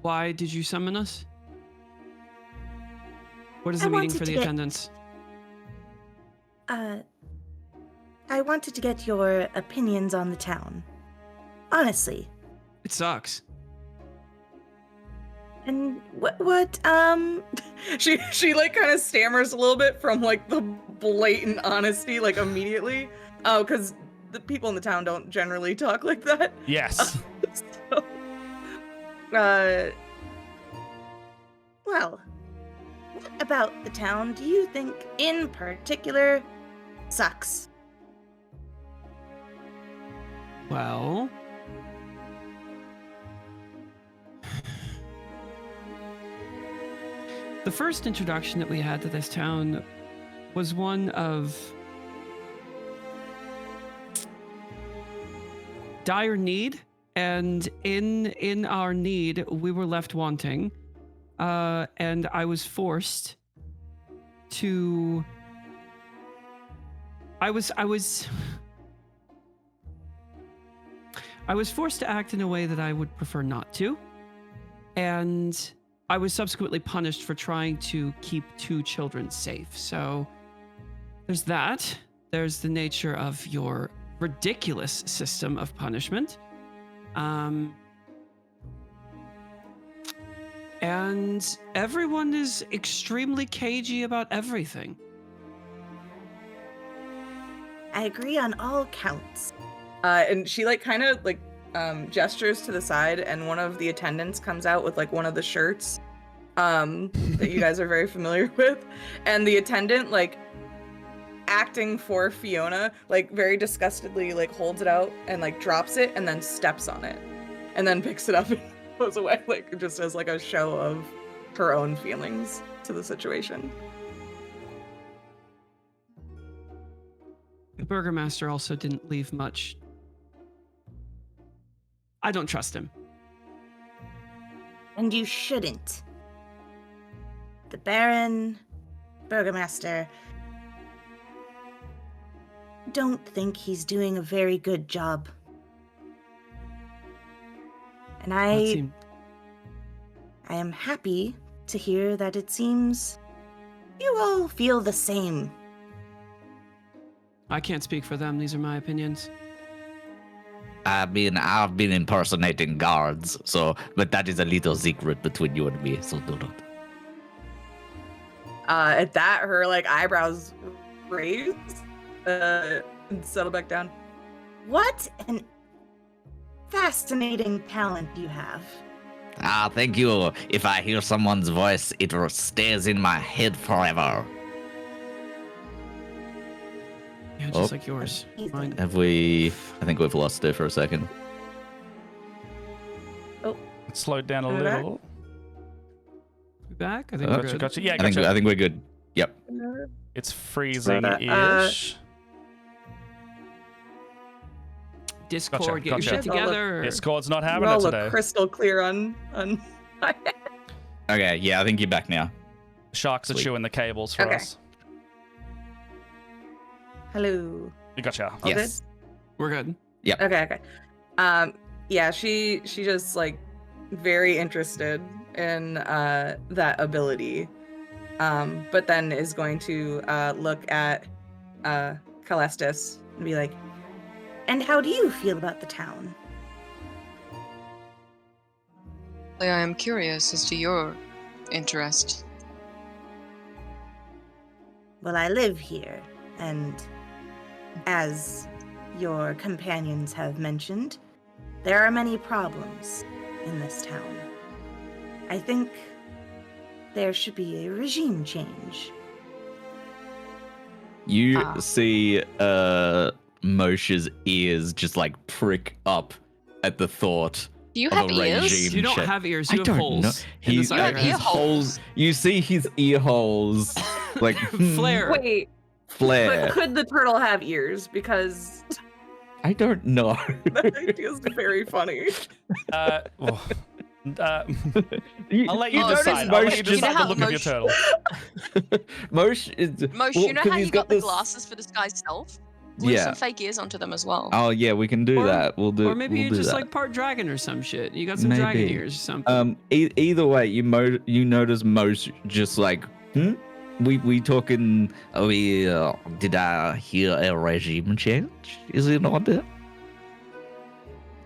Why did you summon us? What is the meeting for the attendance? I wanted to get your opinions on the town. Honestly. It sucks. And what she like kind of stammers a little bit from like the blatant honesty, like immediately. Oh, because the people in the town don't generally talk like that. Yes. So, well, what about the town do you think in particular sucks? Well, the first introduction that we had to this town was one of dire need, and in our need we were left wanting, and I was forced to I was forced to act in a way that I would prefer not to, and I was subsequently punished for trying to keep 2 children safe. So there's that. There's the nature of your ridiculous system of punishment. And everyone is extremely cagey about everything. I agree on all counts. and she like kind of like gestures to the side, and one of the attendants comes out with like one of the shirts that you guys are very familiar with, and the attendant, like acting for Fiona, like very disgustedly like holds it out and like drops it and then steps on it and then picks it up and goes away, like just as like a show of her own feelings to the situation. The burgomaster also didn't leave much. I don't trust him. And you shouldn't. The Baron, burgomaster, don't think he's doing a very good job. And I am happy to hear that it seems you all feel the same. I can't speak for them. These are my opinions. I've been impersonating guards, but that is a little secret between you and me, so do not. At that, her like eyebrows raise and settle back down. What an fascinating talent you have. Thank you. If I hear someone's voice, it stays in my head forever. Yeah, just like yours. Mine. Have we... I think we've lost her for a second. Oh. It slowed down a Am I back? little. We back? I think we're good. Gotcha. Yeah, I think we're good. Yep. It's freezing-ish. Discord, get Gotcha. your shit together. Discord's not having Roll it a today. crystal clear on my head. Okay, yeah, I think you're back now. Sharks are Sweet. chewing the cables for Okay. us. Hello. You gotcha. All Yes. We're good. Okay. Yeah, she just like very interested in that ability. But then is going to look at Calestis and be like, And how do you feel about the town? I am curious as to your interest. Well, I live here, and as your companions have mentioned, there are many problems in this town. I think there should be a regime change. You Ah. see Moshe's ears just like prick up at the thought Do you of have a ears? regime You don't change. have ears. I You have don't holes. know. in the He's, side You of have your head. ear holes. You see his ear holes like Flare. Wait, flare. but could the turtle have ears? Because I don't know. that idea is very funny. Well, You- I'll let you Oh, decide. notice- I'll let you you know decide the how look of your Mosh- turtle. Mosh is Mosh, well, you know 'cause how he's you got the this- glasses for this guy's self? Glue Yeah. some fake ears onto them as well. Oh yeah, we can do Or- that. We'll do. Or maybe we'll you're do just that. like part dragon or some shit. You got some dragon Maybe. ears or something. Either way, you notice Mosh just like, We talking? Did I hear a regime change? Is it on there?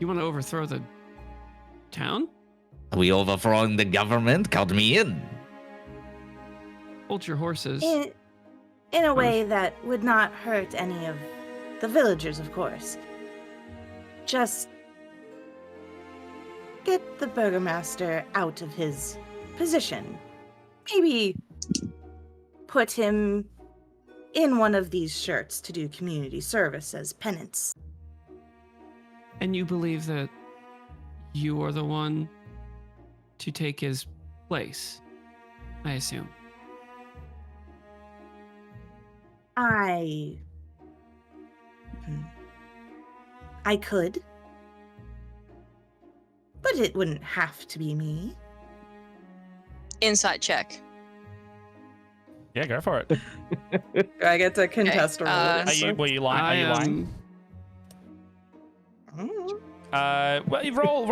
You want to overthrow the town? Are we overthrowing the government? Count me in. Hold your horses. In a way that would not hurt any of the villagers, of course. Just get the burgomaster out of his position. Maybe put him in one of these shirts to do community service as penance. And you believe that you are the one to take his place, I assume. I could. But it wouldn't have to be me. Insight check. Yeah, go for it. Do I get to contest a roll? Were you lying? Are you lying? Well, you roll.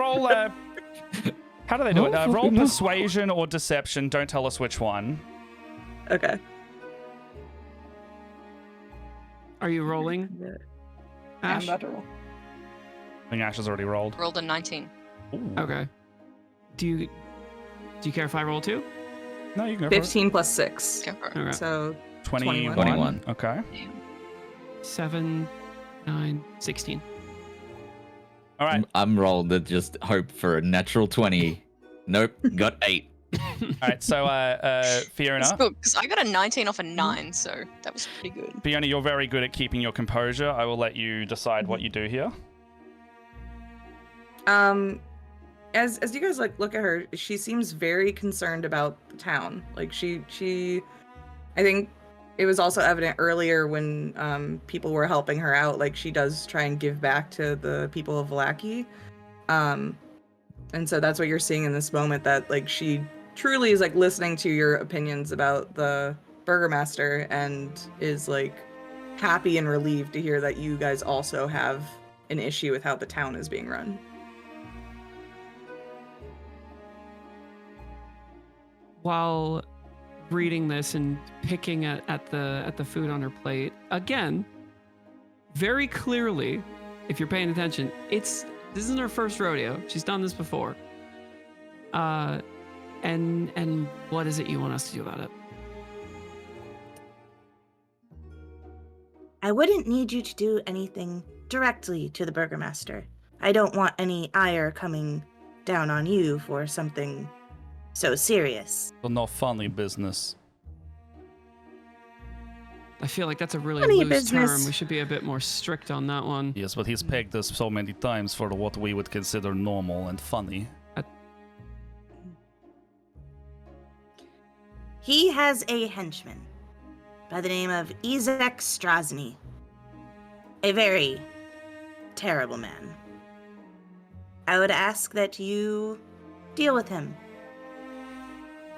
How do they do it? Roll persuasion or deception. Don't tell us which one. Okay. Are you rolling? Yeah, Ash? I'm about to roll. I think Ash has already rolled. Rolled a 19. Ooh. Okay. Do you care if I roll too? No, you can go for 15 plus 6. Go for it. Okay. So it. 21. 21. Okay. 7, 9, 16. All right. I'm rolled to just hope for a natural 20. Nope, got 8. All right. So, It's Fiona. good, because I got a 19 off a 9, so that was pretty good. Fiona, you're very good at keeping your composure. I will let you decide what you do here. As you guys look at her, she seems very concerned about the town. Like she I think it was also evident earlier when people were helping her out, like she does try and give back to the people of Vallaki. And so that's what you're seeing in this moment, that like she truly is like listening to your opinions about the burgomaster and is like happy and relieved to hear that you guys also have an issue with how the town is being run. While reading this and picking at the food on her plate, again, very clearly, if you're paying attention, this isn't her first rodeo. She's done this before. And what is it you want us to do about it? I wouldn't need you to do anything directly to the burgomaster. I don't want any ire coming down on you for something so serious. Well, no funny business. I feel like that's a really Funny loose term. business. We should be a bit more strict on that one. Yes, but he's pegged us so many times for what we would consider normal and funny. He has a henchman by the name of Izek Strasny. A very terrible man. I would ask that you deal with him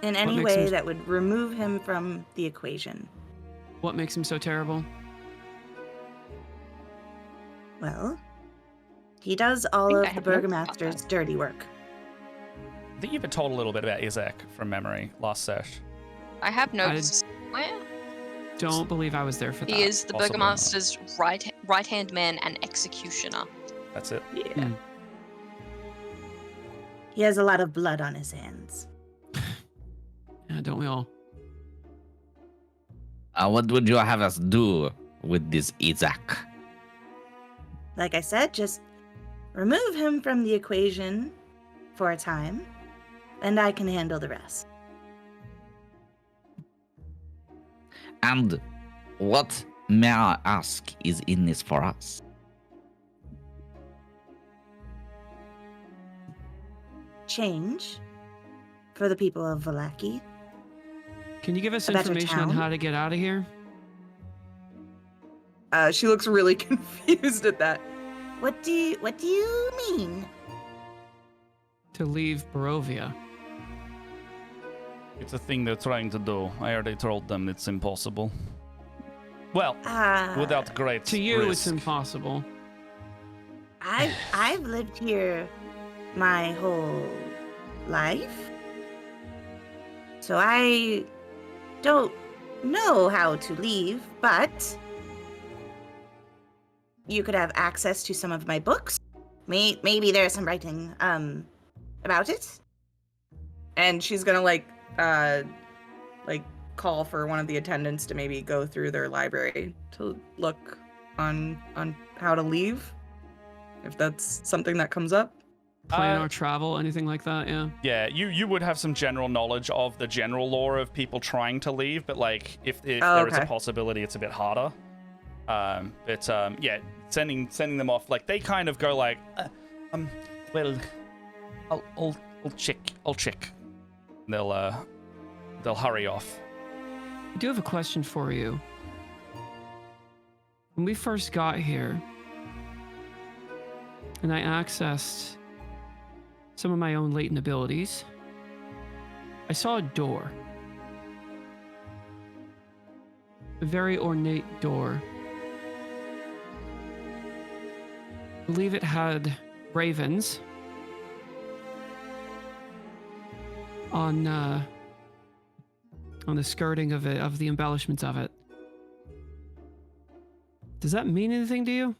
in any makes way him- that would remove him from the equation. What makes him so terrible? Well, he does all think I of the had notes about burgomaster's dirty work. I think you've been told a little bit about Izek from memory last sesh. I have notes somewhere. Don't believe I was there for that. He is the Possibly not. burgomaster's right-hand man and executioner. That's it. Yeah. He has a lot of blood on his hands. Yeah, don't we all? What would you have us do with this Isaac? Like I said, just remove him from the equation for a time, and I can handle the rest. And what, may I ask, is in this for us? Change for the people of Vallaki. Can you give us A better information on town? how to get out of here? She looks really confused at that. What do you mean? To leave Barovia. It's a thing they're trying to do. I already told them it's impossible. Well, without great To you, it's risk. impossible. I've lived here my whole life, so I don't know how to leave, but you could have access to some of my books. Maybe there's some writing about it. And she's gonna like call for one of the attendants to maybe go through their library to look on how to leave, if that's something that comes up. Plan our travel, anything like that, yeah. Yeah, you would have some general knowledge of the general lore of people trying to leave, but like if there is a okay. possibility, it's a bit harder. Yeah, sending them off, like they kind of go like, well, I'll check. They'll hurry off. I do have a question for you. When we first got here, and I accessed some of my own latent abilities, I saw a door. A very ornate door. I believe it had ravens on the skirting of it, of the embellishments of it. Does that mean anything to you?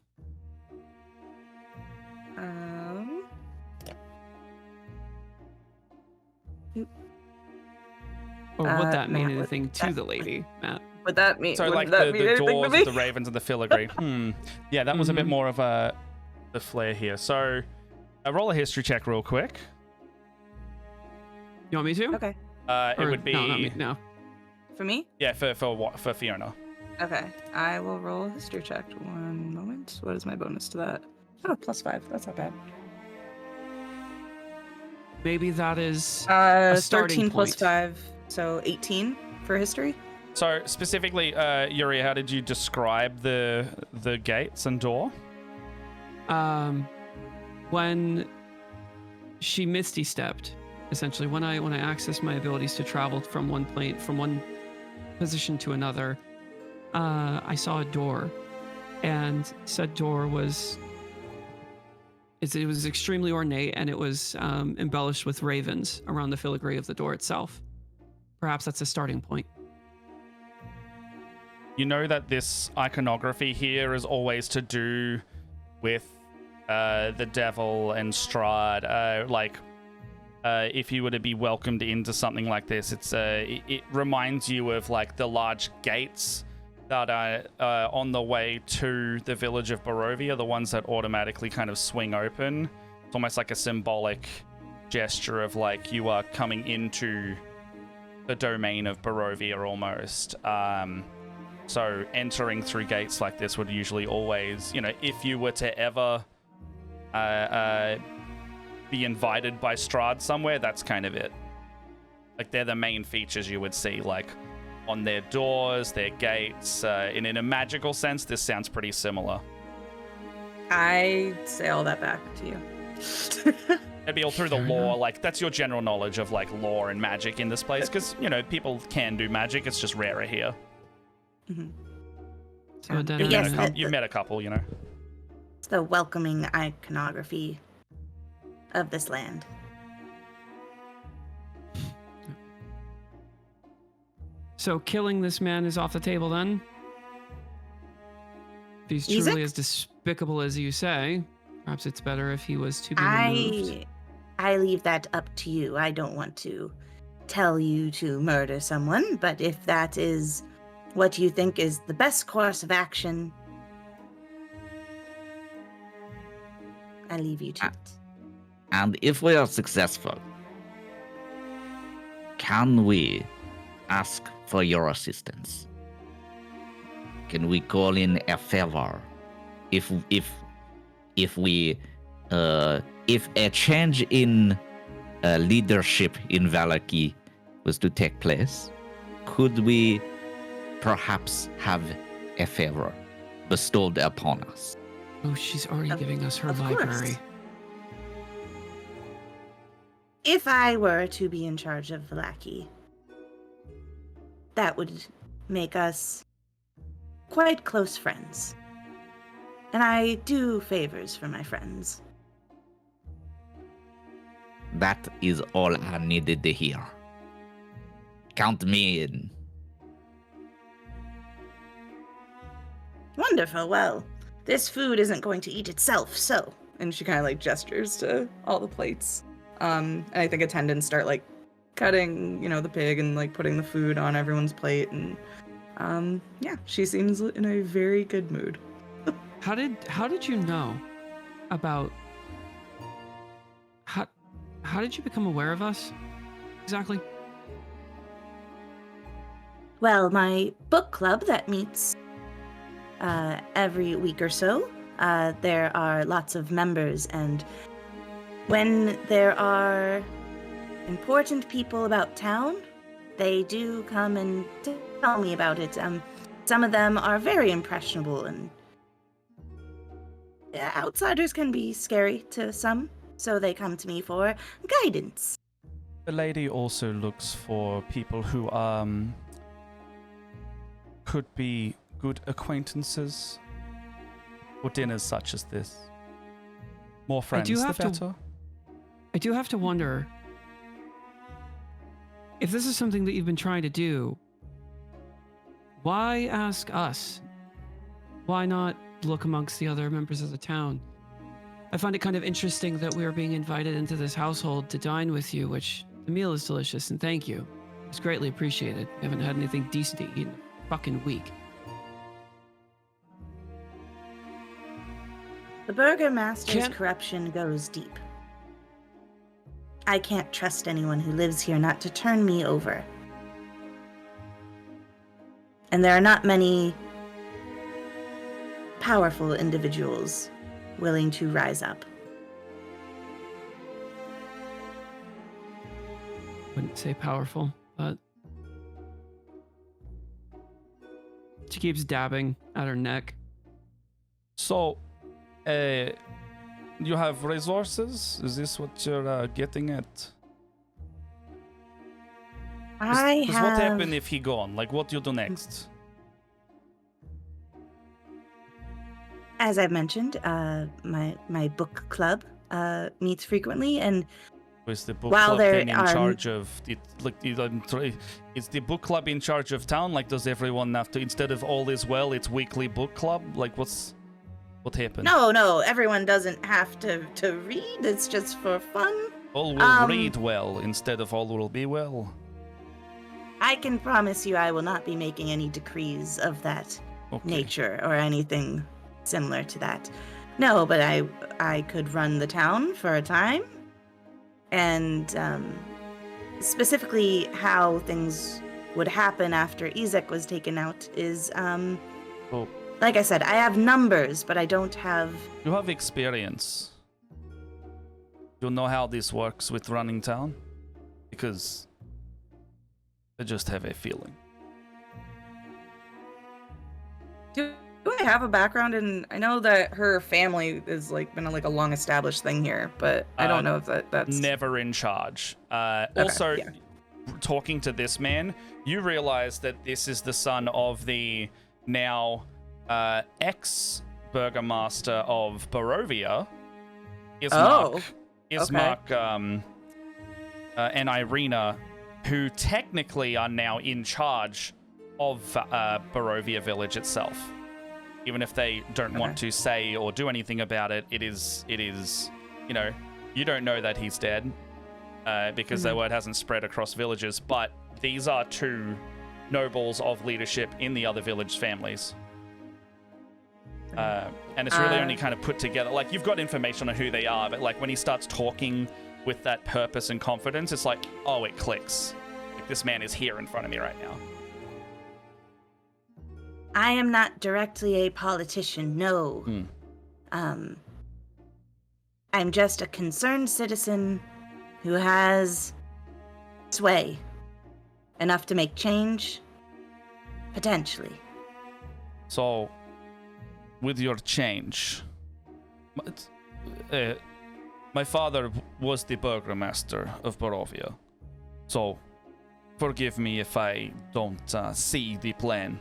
Or would that mean Matt, would anything to that- the lady, Matt? Would that mean? So would like that the mean anything to doors, me? the ravens, and the filigree. Yeah, that was a bit more of the flair here. So, roll a history check real quick. You want me to? Okay. It Or- would be No, not me, no. For me? yeah for Fiona. Okay. I will roll a history check. One moment. What is my bonus to that? Oh, +5. That's not bad. Maybe that is a starting 13 plus point. 5, so 18 for history. So specifically, Yuri, how did you describe the gates and door? When she misty stepped, essentially, when I accessed my abilities to travel from one position to another, I saw a door, and said door was it was extremely ornate, and it was embellished with ravens around the filigree of the door itself. Perhaps that's a starting point. You know that this iconography here is always to do with the devil and Strahd. If you were to be welcomed into something like this, it reminds you of like the large gates that are on the way to the village of Barovia, the ones that automatically kind of swing open. It's almost like a symbolic gesture of like you are coming into the domain of Barovia almost. So entering through gates like this would usually always, if you were to ever be invited by Strahd somewhere, that's kind of it. Like they're the main features you would see, like on their doors, their gates. And in a magical sense, this sounds pretty similar. I say all that back to you. It'd be all through the lore, like that's your general knowledge of like lore and magic in this place, because people can do magic, it's just rarer here. Mm-hmm. So then, Yes, You've met a couple, It's the welcoming iconography of this land. So killing this man is off the table then? If he's Isaac? truly as despicable as you say, perhaps it's better if he was to be removed. I leave that up to you. I don't want to tell you to murder someone, but if that is what you think is the best course of action, I leave you to it. And if we are successful, can we ask for your assistance? Can we call in a favor? If a change in leadership in Vallaki was to take place, could we perhaps have a favor bestowed upon us? Oh, she's already giving us her Of course. library. If I were to be in charge of Vallaki, that would make us quite close friends. And I do favors for my friends. That is all I needed to hear. Count me in. Wonderful. Well, this food isn't going to eat itself, so. And she kind of like gestures to all the plates. And I think attendants start like cutting, the pig and like putting the food on everyone's plate. And yeah, she seems in a very good mood. How did you know about how did you become aware of us exactly? Well, my book club that meets every week or so, there are lots of members, and when there are important people about town, they do come and tell me about it. Some of them are very impressionable, and outsiders can be scary to some, so they come to me for guidance. The lady also looks for people who could be good acquaintances for dinners such as this. More friends, the better. I do have to wonder if this is something that you've been trying to do. Why ask us? Why not look amongst the other members of the town? I find it kind of interesting that we are being invited into this household to dine with you, which the meal is delicious, and thank you. It's greatly appreciated. We haven't had anything decent to eat in a fucking week. The Burgermaster's corruption goes deep. I can't trust anyone who lives here not to turn me over. And there are not many powerful individuals willing to rise up. Wouldn't say powerful, but she keeps dabbing at her neck. So, you have resources? Is this what you're getting at? I have... What happens if he gone? Like, what do you do next? As I've mentioned, my book club meets frequently, and Is the book while club there then in are... charge of it? Like, is the book club in charge of town? Like, does everyone have to, instead of all is well, it's weekly book club? Like, what happened? No, everyone doesn't have to read. It's just for fun. All will read well instead of all will be well. I can promise you I will not be making any decrees of that nature or anything similar to that. No, but I could run the town for a time. And specifically how things would happen after Ezek was taken out is, like I said, I have numbers, but I don't have... You have experience. You know how this works with running town? Because I just have a feeling. Do I have a background in? I know that her family is like been a long established thing here, but I don't know if that's never in charge. Also, talking to this man, you realize that this is the son of the now ex-burgomaster of Barovia. Mark and Irina, who technically are now in charge of Barovia village itself. Even if they don't want to say or do anything about it, it is, You don't know that he's dead because the word hasn't spread across villages, but these are 2 nobles of leadership in the other village families. And it's really only kind of put together. Like, you've got information on who they are, but like when he starts talking with that purpose and confidence, it's like, oh, it clicks. Like, this man is here in front of me right now. I am not directly a politician, no. I'm just a concerned citizen who has sway. Enough to make change, potentially. So, with your change, my father was the burgomaster of Barovia. So, forgive me if I don't see the plan.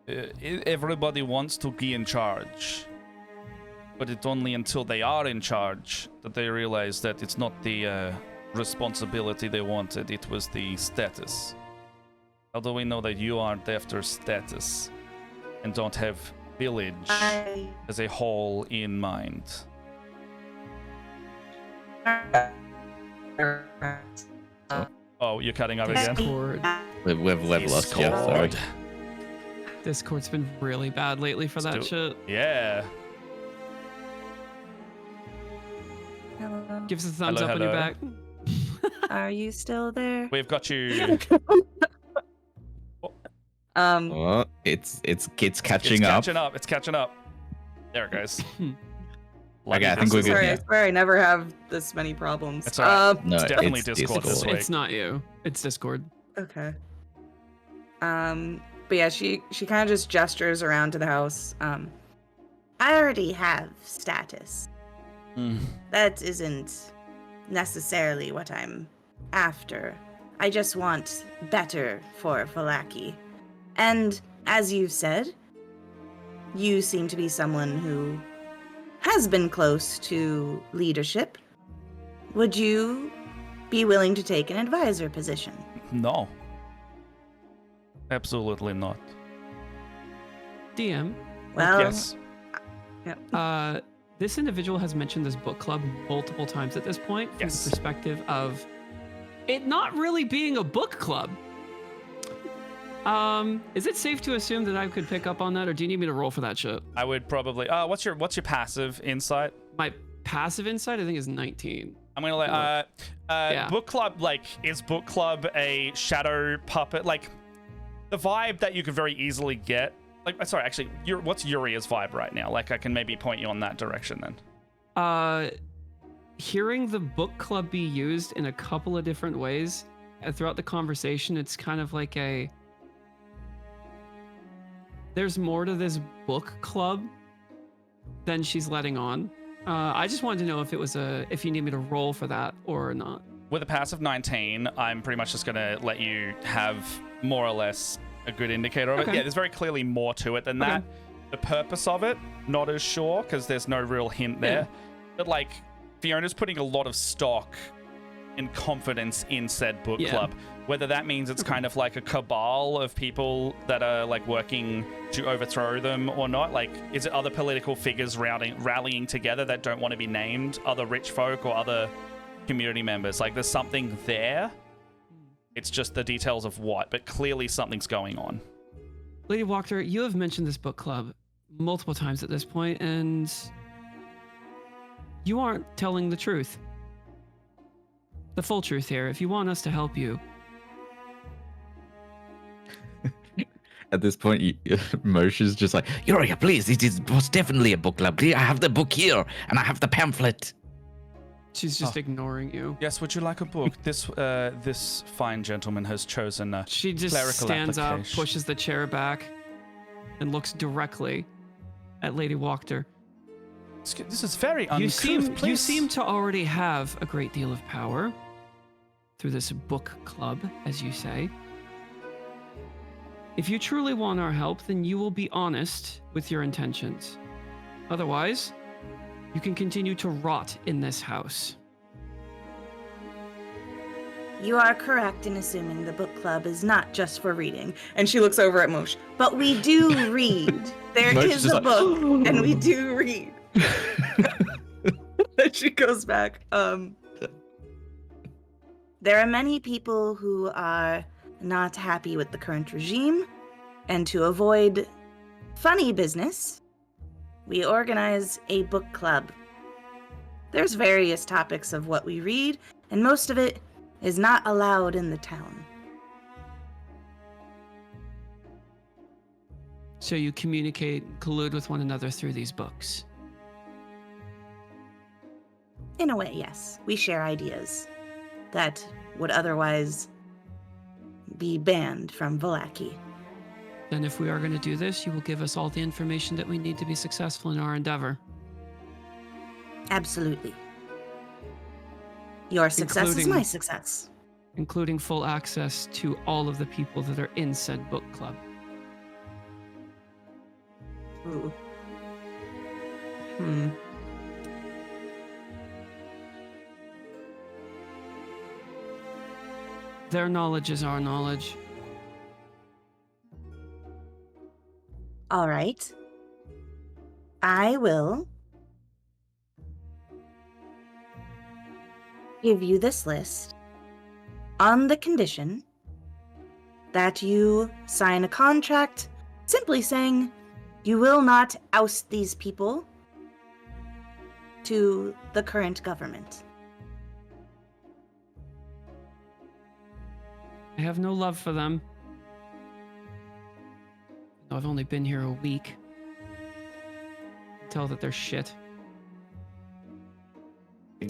Everybody wants to be in charge, but it's only until they are in charge that they realize that it's not the responsibility they wanted, it was the status. How do we know that you aren't after status and don't have village as a whole in mind? Oh, you're cutting up again? Discord. We've lost Jeff, sorry. Discord's been really bad lately for that shit. Yeah. Hello. Gives a thumbs Hello, up on your hello. back. Are you still there? We've got you. Oh, it's catching It's up. catching up. It's catching up. There it goes. Okay, I think I'm we're so good. sorry. Yeah. I swear I never have this many problems. It's alright. No, It's definitely it's Discord this Discord. week. It's not you. It's Discord. Okay. But yeah, she kind of just gestures around to the house. I already have status. Mm. That isn't necessarily what I'm after. I just want better for Vallaki. And as you've said, you seem to be someone who has been close to leadership. Would you be willing to take an advisor position? No. Absolutely not. DM. Well, Yes. This individual has mentioned this book club multiple times at this point from Yes. the perspective of it not really being a book club. Is it safe to assume that I could pick up on that, or do you need me to roll for that shit? I would probably. What's your passive insight? My passive insight, I think, is 19. I'm gonna let. Yeah. Book club. Like, is book club a shadow puppet? Like, the vibe that you could very easily get. Like, sorry, actually, what's Uria's vibe right now? Like, I can maybe point you on that direction then. Hearing the book club be used in a couple of different ways throughout the conversation, it's kind of like there's more to this book club than she's letting on. I just wanted to know if it was if you need me to roll for that or not. With a passive 19, I'm pretty much just gonna let you have more or less a good indicator of it. Okay. Yeah, there's very clearly more to it than that. The purpose of it, not as sure, because there's no real hint there. But like, Fiona's putting a lot of stock and confidence in said book club. Whether that means it's kind of like a cabal of people that are like working to overthrow them or not. Like, is it other political figures rallying together that don't want to be named? Other rich folk or other community members? Like, there's something there. It's just the details of what, but clearly something's going on. Lady Wachter, you have mentioned this book club multiple times at this point, and you aren't telling the truth. The full truth here. If you want us to help you. At this point, Moshe's just like, Yuria, please, it is most definitely a book club. I have the book here, and I have the pamphlet. She's just ignoring you. Yes, would you like a book? This fine gentleman has chosen a She just clerical stands up, application. pushes the chair back, and looks directly at Lady Wachter. This is very uncouth. You seem to already have a great deal of power through this book club, as you say. If you truly want our help, then you will be honest with your intentions. Otherwise, you can continue to rot in this house. You are correct in assuming the book club is not just for reading. And she looks over at Moshe. But we do read. There Moshe's is just a like, book, and we do read. she goes back. There are many people who are not happy with the current regime, and to avoid funny business, we organize a book club. There's various topics of what we read, and most of it is not allowed in the town. So you communicate, collude with one another through these books. In a way, yes. We share ideas that would otherwise be banned from Vallaki. Then if we are going to do this, you will give us all the information that we need to be successful in our endeavor. Absolutely. Your success is Including- my success. Including full access to all of the people that are in said book club. Ooh. Their knowledge is our knowledge. All right. I will give you this list on the condition that you sign a contract simply saying you will not oust these people to the current government. I have no love for them. I've only been here a week. Tell that they're shit.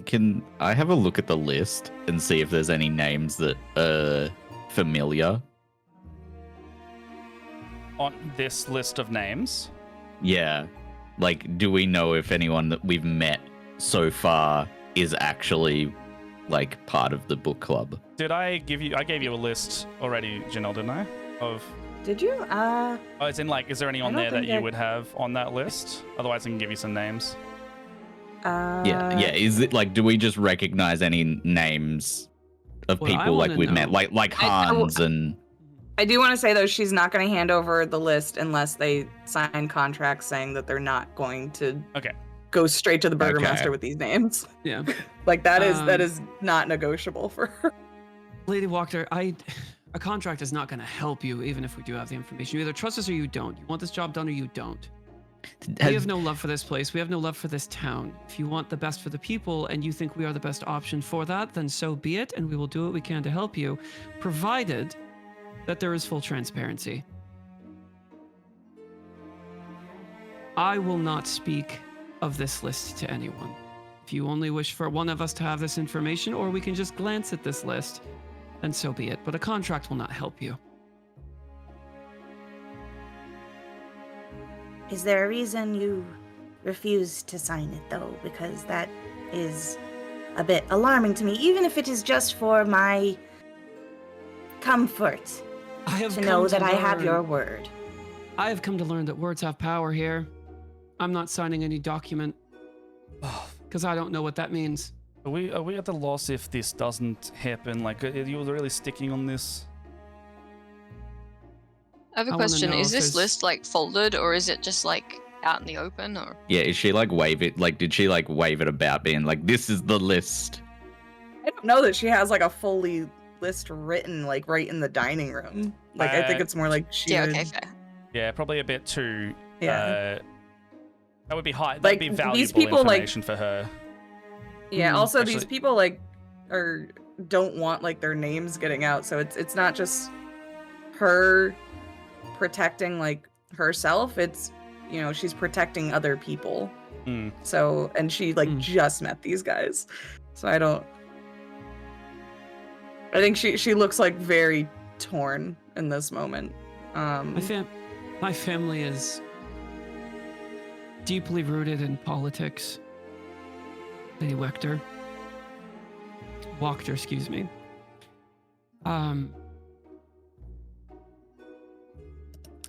Can I have a look at the list and see if there's any names that are familiar? On this list of names, Yeah. Like, do we know if anyone that we've met so far is actually, like, part of the book club? did I give you? I gave you a list already, Janelle, didn't I? Of Did you? oh, it's in like, is there any on don't there that think you I- would have on that list? Otherwise, I can give you some names. Yeah. Is it like, do we just recognize any names of Well, I people like wanna we've met, know- like Hans and? I do want to say though, she's not going to hand over the list unless they sign contracts saying that they're not going to Okay. go straight to the Okay. burgomaster with these names. Yeah. Like that is Um, not negotiable for her. Lady Wachter, a contract is not going to help you, even if we do have the information. You either trust us or you don't. You want this job done or you don't. We have no love for this place. We have no love for this town. If you want the best for the people and you think we are the best option for that, then so be it, and we will do what we can to help you, provided that there is full transparency. I will not speak of this list to anyone. If you only wish for one of us to have this information, or we can just glance at this list, then so be it. But a contract will not help you. Is there a reason you refuse to sign it, though? Because that is a bit alarming to me, even if it is just for my comfort I have to come know that I have learn- your word. I have come to learn that words have power here. I'm not signing any document because I don't know what that means. Are we at the loss if this doesn't happen? Like, are you really sticking on this? I have a I wanna question. know Is if this there's- list like folded or is it just like out in the open or? Yeah, is she like wave it? Like, did she like wave it about being like, this is the list? I don't know that she has like a fully list written like right in the dining room. Like I think it's more like she Yeah, would- okay, fair. Yeah, probably a bit too. Yeah. That would be high. That'd Like, be these valuable people, like- information for her. Yeah, also these Actually- people like don't want like their names getting out, so it's not just her protecting like herself, it's she's protecting other people. Mm. So and she like Mm. just met these guys. So I think she looks like very torn in this moment. My family is deeply rooted in politics. Lady Wachter. Wachter, excuse me.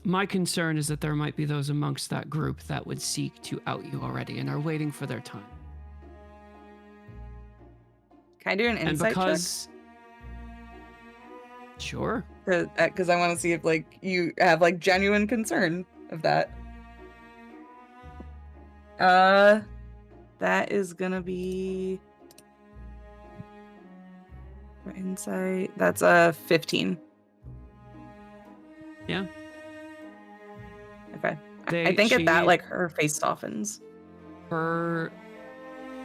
My concern is that there might be those amongst that group that would seek to out you already and are waiting for their time. Can I do an And insight because... Sure. check? Because I want to see if like you have like genuine concern of that. That is gonna be for insight. That's a 15. Yeah. Okay. I think at that, she- like, her face softens. Her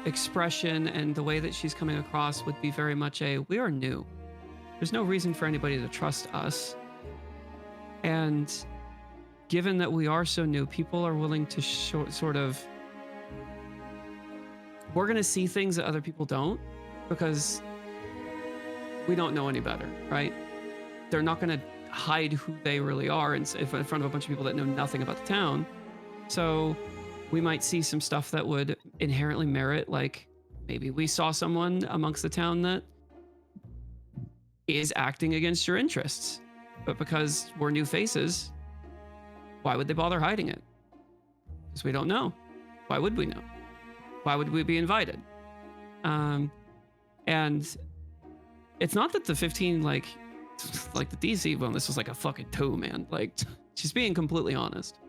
expression and the way that she's coming across would be very much we are new. There's no reason for anybody to trust us. And given that we are so new, people are willing to sort of... We're going to see things that other people don't because we don't know any better, right? They're not going to hide who they really are in front of a bunch of people that know nothing about the town. So we might see some stuff that would inherently merit, like, maybe we saw someone amongst the town that is acting against your interests. But because we're new faces, why would they bother hiding it? Because we don't know. Why would we know? Why would we be invited? And it's not that the 15, like the DC one, this was like a fucking 2, man. Like, she's being completely honest.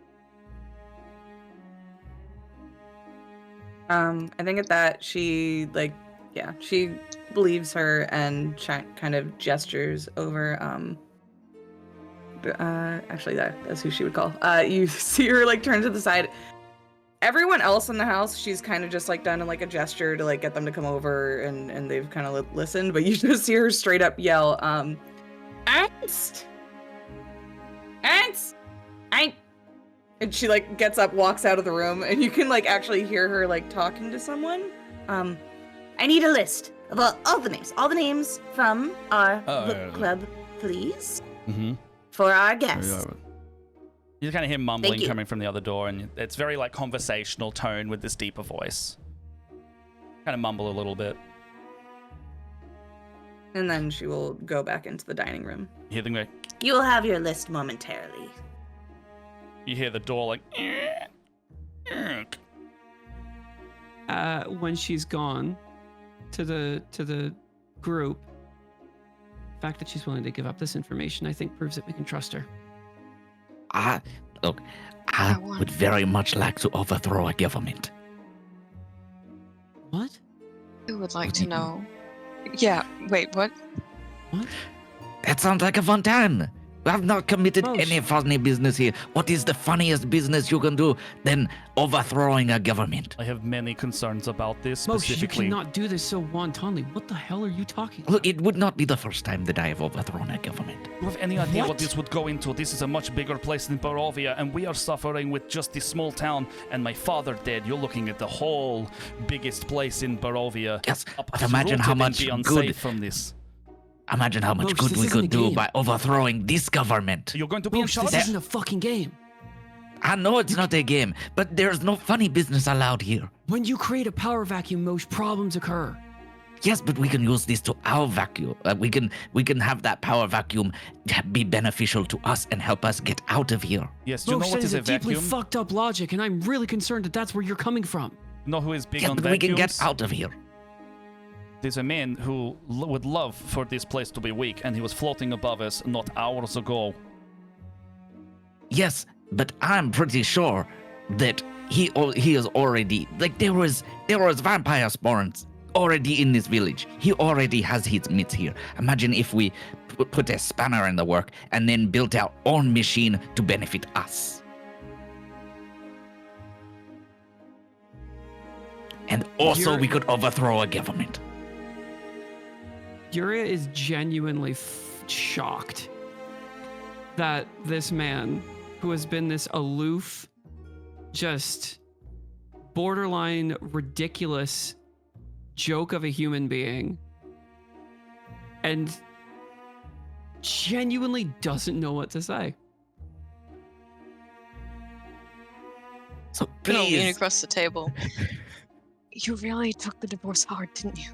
I think at that, she, like, yeah, she believes her and kind of gestures over, actually that's who she would call. You see her, like, turn to the side. Everyone else in the house, she's kind of just, like, done, like, a gesture to, like, get them to come over, and they've kind of listened, but you just hear her straight up yell, Ernst! Ernst! And she, like, gets up, walks out of the room, and you can, like, actually hear her, like, talking to someone. I need a list of all the names from our book club, please. Mm-hmm. For our guests. You kind of hear mumbling you. coming from the other door, and it's very, like, conversational tone with this deeper voice. Kind of mumble a little bit. And then she will go back into the dining room. You hear them go, You will have your list momentarily. you hear the door, like... When she's gone to the group, the fact that she's willing to give up this information, I think, proves that we can trust her. Look, I would very much like to overthrow a government. What? Who would like to know? Yeah, wait, what? What? That sounds like a fun time. We have not committed Mosh. any funny business here. What is the funniest business you can do than overthrowing a government? I have many concerns about this, Mosh, you specifically... cannot do this so wantonly. What the hell are you talking about? Look, it would not be the first time that I have overthrown a government. Do you have any idea what What? this would go into? This is a much bigger place than Barovia, and we are suffering with just this small town, and my father dead. You're looking at the whole biggest place in Barovia. Yes, but imagine how much be unsafe good. from this. Imagine how much Mosh, good this we isn't a could do game. by overthrowing this government. You're going to be in Mosh, charge? this isn't a fucking game. I know it's not a game, but there's no funny business allowed here. When you create a power vacuum, Mosh, problems occur. Yes, but we can use this to our vacuum. We can have that power vacuum be beneficial to us and help us get out of here. Yes, do you Mosh, know that what is is a a deeply vacuum? fucked up logic, and I'm really concerned that that's where you're coming from. You know who is big Yes, on but vacuums? we can get out of here. There's a man who would love for this place to be weak, and he was floating above us not hours ago. Yes, but I'm pretty sure that he is already, like, there was vampire spawns already in this village. He already has his meats here. Imagine if we put a spanner in the work and then built our own machine to benefit us. And also we could overthrow a government. Yuria is genuinely shocked that this man, who has been this aloof, just borderline ridiculous joke of a human being, and genuinely doesn't know what to say. So Gonna lean please, across the table. You really took the divorce hard, didn't you?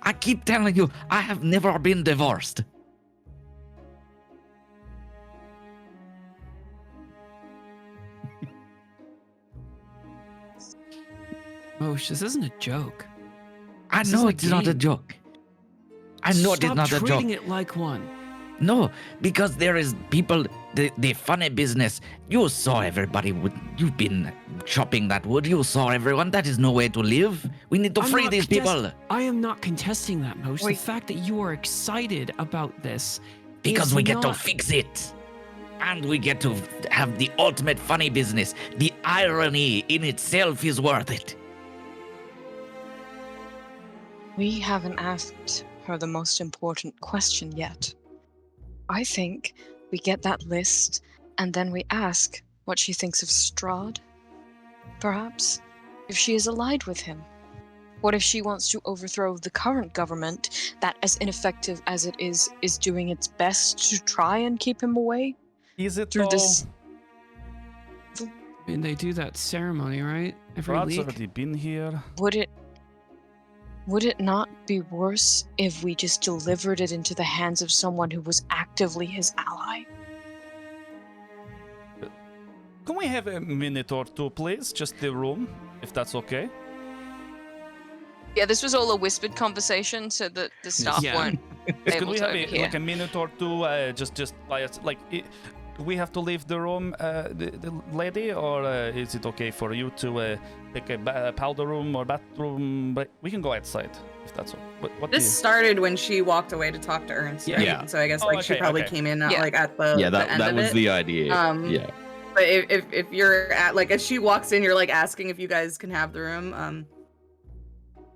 I keep telling you, I have never been divorced. Mosh, this isn't a joke. I This know is a it's not a game. joke. I know it is Stop not a joke. treating it like one. No, because there is people, the funny business. You saw everybody. You've been chopping that wood. You saw everyone. That is no way to live. We need to free these people. I am not contesting that, Mosh. The Wait. fact that you are excited about this Because is we get to not- fix it. And we get to have the ultimate funny business. The irony in itself is worth it. We haven't asked her the most important question yet. I think we get that list and then we ask what she thinks of Strahd. Perhaps, if she is allied with him. What if she wants to overthrow the current government that, as ineffective as it is doing its best to try and keep him away? Is it Through though? this- I mean, they do that ceremony, right? Every Brad's week. already been here. Would it not be worse if we just delivered it into the hands of someone who was actively his ally? Can we have a minute or two, please? Just the room, if that's okay. Yeah, this was all a whispered conversation so that the staff Yeah. weren't Can able we to have overhear. like a minute or two? Just we have to leave the room, the lady, or is it okay for you to take a powder room or bathroom? But we can go outside if that's all. What This started when she walked away to talk to Ernst, right? Yeah. So I guess Oh, like she okay, probably okay. came in at, Yeah. like at the Yeah, the end that of was it. the idea. Yeah. But if you're at like as she walks in, you're like asking if you guys can have the room.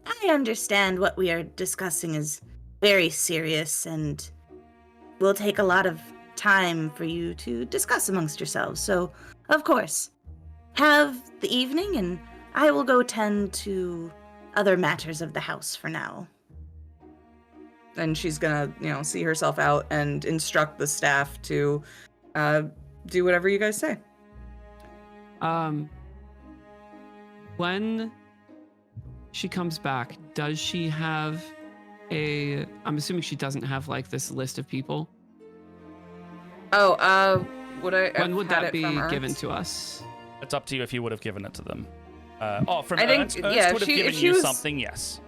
I understand what we are discussing is very serious and will take a lot of time for you to discuss amongst yourselves. So, of course, have the evening and I will go tend to other matters of the house for now. And she's gonna, see herself out and instruct the staff to do whatever you guys say. When she comes back, does she have I'm assuming she doesn't have like this list of people. Oh, would I? When would have that it be from given Ernst? to us? It's up to you if you would have given it to them. From I think- Ernst, yeah, Ernst if would have she- given if she you was- something, yes.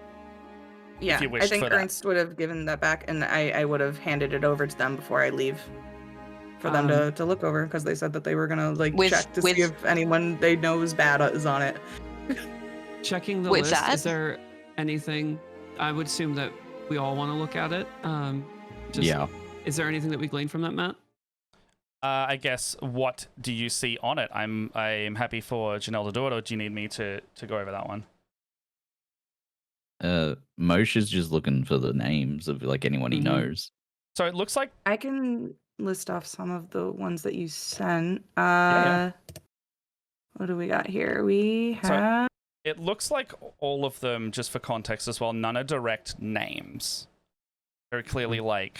Yeah, you I wished think for that. Ernst would have given that back, and I would have handed it over to them before I leave, for them to look over, because they said that they were gonna With- check to with- see if anyone they know is bad is on it. Checking the With list, that- is there anything? I would assume that we all want to look at it. Yeah. Is there anything that we glean from that, Matt? I guess, what do you see on it? I'm happy for Janelle to do it, or do you need me to go over that one? Moshe is just looking for the names of like anyone he Mhm. knows. So it looks like I can list off some of the ones that you sent. Yeah. What do we got here? We So- have. it looks like all of them, just for context as well, none are direct names. Very clearly like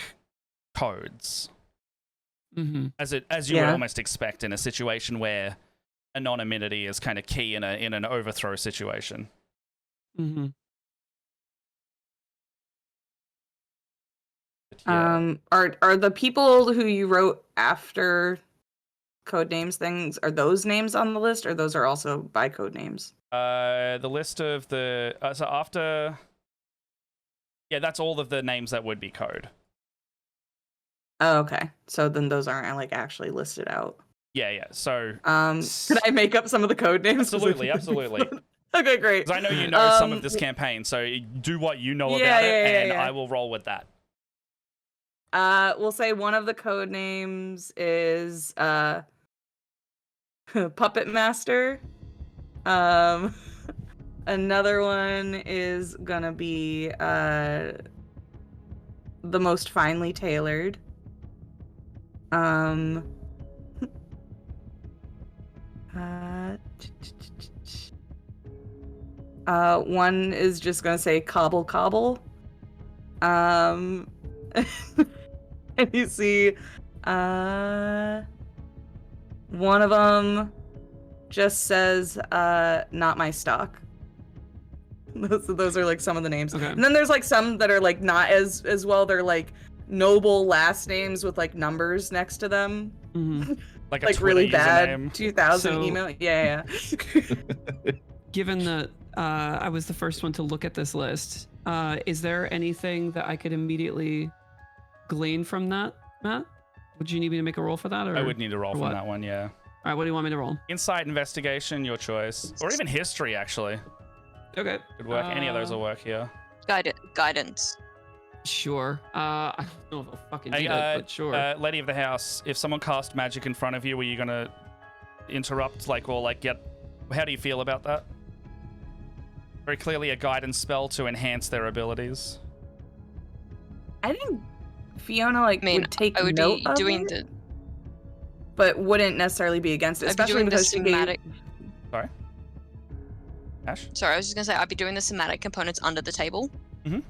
codes. Mm-hmm. As you would Yeah. almost expect in a situation where anonymity is kind of key in an overthrow situation. Mm-hmm. But yeah. Are the people who you wrote after code names things, are those names on the list, or those are also by code names? The list of the so after, yeah, that's all of the names that would be code. Oh, okay. So then those aren't like actually listed out. Yeah. So Could I make up some of the code names? absolutely. Okay, great. Because I know you know some of this campaign, so do what you know Yeah, about it, yeah, and yeah. I will roll with that. We'll say one of the code names is Puppet Master. Another one is gonna be the most finely tailored. One is just gonna say Cobble Cobble. And you see, one of them just says, not my stock. Those are like some of the names. Okay. And then there's like some that are like not as well. They're like noble last names with like numbers next to them. Mm-hmm. Like a Like Twitter really bad username. 2000 So- email. Yeah. Given that I was the first one to look at this list, is there anything that I could immediately glean from that Matt? Would you need me to make a roll for that? Or I would need to roll or from what? that one, yeah. All right, what do you want me to roll? Insight, investigation, your choice. Or even history, actually. Okay. Could work. Any of those will work here. Guidance. Sure. I don't know if I'll fucking do Hey, that, but sure. Lady of the house, if someone cast magic in front of you, were you going to interrupt, get... How do you feel about that? Very clearly a guidance spell to enhance their abilities. I think Fiona would take I would note be of doing it, the. but wouldn't necessarily be against it, I'd be especially doing the because she gave. somatic. Sorry? Ash? Sorry, I was just gonna say I'd be doing the somatic components under the table. Mhm.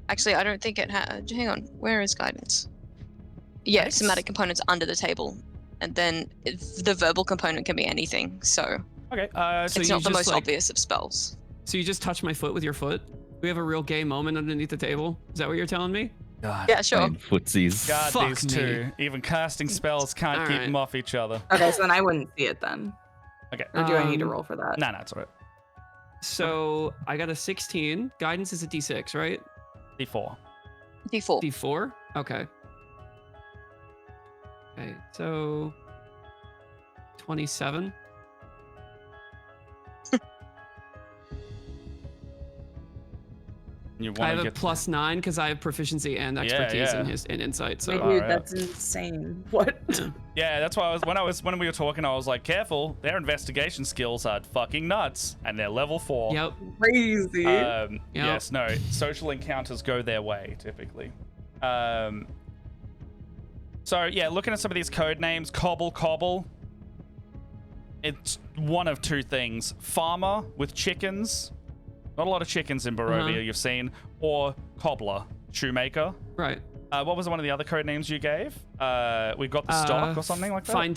Actually, I don't think it had. Hang on, where is guidance? Yeah, Nice. somatic components under the table, and then the verbal component can be anything. So Okay. So it's you not the just, most like- obvious of spells. So you just touch my foot with your foot? We have a real gay moment underneath the table? Is that what you're telling me? God. Yeah, sure. Playing footsies. God, Fuck these me. two. Even casting spells can't keep Alright. them off each other. Okay, so then I wouldn't see it then. Okay. Or do I need to Um, roll for that? No, it's alright. So I got a 16. Guidance is a D6, right? D4. D4. D4? Okay. Okay, so 27. You I want have to a get +9 because I have proficiency and Yeah, expertise yeah. in insight. So Wait, Alright. dude, that's insane. What? Yeah, that's why when we were talking, I was like, careful, their investigation skills are fucking nuts, and they're level 4. yep. Crazy. Yes, no, social encounters go their way typically. So yeah, looking at some of these code names, cobble. It's one of two things: farmer with chickens. Not a lot of chickens in Barovia you've seen, or cobbler, shoemaker. Right. What was one of the other code names you gave? We've got the stock or something like that. Finely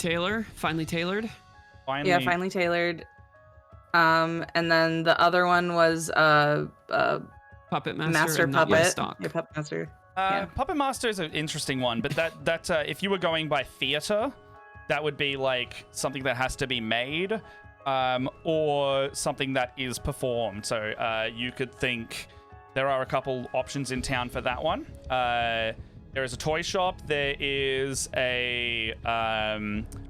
tailored. Finally. Yeah, finely tailored. And then the other one was Puppet master. master and not yet puppet. stock. Yeah, puppet master. Yeah. Puppet Master is an interesting one, but that if you were going by theater, that would be like something that has to be made, or something that is performed. So you could think there are a couple options in town for that one. There is a toy shop. There is a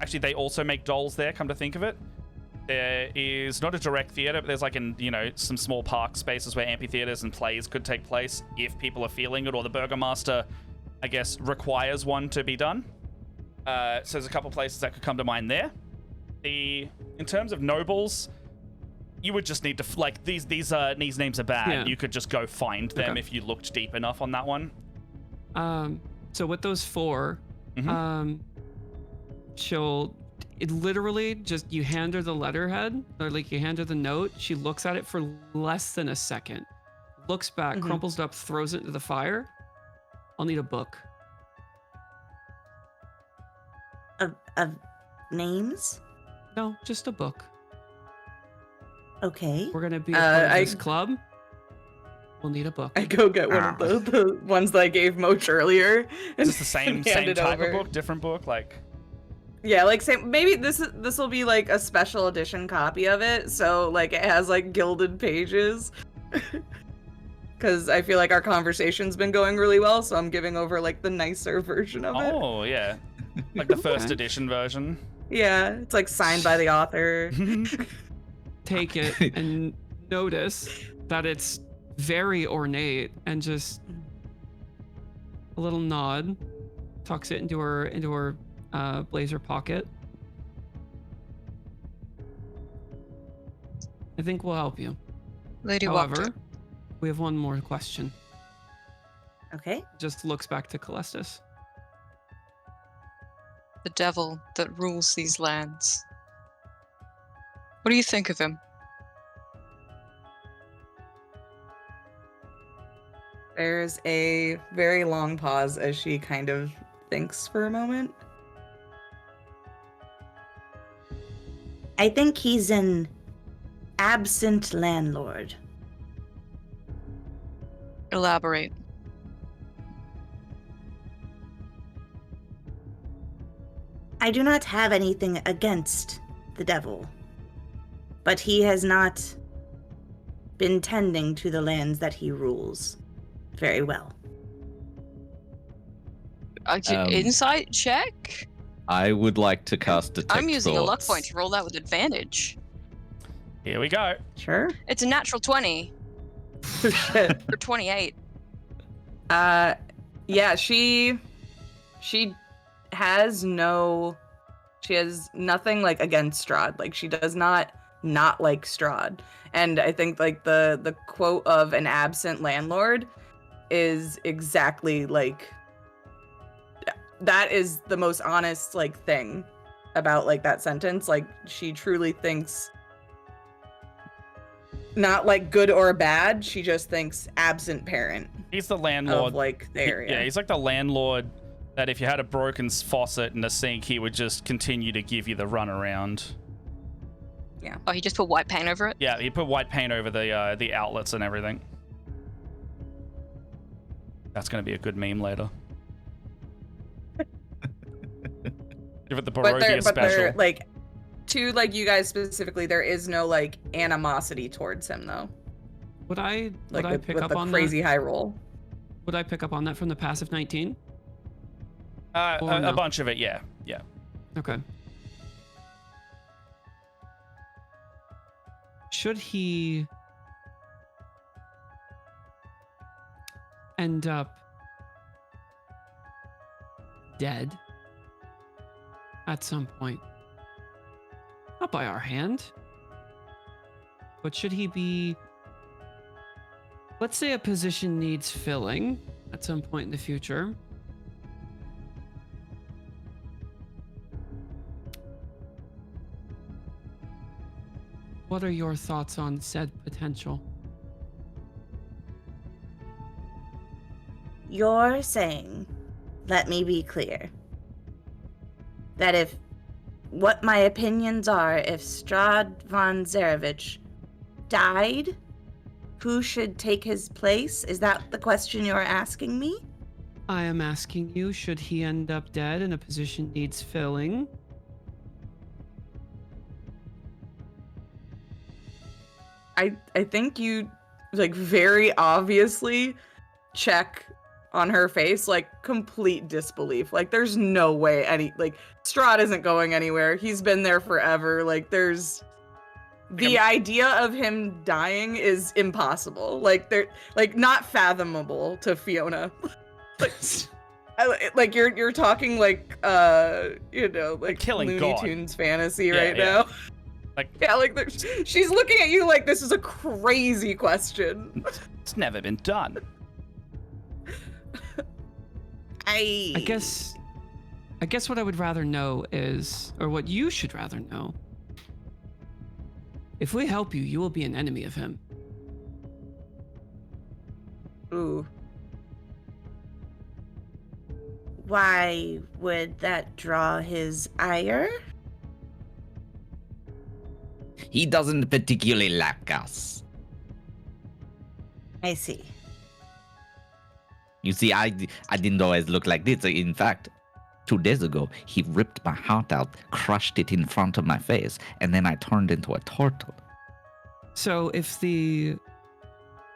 actually they also make dolls there. Come to think of it. There is not a direct theater, but there's like some small park spaces where amphitheaters and plays could take place if people are feeling it, or the Burgomaster, I guess, requires one to be done. So there's a couple places that could come to mind there. In terms of nobles, you would just need to these names are bad. Yeah. You could just go find them Okay. if you looked deep enough on that one. So with those 4, it literally just, you hand her the letterhead, or like you hand her the note. She looks at it for less than a second, looks back, crumples it up, throws it into the fire. I'll need a book. Of names? No, just a book. Okay. We're gonna be a part of I- this club. We'll need a book. I go get one of the ones that I gave Moch earlier. And Is this the same hand same it type over. of book, different book, like? Yeah, like same. Maybe this will be like a special edition copy of it. So like it has like gilded pages. Because I feel like our conversation's been going really well, so I'm giving over like the nicer version of it. Oh yeah, like the first Okay. edition version. Yeah, it's like signed by the author. Take it and notice that it's very ornate, and just a little nod, tucks it into her blazer pocket. I think we'll help you. Lady However, Wachter. we have one more question. Okay. Just looks back to Calestis. The devil that rules these lands. What do you think of him? There's a very long pause as she kind of thinks for a moment. I think he's an absent landlord. Elaborate. I do not have anything against the devil, but he has not been tending to the lands that he rules very well. Insight check? I would like to cast Detect I'm using a luck Thoughts. point to roll that with advantage. Here we go. Sure. It's a natural 20 Oh, shit. for 28. Yeah, she has nothing like against Strahd. Like she does not like Strahd. And I think like the quote of an absent landlord is exactly like that is the most honest like thing about like that sentence. Like she truly thinks not like good or bad, she just thinks absent parent He's the landlord. of like the area. Yeah, he's like the landlord that if you had a broken faucet in the sink, he would just continue to give you the runaround. Oh, he just put white paint over it? Yeah, he put white paint over the outlets and everything. That's gonna be a good meme later. Give it the Barovia special. They're like to like you guys specifically, there is no like animosity towards him though. Would I Like pick with up the on crazy that? high roll. Would I pick up on that from the passive 19? A no? bunch of it, yeah. Okay. Should he end up dead at some point? Not by our hand. But should he be... Let's say a position needs filling at some point in the future. What are your thoughts on said potential? You're saying, let me be clear, that if what my opinions are, if Strahd von Zarevich died, who should take his place? Is that the question you're asking me? I am asking you, should he end up dead and a position needs filling? I think you like very obviously check on her face like complete disbelief. Like there's no way Strahd isn't going anywhere. He's been there forever. Like there's the idea of him dying is impossible. Like they're like not fathomable to Fiona. like you're talking like like Killing Looney God. Tunes fantasy Yeah, right yeah. now. Like Yeah, like she's looking at you like this is a crazy question. it's never been done. I guess what I would rather know is, or what you should rather know, if we help you, you will be an enemy of him. Ooh. Why would that draw his ire? He doesn't particularly like us. I see. You see, I didn't always look like this. In fact, 2 days ago, he ripped my heart out, crushed it in front of my face, and then I turned into a turtle. So if the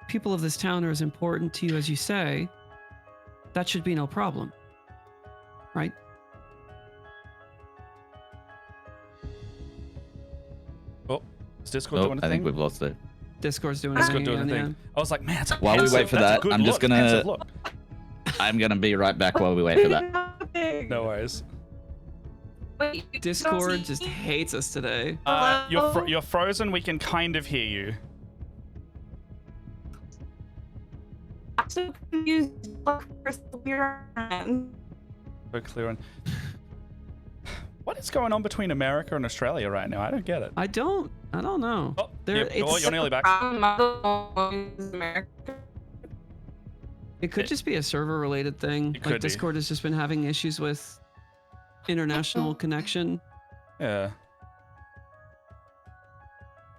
people of this town are as important to you as you say, that should be no problem. Right? Oh, is Discord doing a I thing? think we've lost it. Discord's doing Discord a doing a thing. thing. I was like, man, it's a While we pensive- wait for that's a that, good I'm just look, gonna- pensive look. I'm gonna be right back while we wait for that. No worries. Discord just hates us today. You're frozen. We can kind of hear you. I'm so confused. So clear on. What is going on between America and Australia right now? I don't get it. I don't know. Oh, There- you're nearly back. It could just be a server related thing. It could Like be. Discord has just been having issues with international connection. Yeah.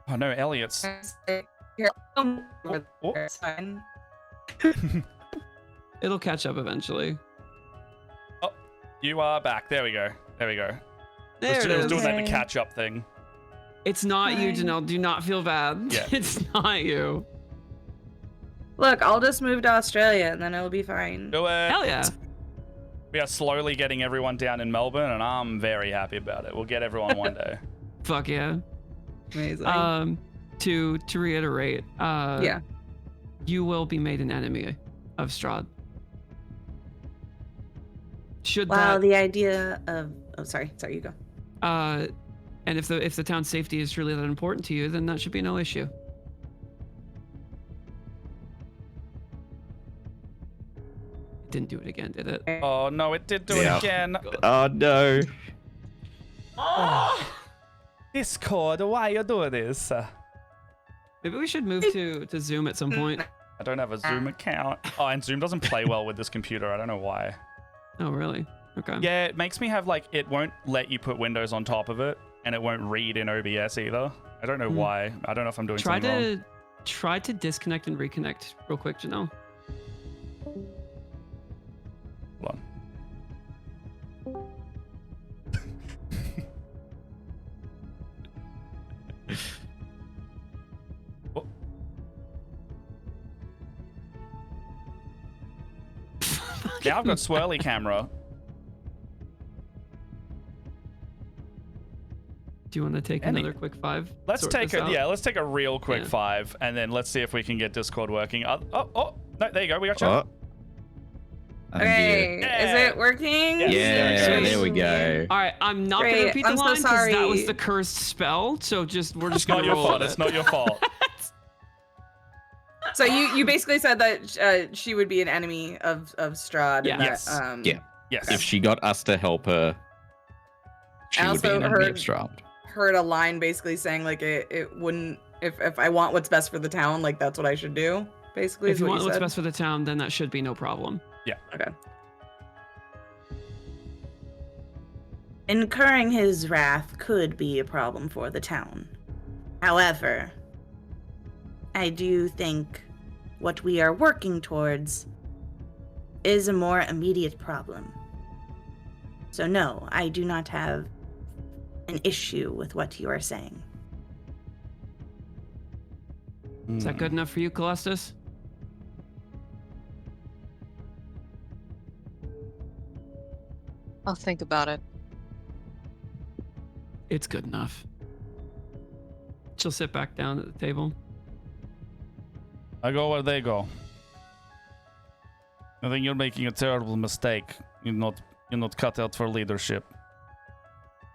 Oh no, Elliot's. Oh. It's fine. It'll catch up eventually. You are back. There we go. There we go. There It it was is. doing that Okay. the catch up thing. It's not you, Fine. Janelle. Do not feel bad. Yeah. It's not you. Look, I'll just move to Australia and then it'll be fine. Do it. Hell yeah. We are slowly getting everyone down in Melbourne, and I'm very happy about it. We'll get everyone one day. Fuck yeah. Amazing. To reiterate, Yeah. you will be made an enemy of Strahd. Should Wow, that, the idea of sorry, you go. and if the town's safety is really that important to you, then that should be no issue. It didn't do it again, did it? Oh no, it did do it Yeah. again. Oh no. Discord, why you doing this? Maybe we should move to Zoom at some point. I don't have a Zoom account. Oh, and Zoom doesn't play well with this computer. I don't know why. Oh, really? Okay. Yeah, it makes me have like, it won't let you put Windows on top of it, and it won't read in OBS either. I don't know why. I don't know if I'm doing something wrong. Try to disconnect and reconnect real quick, Janelle. Hold on. Oh. Now I've got swirly camera. Do you want to take another quick 5? Let's Sort take this out? let's take a real quick Yeah. 5, and then let's see if we can get Discord working. Oh, no, there you go. We got you. Oh. Okay, Yeah. is it working? Yeah, there we go. All right, I'm not going Great, to repeat the I'm so line because that was sorry. the cursed spell. So we're just It's going not to your roll fault. with It's it. not your fault. So you basically said that she would be an enemy of Strahd. Yeah. And that, Yes. Yeah. Yes. If she got us to help her, she I would be also an enemy of heard- Strahd. Heard a line basically saying like it wouldn't if I want what's best for the town, like that's what I should do. Basically, If is you what want you what's said. best for the town, then that should be no problem. Okay. Incurring his wrath could be a problem for the town. However, I do think what we are working towards is a more immediate problem. So no, I do not have an issue with what you are saying. Is that good enough for you, Calestus? I'll think about it. It's good enough. She'll sit back down at the table. I go where they go. I think you're making a terrible mistake. You're not cut out for leadership.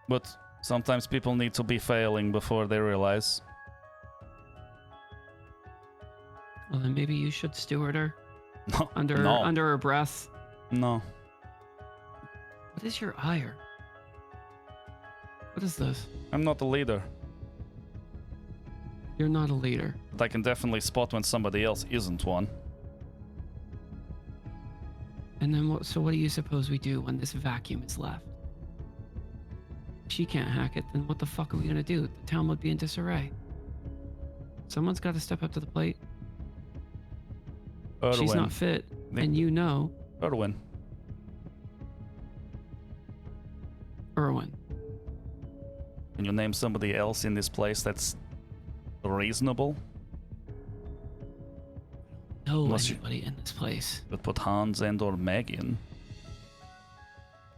But sometimes people need to be failing before they realize. Well, then maybe you should steward her No. under No. her breath. No. What is your ire? What is this? I'm not a leader. You're not a leader. But I can definitely spot when somebody else isn't one. And then what? So what do you suppose we do when this vacuum is left? If she can't hack it, then what the fuck are we gonna do? The town would be in disarray. Someone's got to step up to the plate. She's Erwin. not fit, Nick- and you know, Erwin. Erwin. Can you name somebody else in this place that's reasonable? Know Unless you- anybody in this place? But put Hans and or Meg in.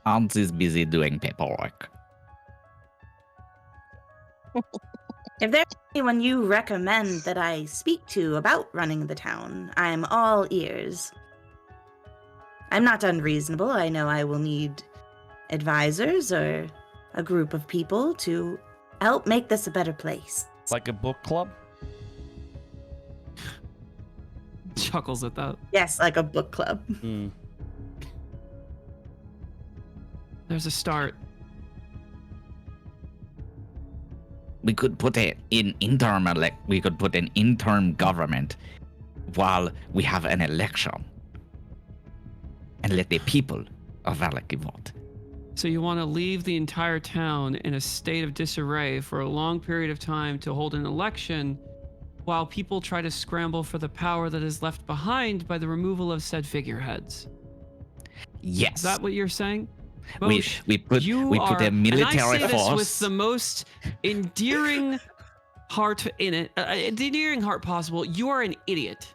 Hans is busy doing paperwork. If there's anyone you recommend that I speak to about running the town, I'm all ears. I'm not unreasonable. I know I will need advisors or a group of people to help make this a better place. Like a book club? Chuckles at that. Yes, like a book club. Hmm. There's a start. We could put it in interim we could put an interim government while we have an election. And let the people of Vallaki vote. So you want to leave the entire town in a state of disarray for a long period of time to hold an election while people try to scramble for the power that is left behind by the removal of said figureheads. Yes. Is that what you're saying? we Bosch, put you we put are- a military and I say force. this with the most endearing heart in it, endearing heart possible. You are an idiot.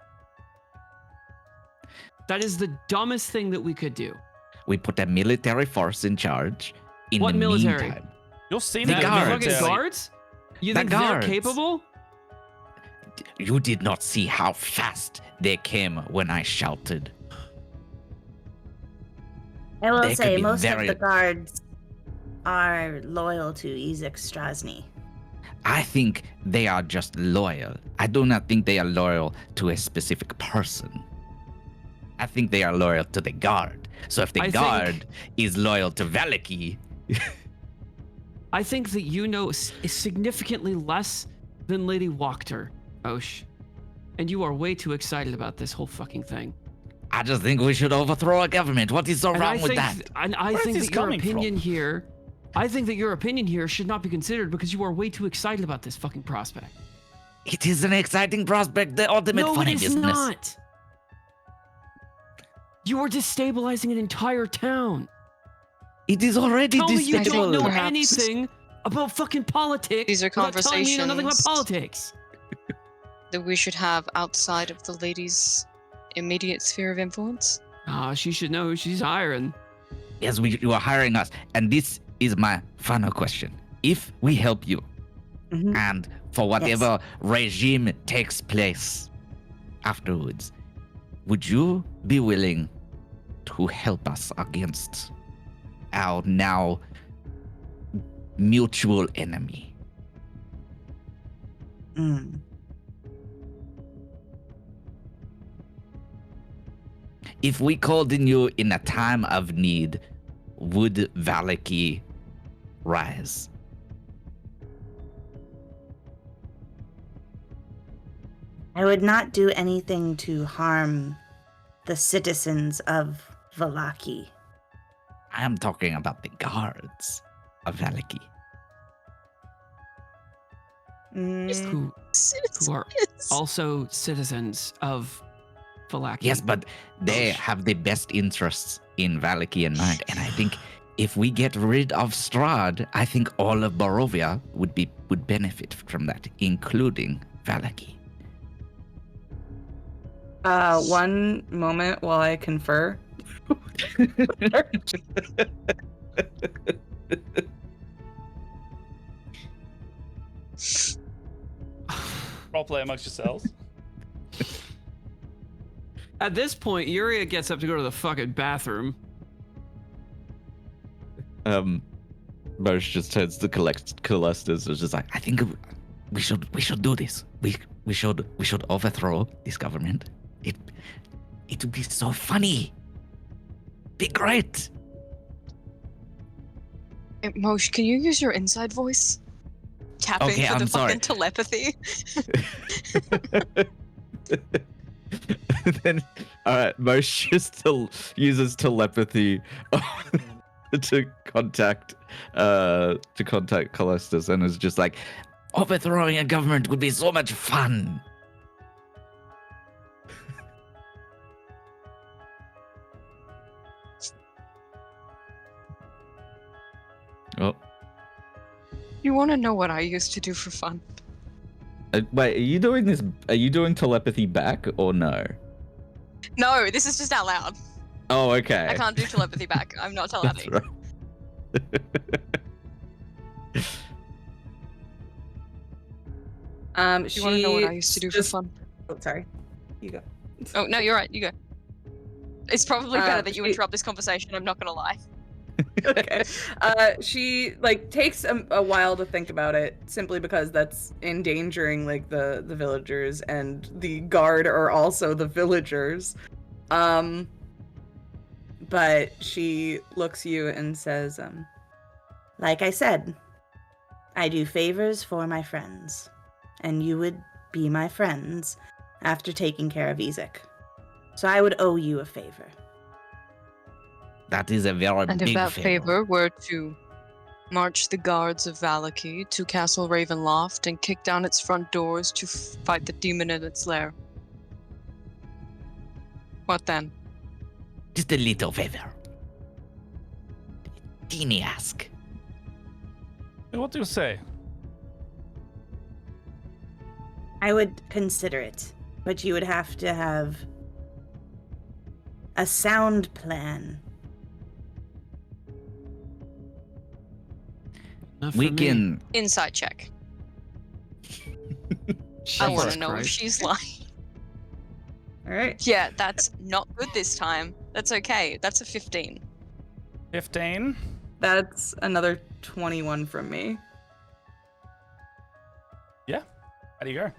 That is the dumbest thing that we could do. We put a military force in charge. In What the military? meantime, You'll see The the guards. Fucking guards? You The think guards. they're capable? you did not see how fast they came when I shouted. I will They could say be most very- of the guards are loyal to Ezek Strasny. I think they are just loyal. I do not think they are loyal to a specific person. I think they are loyal to the guard. So if the I think- guard is loyal to Vallaki, I think that you know significantly less than Lady Wachter, Osh. And you are way too excited about this whole fucking thing. I just think we should overthrow a government. What is so And wrong I with think, that? And I Where is think this that your coming opinion from? here, I think that your opinion here should not be considered because you are way too excited about this fucking prospect. It is an exciting prospect, the ultimate No, funny it is business. not. You are destabilizing an entire town. It is already Tell me you don't despicable. know Perhaps- anything about fucking politics. These are without telling me you know nothing about conversations. politics. That we should have outside of the lady's immediate sphere of influence. She should know who she's hiring. Yes, you are hiring us. And this is my final question. If we help you, Mhm. and for whatever regime takes place afterwards, would you be willing to help us against our now mutual enemy? Mm. If we called in you in a time of need, would Vallaki rise? I would not do anything to harm the citizens of Vallaki. I am talking about the guards of Vallaki. Mm. Who are also citizens of Vallaki. Yes, but they have the best interests in Vallaki in mind. And I think if we get rid of Strahd, I think all of Barovia would benefit from that, including Vallaki. One moment while I confer. Roleplay amongst yourselves. At this point, Yuria gets up to go to the fucking bathroom. Mosh just turns to Calestis and is just like, I think we should do this. We should overthrow this government. It would be so funny. Be great. Mosh, can you use your inside voice? Tapping Okay, for the I'm sorry. fucking telepathy. then, Mosh just still uses telepathy to contact Calestis and is just like, Overthrowing a government would be so much fun. oh, You want to know what I used to do for fun? wait, are you doing this? Are you doing telepathy back or no? No, this is just out loud. Oh, okay. I can't do telepathy back. I'm not That's telepathy. right. You want to know what I used to do for just- fun? Oh, sorry. You go. Oh, no, you're right. You go. It's probably better that you she- interrupt this conversation. I'm not going to lie. Okay. She takes a while to think about it, simply because that's endangering the villagers, and the guard are also the villagers. But she looks you and says, Like I said, I do favors for my friends, and you would be my friends after taking care of Ezek. So I would owe you a favor. That is a very And big if that favor were to march the guards of Vallaki to Castle Ravenloft and kick down its front doors to fight the demon in its lair. What then? Just a little favor. Teeny ask. What do you say? I would consider it, but you would have to have a sound plan Not for We me. can. Insight check. Jesus I want to know if Christ. she's lying. All right. Yeah, that's not good this time. That's okay. That's a 15. 15. That's another 21 from me. Yeah. How do you go?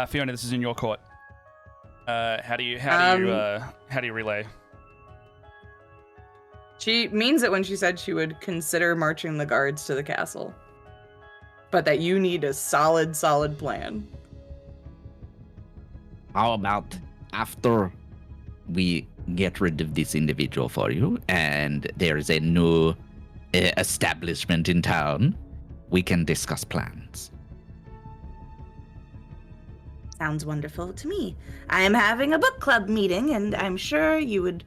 Fiona, this is in your court. How do you relay? She means it when she said she would consider marching the guards to the castle. But that you need a solid plan. How about after we get rid of this individual for you, and there is a new establishment in town, we can discuss plans. Sounds wonderful to me. I am having a book club meeting, and I'm sure you would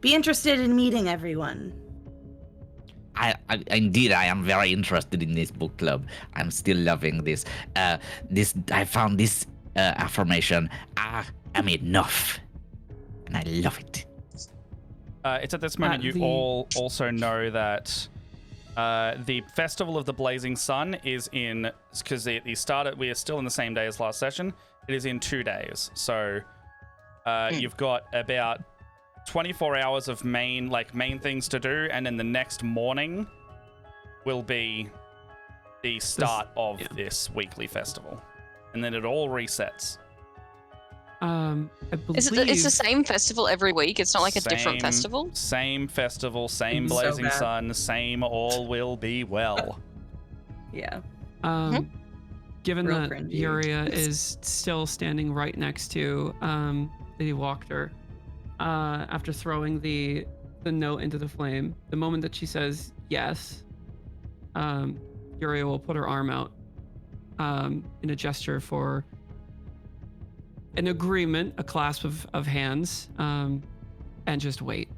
be interested in meeting everyone. Indeed, I am very interested in this book club. I'm still loving this. I found this affirmation. I am enough, and I love it. It's at this moment you all also know that the Festival of the Blazing Sun is in, because we are still in the same day as last session. It is in 2 days, so you've got about 24 hours of main things to do, and then the next morning will be the start of this weekly festival, and then it all resets. I believe It's the same festival every week. It's not like a different festival. Same festival, same So blazing bad. sun, same all will be well. Yeah. Given Real that cringy. Yuria is still standing right next to Lady Wachter, after throwing the note into the flame, the moment that she says yes, Yuria will put her arm out in a gesture for an agreement, a clasp of hands, and just wait.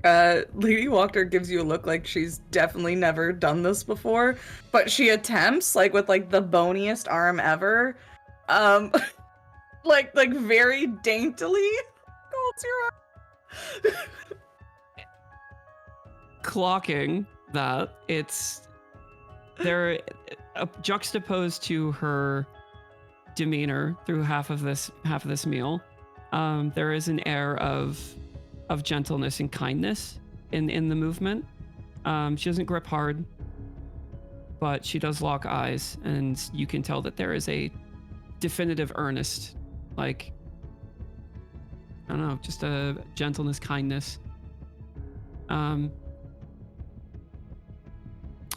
Lady Wachter gives you a look like she's definitely never done this before, but she attempts, like, with, like, the boniest arm ever. Like very daintily holds your arm. Clocking that, they're juxtaposed to her demeanor through half of this meal. There is an air of gentleness and kindness in the movement. She doesn't grip hard, but she does lock eyes, and you can tell that there is a definitive earnest, like, I don't know, just a gentleness, kindness.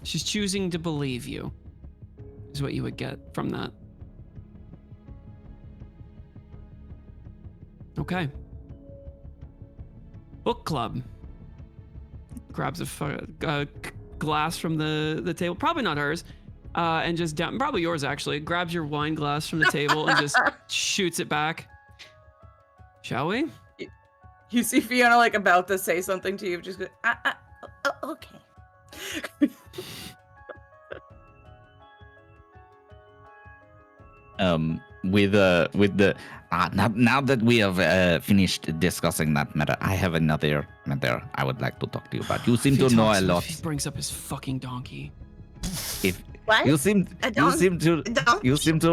She's choosing to believe you, is what you would get from that. Okay. Book club. Grabs a glass from the table, probably not hers, and just down, probably yours actually. Grabs your wine glass from the table and just shoots it back. Shall we? You see Fiona, like, about to say something to you, just go, Okay. Now that we have finished discussing that matter, I have another matter I would like to talk to you about. You seem to know a lot. He brings up his fucking donkey. What? You seem to Donkey?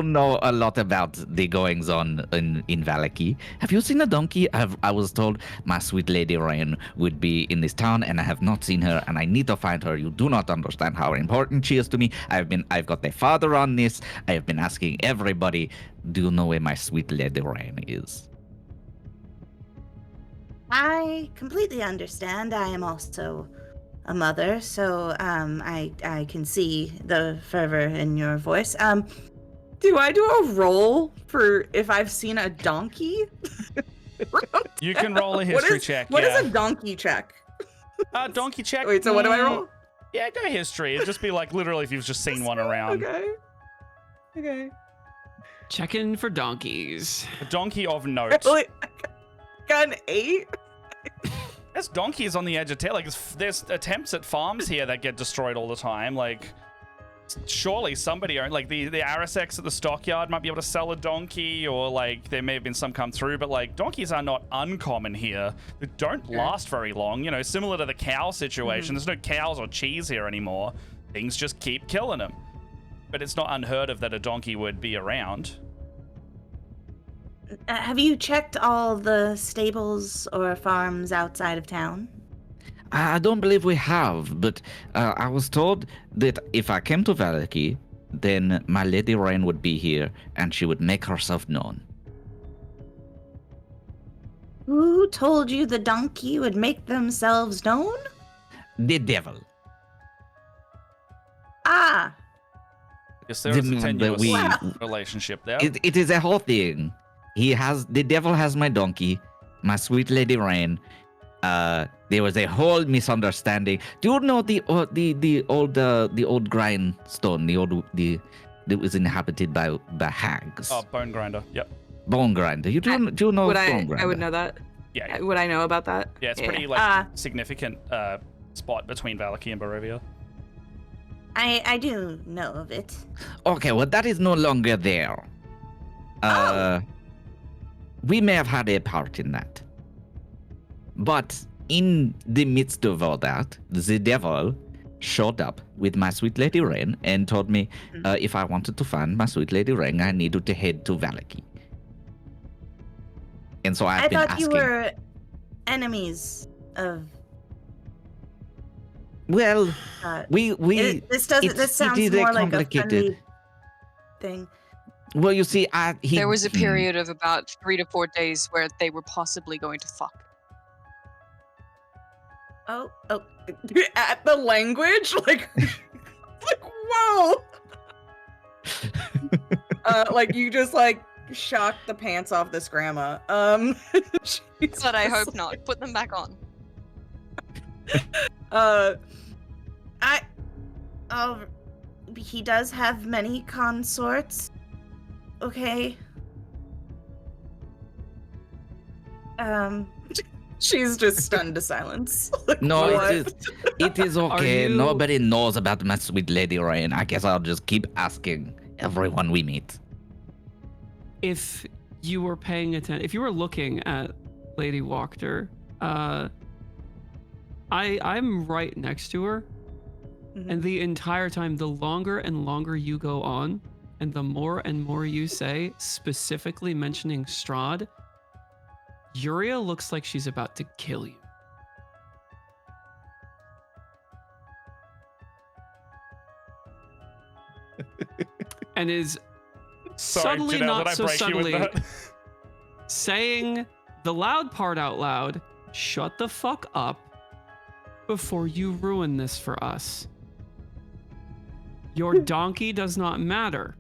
know a lot about the goings on in Vallaki. Have you seen a donkey? I was told my sweet Lady Rain would be in this town, and I have not seen her, and I need to find her. You do not understand how important she is to me. I've got a father on this. I have been asking everybody. Do you know where my sweet Lady Rain is? I completely understand. I am also a mother, so I can see the fervor in your voice. do I do a roll for if I've seen a donkey? You can roll a history check. What is a donkey check? Donkey check. Wait, so what do I roll? Yeah, go history. It'd just be like literally if you've just seen one around. Okay. Checking for donkeys. A donkey of note. Really? Got an 8? There's donkeys on the edge of town. Like, there's attempts at farms here that get destroyed all the time. Like, surely somebody owned, like the Arisex at the stockyard might be able to sell a donkey, or like there may have been some come through, but like donkeys are not uncommon here. They don't last very long, you know, similar to the cow situation. There's no cows or cheese here anymore. Things just keep killing them. But it's not unheard of that a donkey would be around. Have you checked all the stables or farms outside of town? I don't believe we have, but I was told that if I came to Vallaki, then my Lady Rain would be here and she would make herself known. Who told you the donkey would make themselves known? The devil. Ah, Yes, there is a man that tenuous we- relationship there. It is a whole thing. The devil has my donkey, my sweet Lady Rain. There was a whole misunderstanding. Do you know the old grindstone, that was inhabited by hags? Oh, bone grinder. Yep. Bone grinder. Do you know Would bone grinder? I would know that. Yeah. Would I know about that? Yeah, it's pretty like significant spot between Vallaki and Barovia. I do know of it. Okay, well that is no longer there. We may have had a part in that. But in the midst of all that, the devil showed up with my sweet Lady Rain and told me if I wanted to find my sweet Lady Rain, I needed to head to Vallaki. And so I've been thought asking. you were enemies of. Well, we This doesn't. This sounds is more like a complicated friendly thing. Well, you see, There was a period of about 3 to 4 days where they were possibly going to fuck. Oh, At the language, like whoa. Like you just like shocked the pants off this grandma. But I hope not. Put them back on. He does have many consorts. Okay. She's just stunned to silence. Like, No, what? it is okay. you- Nobody knows about my sweet Lady Rain. I guess I'll just keep asking everyone we meet. If you were paying attention, if you were looking at Lady Wachter, I'm right next to her, and the entire time, the longer and longer you go on, and the more and more you say, specifically mentioning Strahd, Yuria looks like she's about to kill you. And is Sorry, subtly, Janelle, not did I so break you with subtly, that? saying the loud part out loud, shut the fuck up before you ruin this for us. Your donkey does not matter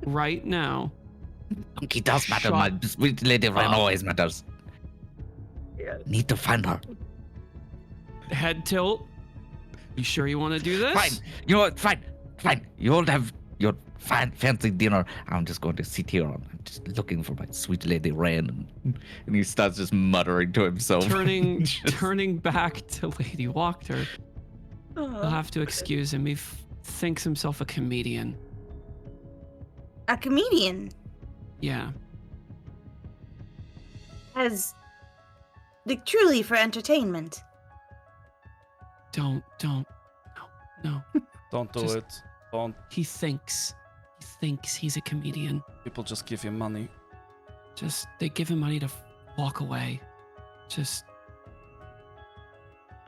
right now. Donkey does matter. Shut My sweet Lady Rain up. always matters. Need to find her. Head tilt. You sure you want to do this? Fine. You know what? Fine. You all have your fancy dinner. I'm just going to sit here. I'm just looking for my sweet Lady Rain. And he starts just muttering to himself. Turning back to Lady Wachter. You'll have to excuse him. He thinks himself a comedian. A comedian Yeah. has truly for entertainment. Don't. No. Don't do Just- it. Don't. He thinks he's a comedian. People just give you money. Just, they give him money to walk away. Just,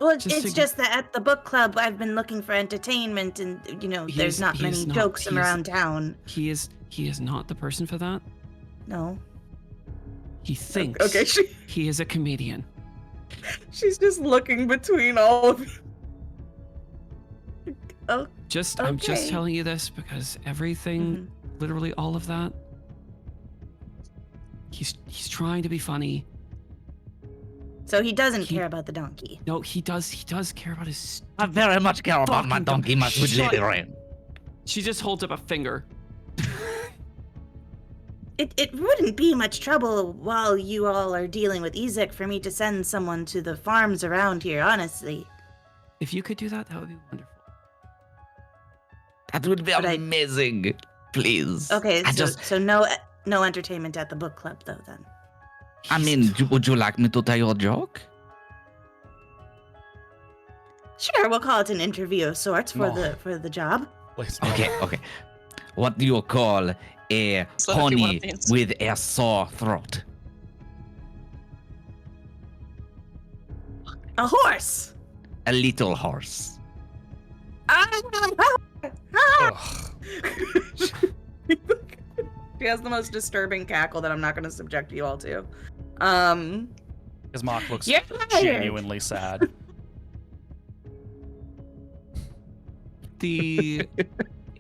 Well, Just it's to- just that at the book club, I've been looking for entertainment, and there's not he many is not- jokes he is- around town. he is not the person for that. No. He thinks Okay, he is a comedian. she's just looking between all of you. Oh, I'm just Okay. telling you this because everything, literally all of that, he's trying to be funny. so he doesn't He- care about the donkey. No, he does care about his I very much care about my Fucking donkey, my sweet shut- Lady Rain. She just holds up a finger. It wouldn't be much trouble while you all are dealing with Ezek for me to send someone to the farms around here, honestly. If you could do that, that would be wonderful. That would be But I- amazing. Please. Okay, I so no entertainment at the book club though then. I mean, would you like me to tell you a joke? Sure, we'll call it an interview of sorts for No. the job. Please, no. Okay. What do you call a So that'd be one pony of the answers. with a sore throat? A horse. A little horse. Ugh. She has the most disturbing cackle that I'm not going to subject you all to. Because Mark looks You're fired. genuinely sad. The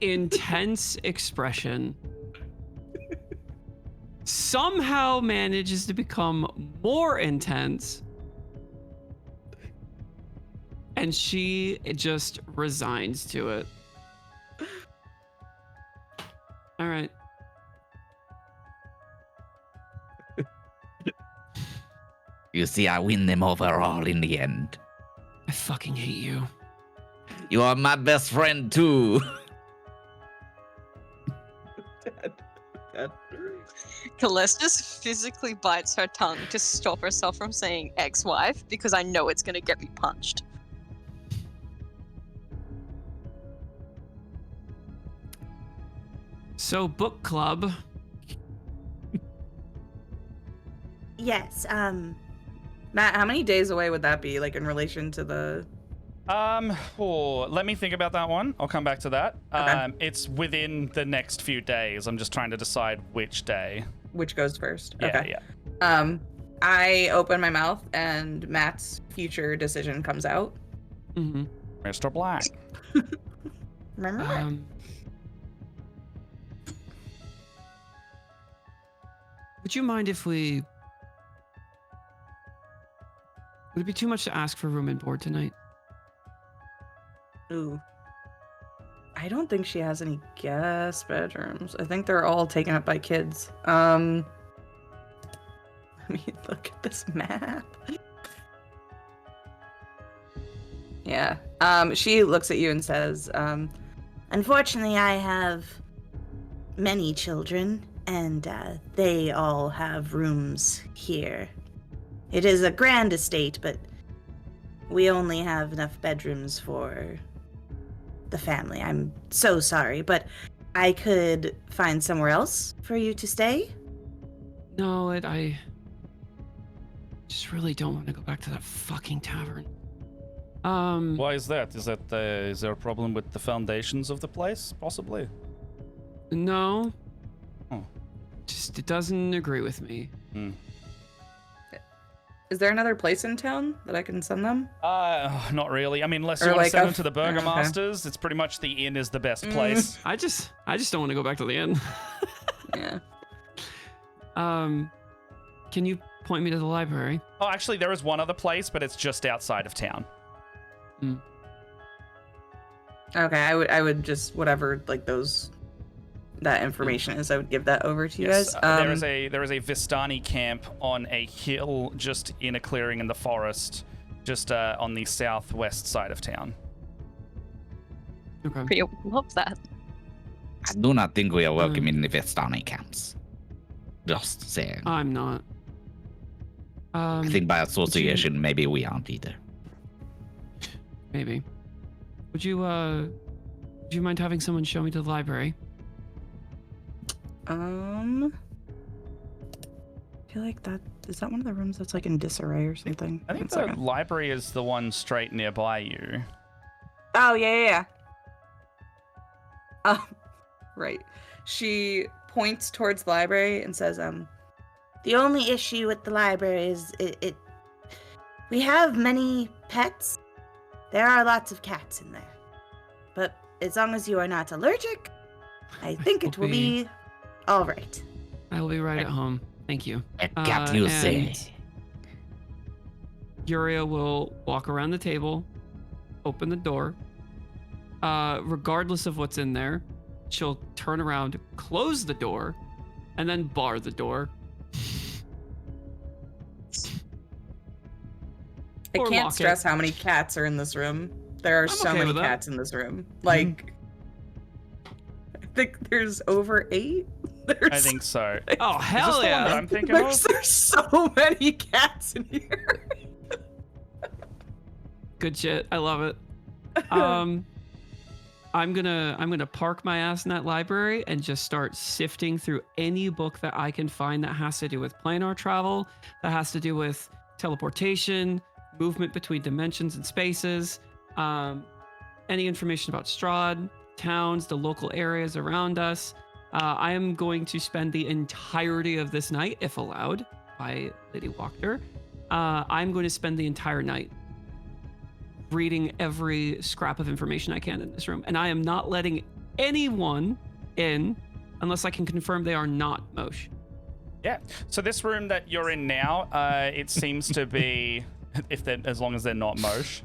intense expression somehow manages to become more intense, and she just resigns to it. All right. You see, I win them over all in the end. I fucking hate you. You are my best friend too. Callistus physically bites her tongue to stop herself from saying ex-wife because I know it's gonna get me punched. So, book club. Yes. Matt, how many days away would that be, like in relation to the? Let me think about that one. I'll come back to that. Okay. It's within the next few days. I'm just trying to decide which day. Which goes first? Yeah, Okay. yeah. I open my mouth and Matt's future decision comes out. Mm-hmm. Mr. Black. Remember? Would you mind if we... Would it be too much to ask for room and board tonight? Ooh. I don't think she has any guest bedrooms. I think they're all taken up by kids. Let me look at this map. Yeah. She looks at you and says, Unfortunately, I have many children, and they all have rooms here. It is a grand estate, but we only have enough bedrooms for the family. I'm so sorry, but I could find somewhere else for you to stay. No, I just really don't want to go back to that fucking tavern. Why is that? Is there a problem with the foundations of the place? Possibly. No. Oh. Just, it doesn't agree with me. is there another place in town that I can send them? Not really. I mean, unless Or you want to like send a them to the okay. Burgermasters, it's pretty much the inn is the best place. I just don't want to go back to the inn. Yeah. Can you point me to the library? Oh, actually, there is one other place, but it's just outside of town. Okay, I would just whatever like that information is, I would give that over to you Yes, guys. there is a Vistani camp on a hill just in a clearing in the forest, just on the southwest side of town. Okay. Pretty love that. I do not think we are welcome in the Vestani camps. Just saying. I'm not. I think by association, maybe we aren't either. Maybe. Would you mind having someone show me to the library? I feel like that is that one of the rooms that's like in disarray or something. I think One the second. library is the one straight nearby you. Oh yeah. Oh, right. She points towards the library and says, The only issue with the library is it we have many pets. There are lots of cats in there. But as long as you are not allergic, I think it will be all right. I will be right at home. Thank you. A cat, you say? and Yuria will walk around the table, open the door. Regardless of what's in there, she'll turn around, close the door, and then bar the door. I Or can't lock stress it. how many cats are in this room. There are so okay many with that. cats in this room. Like, think there's over 8. I think so. Oh, Is this hell the one that yeah. I'm thinking of? There's so many cats in here. Good shit. I love it. I'm gonna park my ass in that library and just start sifting through any book that I can find that has to do with planar travel, that has to do with teleportation, movement between dimensions and spaces, any information about Strahd, towns, the local areas around us. I am going to spend the entirety of this night, if allowed by Lady Wachter. I'm going to spend the entire night reading every scrap of information I can in this room, and I am not letting anyone in unless I can confirm they are not Mosh. Yeah. So this room that you're in now, it seems to be, as long as they're not Mosh.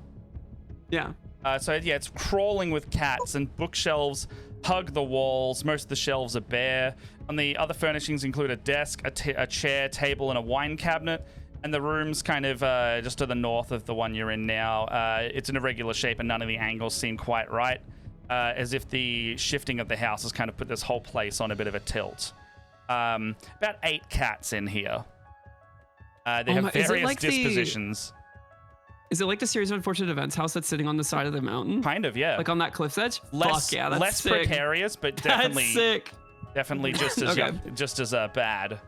Yeah. So yeah, it's crawling with cats, and bookshelves hug the walls. Most of the shelves are bare. On the other furnishings include a desk, a chair, table, and a wine cabinet. And the room's kind of just to the north of the one you're in now. It's an irregular shape, and none of the angles seem quite right, as if the shifting of the house has kind of put this whole place on a bit of a tilt. About 8 cats in here. They have various dispositions. Is it like the series of unfortunate events house that's sitting on the side of the mountain? Kind of, yeah. Like on that cliff's edge? Less, Fuck yeah, that's less sick. precarious, but definitely, That's sick. definitely just as Okay. just as bad.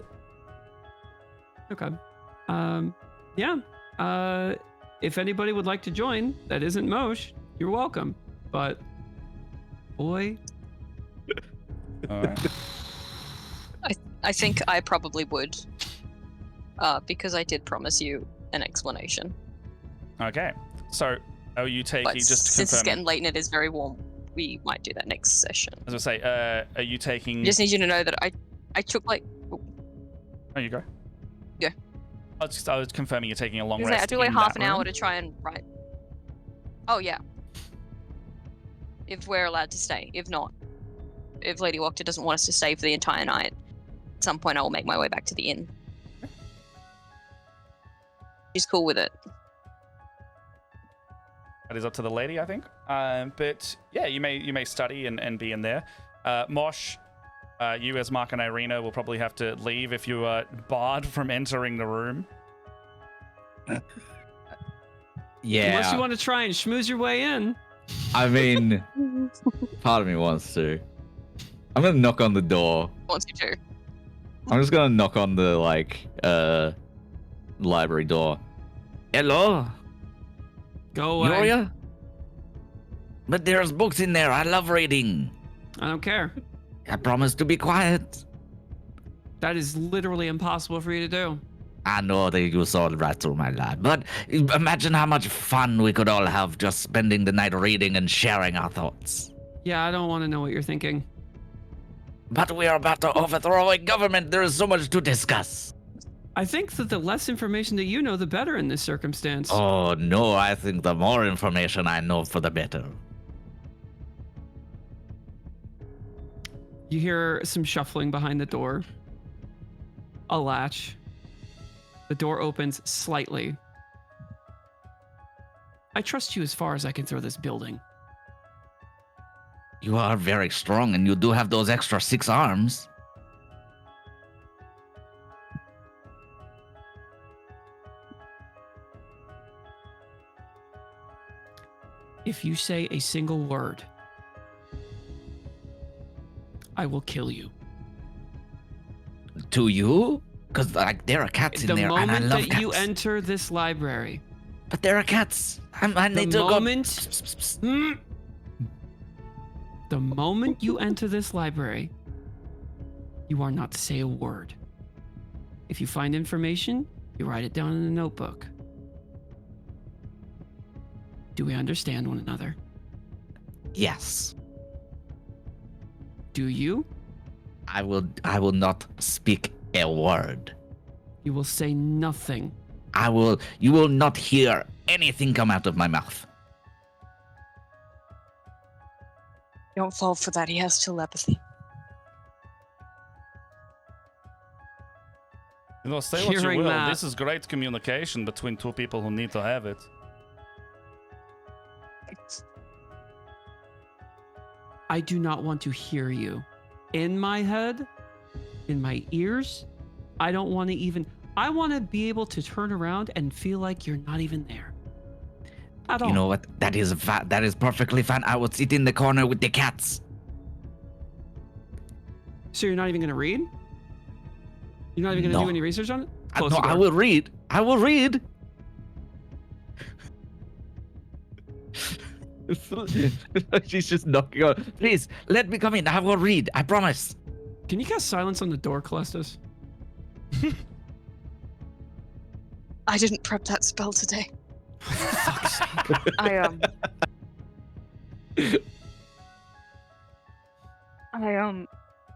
Okay. Yeah. If anybody would like to join that isn't Mosh, you're welcome. But boy, All right. I think I probably would, because I did promise you an explanation. Okay. So, are you taking But just to since it's confirm? getting late and it is very warm, we might do that next session. As I say, are you taking? I just need you to know that I took like Oh, you go. Yeah. I was confirming you're taking a long I rest. took like in half that an hour room? to try and write. Oh yeah. If we're allowed to stay. If not, if Lady Wachter doesn't want us to stay for the entire night, at some point I will make my way back to the inn. She's cool with it. That is up to the lady, I think. But yeah, you may study and be in there. Mosh, you as Mark and Irina will probably have to leave if you are barred from entering the room. Yeah. unless you want to try and schmooze your way in. I mean, part of me wants to. I'm gonna knock on the door. Wants you to. I'm just gonna knock on the library door. Hello, Go away. Yoria? But there's books in there. I love reading. I don't care. I promise to be quiet. That is literally impossible for you to do. I know that you saw right through my lie, but imagine how much fun we could all have just spending the night reading and sharing our thoughts. Yeah, I don't want to know what you're thinking. But we are about to overthrow a government. There is so much to discuss. I think that the less information that you know, the better in this circumstance. Oh no, I think the more information I know, for the better. You hear some shuffling behind the door. A latch. The door opens slightly. I trust you as far as I can throw this building. You are very strong, and you do have those extra 6 arms. If you say a single word, I will kill you. To you? Because like there are cats in The there, and I moment love that cats. you enter this library, But there are cats. I the need to moment, the moment you enter this library, you are not to say a word. If you find information, you write it down in a notebook. Do we understand one another? Yes, Do you? I will not speak a word. You will say nothing. You will not hear anything come out of my mouth. Don't fall for that. He has telepathy. You know, say what you Hearing will. that- This is great communication between two people who need to have it. I do not want to hear you. in my head, in my ears. I don't want to even. I want to be able to turn around and feel like you're not even there. At all. You know what? That is perfectly fine. I will sit in the corner with the cats. So you're not even going to read? You're not even going to do any research on it? No, I will read. I will read. She's just knocking on. Please, let me come in. I will read. I promise. Can you cast silence on the door, Calestis? I didn't prep that spell today. Fuck's sake.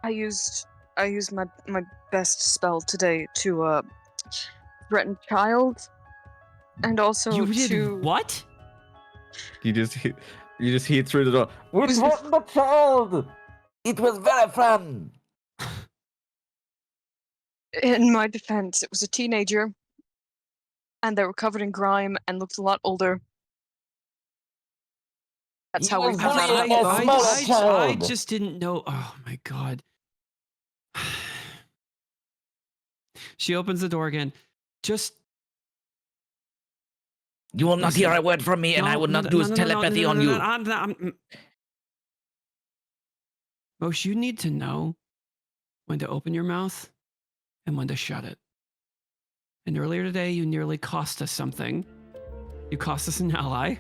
I used my best spell today to threaten child, and also You did to what? You just hear through the door. We threatened the child. It was very fun. In my defense, it was a teenager, and they were covered in grime and looked a lot older. That's how we found out. I just didn't know. Oh my god. She opens the door again. Just. You will not hear a word from me, and I will not do telepathy on you. Most, you need to know when to open your mouth and when to shut it. And earlier today, you nearly cost us something. You cost us an ally.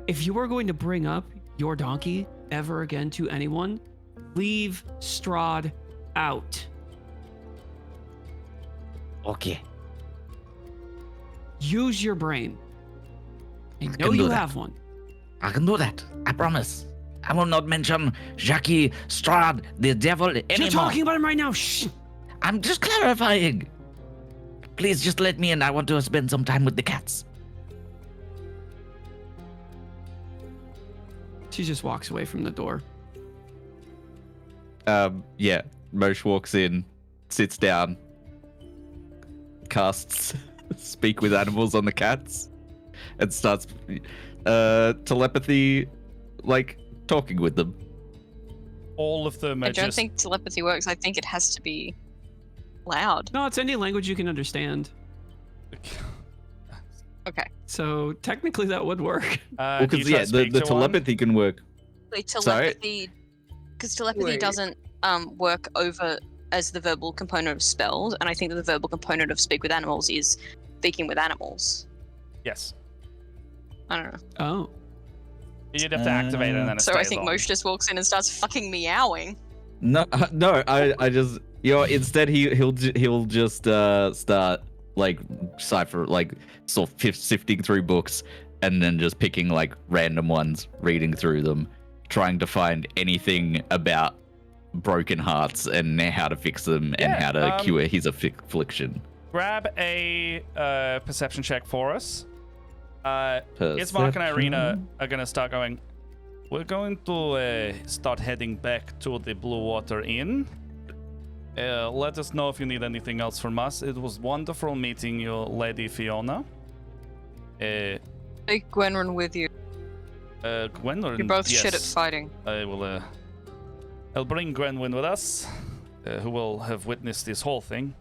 If you are going to bring up your donkey ever again to anyone, leave Strahd out. Okay. Use your brain. I know you have one. I can do that. I promise. I will not mention Jackie, Strahd, the devil anymore. You're talking about him right now. Shh. I'm just clarifying. Please just let me in. I want to spend some time with the cats. She just walks away from the door. Yeah. Mosh walks in, sits down, casts speak with animals on the cats, and starts telepathy, like talking with them. All of them are I don't just... think telepathy works. I think it has to be loud. No, it's any language you can understand. Okay. So technically that would work. Well, do you because try yeah, to the speak to one? telepathy can work. Telepathy, because telepathy Wait. doesn't work over as the verbal component of spells, and I think that the verbal component of speak with animals is speaking with animals. Yes. I don't know. Oh. You'd have to activate it and then it So I stays think on. Moshe just walks in and starts fucking meowing. No, I just instead he'll just start like cipher, like sort of sifting through books and then just picking like random ones, reading through them, trying to find anything about broken hearts and how to fix them and how to cure his affliction. Grab a perception check for us. Ismark and Irina are going to start going. We're going to start heading back to the Blue Water Inn. Let us know if you need anything else from us. It was wonderful meeting you, Lady Fiona. Take Gwenryn with you. Gwenwyn, You're both yes. shit at fighting. I will. I'll bring Gwenwyn with us, who will have witnessed this whole thing,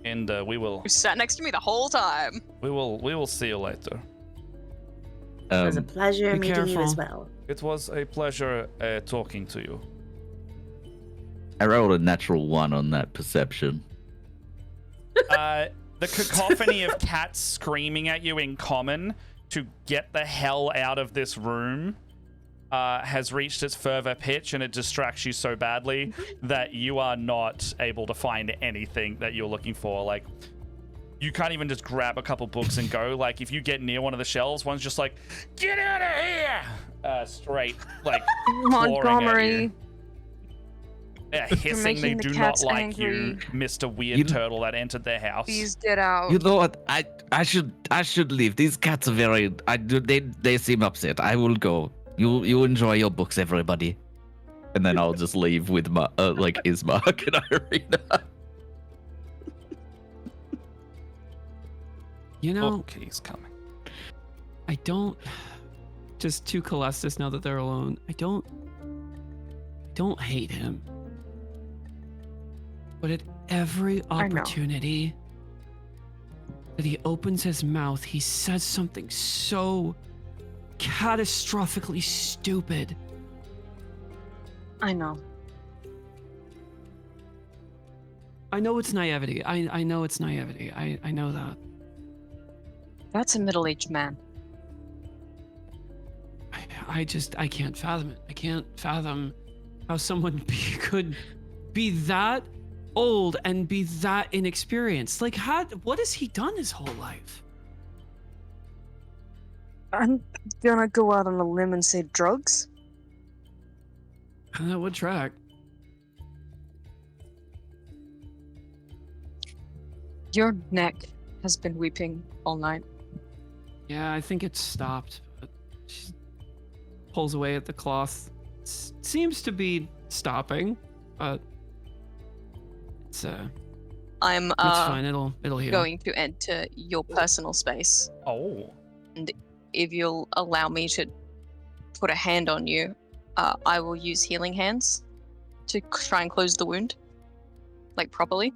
and we will. You sat next to me the whole time. We will see you later. It was a pleasure be meeting you as careful. well. It was a pleasure talking to you. I rolled a natural 1 on that perception. The cacophony of cats screaming at you in common to get the hell out of this room has reached its further pitch, and it distracts you so badly that you are not able to find anything that you're looking for. Like, you can't even just grab a couple books and go. Like, if you get near one of the shelves, one's just like, get out of here! Straight, like, clawing at Montgomery. you. Yeah, hissing, they making the do not cats like you, angry. Mr. Weird Turtle that entered their house. Please get out. You know what? I should leave. These cats are very. They seem upset. I will go. You enjoy your books, everybody. And then I'll just leave with my like Ismark and Irina. You know, Okay, he's coming. I don't. Just to Calestis now that they're alone. I don't don't hate him. But at every I know. opportunity that he opens his mouth, he says something so catastrophically stupid. I know. I know it's naivety. I know it's naivety. I know that. That's a middle-aged man. I can't fathom it. I can't fathom how someone could be that old and be that inexperienced. Like, what has he done his whole life? I'm gonna go out on a limb and say drugs. That would track. Your neck has been weeping all night. Yeah, I think it's stopped. But she pulls away at the cloth. Seems to be stopping, but it's I'm it's fine. It'll heal. going to enter your personal space. Oh. If you'll allow me to put a hand on you, I will use healing hands to try and close the wound, like properly.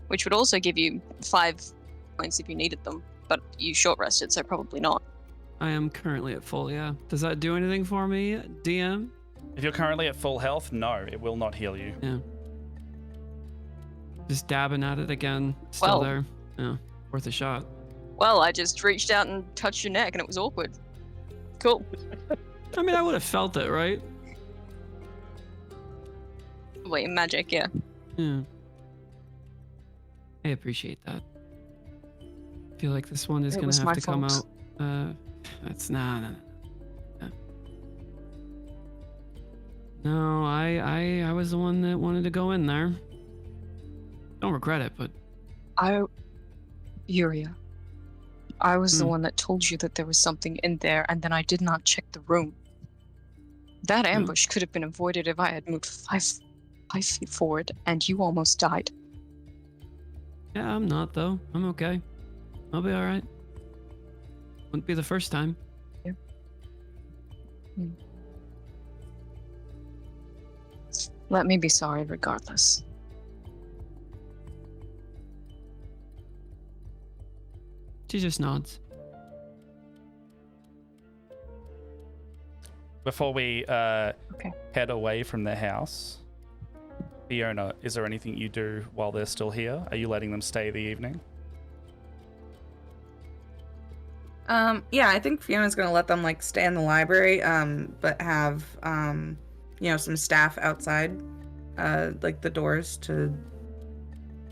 Which would also give you 5 points if you needed them, but you short rested, so probably not. I am currently at full. Yeah. Does that do anything for me, DM? If you're currently at full health, no, it will not heal you. Yeah. Just dabbing at it again. Still there. Yeah. Worth a shot. Well, I just reached out and touched your neck, and it was awkward. Cool. I mean, I would have felt it, right? Wait, magic, yeah. Yeah. I appreciate that. I feel like this one is It gonna was have my to come fault. out. That's nah. No, I was the one that wanted to go in there. Don't regret it, but Yuria. I was the Hmm. one that told you that there was something in there, and then I did not check the room. That ambush could have been avoided if I had moved 5 feet forward, and you almost died. yeah, I'm not though. I'm okay. I'll be all right. Wouldn't be the first time. Let me be sorry regardless. She just nods. Before we head away from their house, Fiona, is there anything you do while they're still here? Are you letting them stay the evening? Yeah, I think Fiona's gonna let them like stay in the library, but have some staff outside, like the doors to,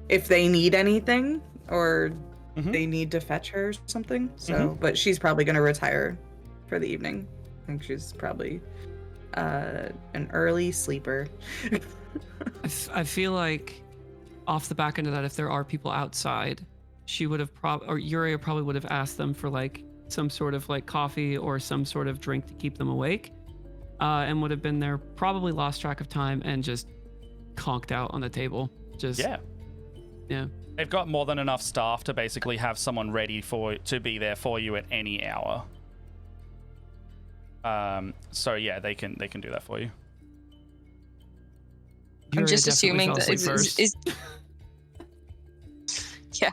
if they need anything or they need to fetch her or something. So, but she's probably gonna retire for the evening. I think she's probably an early sleeper. I feel like off the back end of that, if there are people outside, she would have or Yuria probably would have asked them for like some sort of like coffee or some sort of drink to keep them awake, and would have been there, probably lost track of time and just conked out on the table. Just Yeah. They've got more than enough staff to basically have someone ready to be there for you at any hour. So yeah, they can do that for you. I'm Yuria just definitely assuming fell that asleep first. yeah.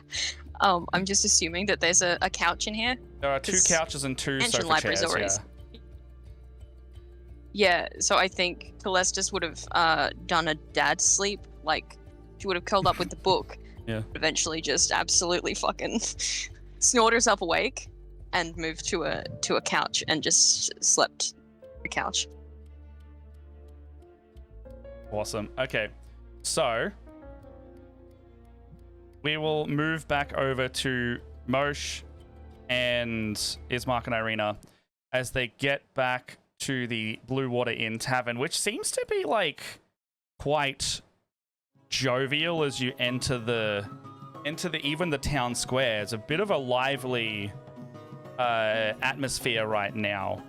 I'm just assuming that there's a couch in here. There are 2 'Cause couches and 2 ancient sofa libraries chairs. always- Yeah. Yeah, so I think Calestis would have done a dad sleep, like she would have curled up with the book. Yeah. Eventually just absolutely fucking snored herself awake and moved to a couch and just slept on the couch. Awesome. Okay, so we will move back over to Mosh and Ismark and Irina as they get back to the Blue Water Inn Tavern, which seems to be like quite jovial as you enter the even the town square. It's a bit of a lively atmosphere right now,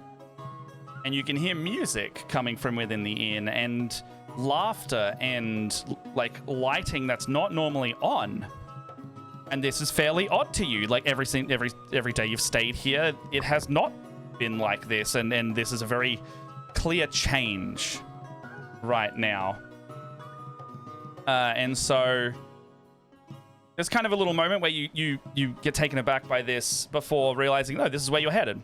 and you can hear music coming from within the inn and laughter and like lighting that's not normally on. And this is fairly odd to you. Like every day you've stayed here, it has not been like this, and this is a very clear change right now. And so there's kind of a little moment where you get taken aback by this before realizing, no, this is where you're headed.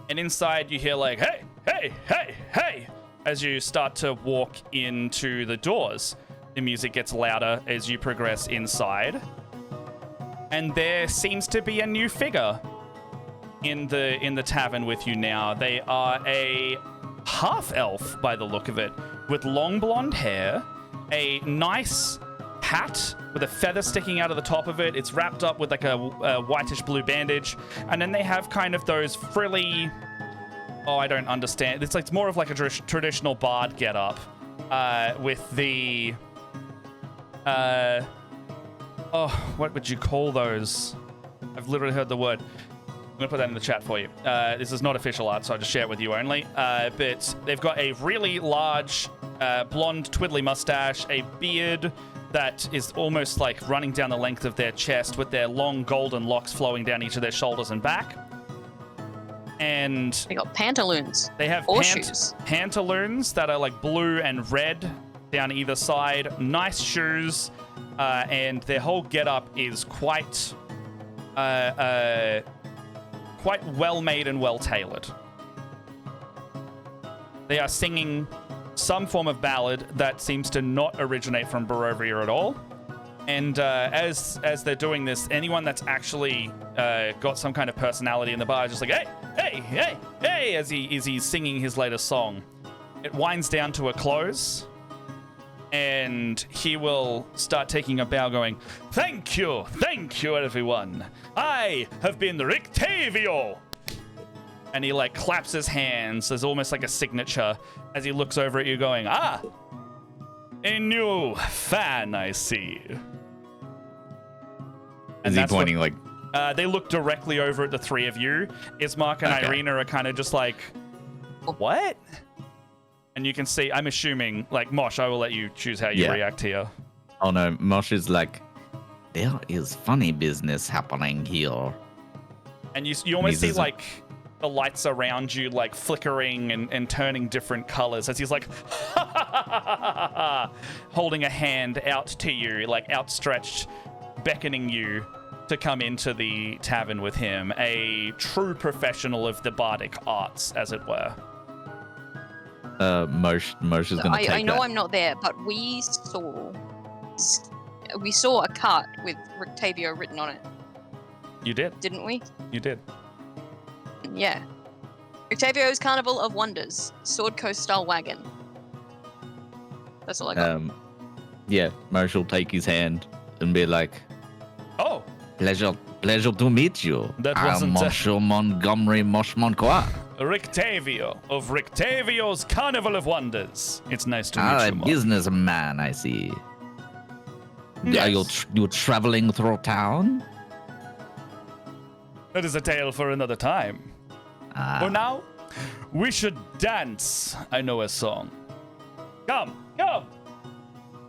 And inside you hear like, hey, hey, hey, hey, as you start to walk into the doors. The music gets louder as you progress inside. And there seems to be a new figure in the tavern with you now. They are a half-elf by the look of it, with long blonde hair, a nice hat with a feather sticking out of the top of it. It's wrapped up with like a whitish blue bandage, and then they have kind of those frilly, oh, I don't understand. It's like more of like a traditional bard getup, with the what would you call those? I've literally heard the word. I'm gonna put that in the chat for you. This is not official art, so I'll just share it with you only. But they've got a really large blonde twiddly mustache, a beard that is almost like running down the length of their chest, with their long golden locks flowing down each of their shoulders and back. And They got pantaloons. they have Horseshoes. pantaloons that are like blue and red down either side. Nice shoes, and their whole getup is quite well made and well tailored. They are singing some form of ballad that seems to not originate from Barovia at all. And as they're doing this, anyone that's actually got some kind of personality in the bar is just like, hey, hey, hey, hey, as he's singing his latest song. It winds down to a close, and he will start taking a bow going, thank you, everyone. I have been Rictavio. And he like claps his hands. There's almost like a signature as he looks over at you going, ah, a new fan, I see. Is he pointing like... They look directly over at the three of you. Ismark and Okay. Irina are kind of just like, what? And you can see, I'm assuming, like, Mosh, I will let you choose how you Yeah. react here. Oh no, Mosh is like, there is funny business happening here. And you almost see, He's- like, the lights around you, like, flickering and turning different colors as he's like, holding a hand out to you, like, outstretched, beckoning you to come into the tavern with him. A true professional of the bardic arts, as it were. Mosh is gonna take I know that. I'm not there, but we saw a cart with Rictavio written on it, You did. didn't we? You did. Yeah. Rictavio's Carnival of Wonders, Sword Coast style wagon. That's all I got. Yeah, Mosh will take his hand and be like, Oh, pleasure to meet you. That I'm wasn't, Monsieur Montgomery Mosh Moncois. Rictavio of Rictavio's Carnival of Wonders. It's nice to meet A you, Mo. businessman, I see. Are you, Yes. you traveling through town? That is a tale for another time. Ah, For now, we should dance. I know a song. Come, come.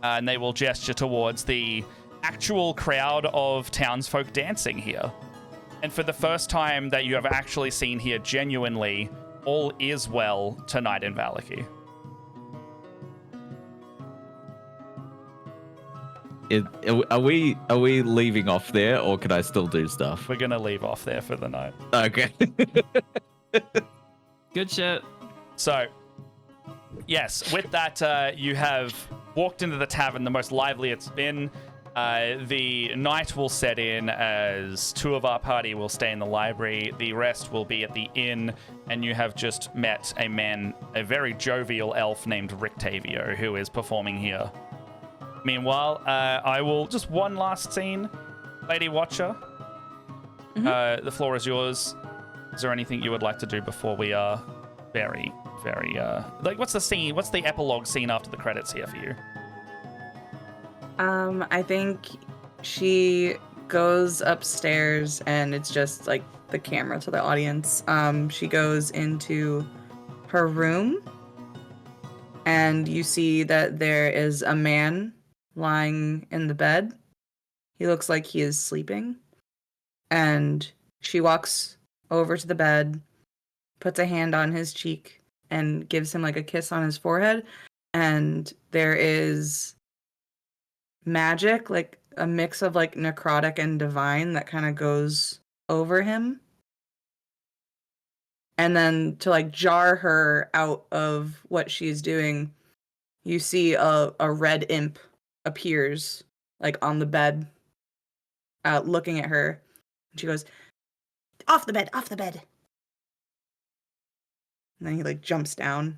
And they will gesture towards the actual crowd of townsfolk dancing here. And for the first time that you have actually seen here, genuinely, all is well tonight in Vallaki. are we leaving off there, or can I still do stuff? We're gonna leave off there for the night. Okay. Good shit. So, yes, with that, you have walked into the tavern, the most lively it's been. The night will set in as two of our party will stay in the library. The rest will be at the inn, and you have just met a man, a very jovial elf named Rictavio, who is performing here. Meanwhile, I will just one last scene. Lady Wachter, the floor is yours. Is there anything you would like to do before we are very, like, what's the scene? What's the epilogue scene after the credits here for you? I think she goes upstairs and it's just like the camera to the audience. She goes into her room and you see that there is a man lying in the bed. He looks like he is sleeping. And she walks over to the bed, puts a hand on his cheek, and gives him like a kiss on his forehead. And there is magic, like a mix of like necrotic and divine that kind of goes over him. And then to like jar her out of what she's doing, you see a red imp appears like on the bed, looking at her. And she goes, off the bed, off the bed. And then he like jumps down.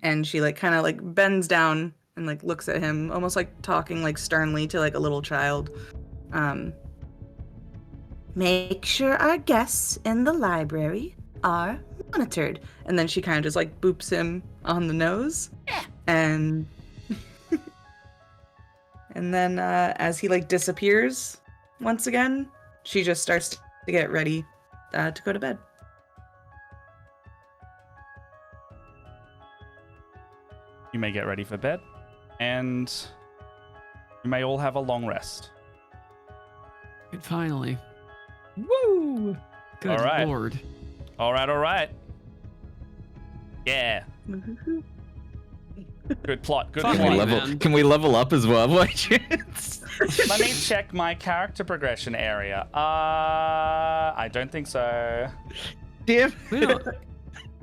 And she like kind of like bends down and like looks at him, almost like talking like sternly to like a little child. Make sure our guests in the library are monitored. And then she kind of just like boops him on the nose. And and then as he like disappears once again, she just starts to get ready to go to bed. You may get ready for bed, and you may all have a long rest. And finally. Woo! Good All right. lord. All right. Yeah. Good plot. Good Fuck Can we plot. me, level? man. Can we level up as well, by chance? Let me check my character progression area. I don't think so. Damn. We don't-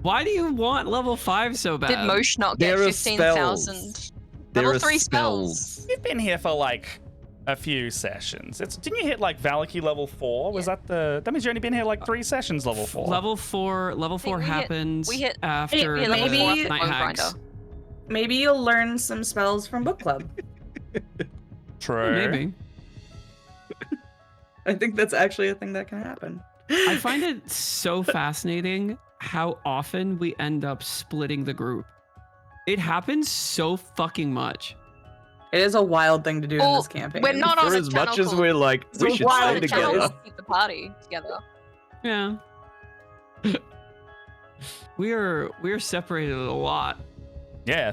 Why do you want level 5 so bad? Did Mosh not get There are 15,000? There Level are 3 spells. You've been here for like a few sessions. Didn't you hit like Vallaki level 4? Was that the? That means you only been here like 3 sessions. Level 4. Level 4 we hit- happens we hit- after we hit level Maybe- 4 the after Night Bone Hags. Grinder. Maybe you'll learn some spells from book club. True. Maybe. I think that's actually a thing that can happen. I find it so fascinating how often we end up splitting the group. It happens so fucking much. It is a wild thing to do in Well, this campaign. we're not on For a as much channel as we're like, we So should why stay would the channel together. is keep the party together. Yeah. We're separated a lot. Yeah.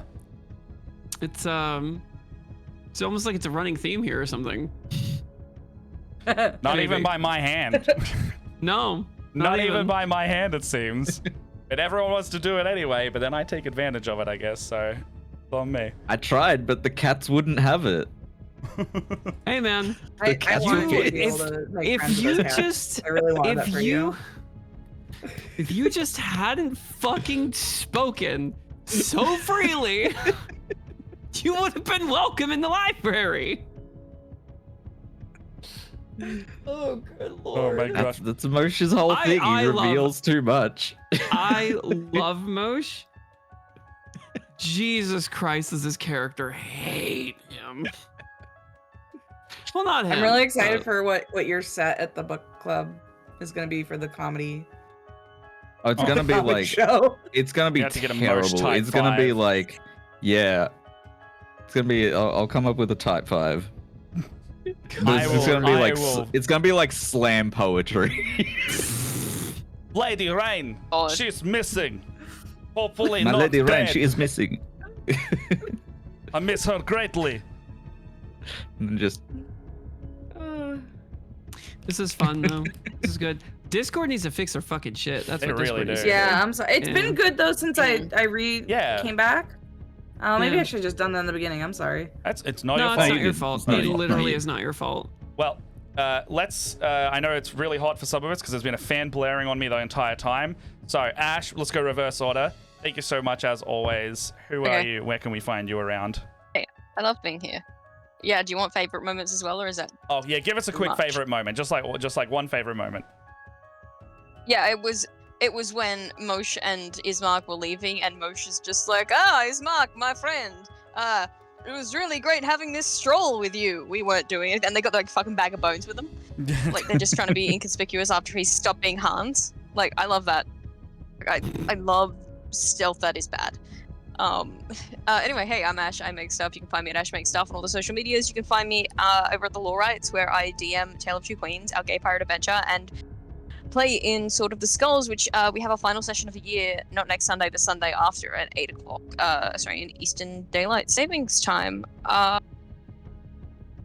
It's almost like it's a running theme here or something. Not Maybe. even by my hand. No. Not even by my hand, it seems. But everyone wants to do it anyway, but then I take advantage of it, I guess, so it's on me. I tried, but the cats wouldn't have it. Hey man, I cats want were to be able if- to make if friends with you those cats. just I really want that for you. if you just hadn't fucking spoken so freely, you would have been welcome in the library. Oh, good Oh lord. my gosh. That's Moshe's whole thing. He I love- reveals too much. I love Mosh. Jesus Christ, does this character hate him? Well, not him. I'm really excited but- for what your set at the book club is going to be for the comedy. Oh, it's gonna be comic like, show. it's gonna be You have to get a Mosh terrible. type It's gonna be 5. like, yeah, it's gonna be. I'll come up with a type 5. It's gonna be like, it's gonna be like slam poetry. Lady Rain, God. she's missing. Hopefully My not Lady dead. Rain, she is missing. I miss her greatly. And just This is fun though. This is good. Discord needs to fix their fucking shit. That's They what really Discord needs do. to Yeah, I'm sorry. It's Yeah. been good though since Yeah. I came back. Maybe Yeah. I should have just done that in the beginning. I'm sorry. It's not No, your it's fault. not you your did. fault. It's not It your fault. literally No, is not your fault. Well, let's. I know it's really hot for some of us because there's been a fan blaring on me the entire time. So, Ash, let's go reverse order. Thank you so much as always. Who are Okay. you? Where can we find you around? I love being here. Yeah, do you want favorite moments as well, or is that? Oh yeah, give us a quick Much. favorite moment, just like one favorite moment. Yeah, it was when Mosh and Ismark were leaving, and Mosh is just like, Ismark, my friend. It was really great having this stroll with you. We weren't doing it, and they got like fucking bag of bones with them. Like they're just trying to be inconspicuous after he stopped being Hans. Like I love that. Like, I love stealth that is bad. Anyway, hey, I'm Ash. I make stuff. You can find me at Ash Make Stuff on all the social medias. You can find me over at the Law Rights, where I DM Tale of Two Queens, our gay pirate adventure, and play in Sword of the Skulls, which we have our final session of the year, not next Sunday, the Sunday after at 8 o'clock. In Eastern Daylight Savings Time.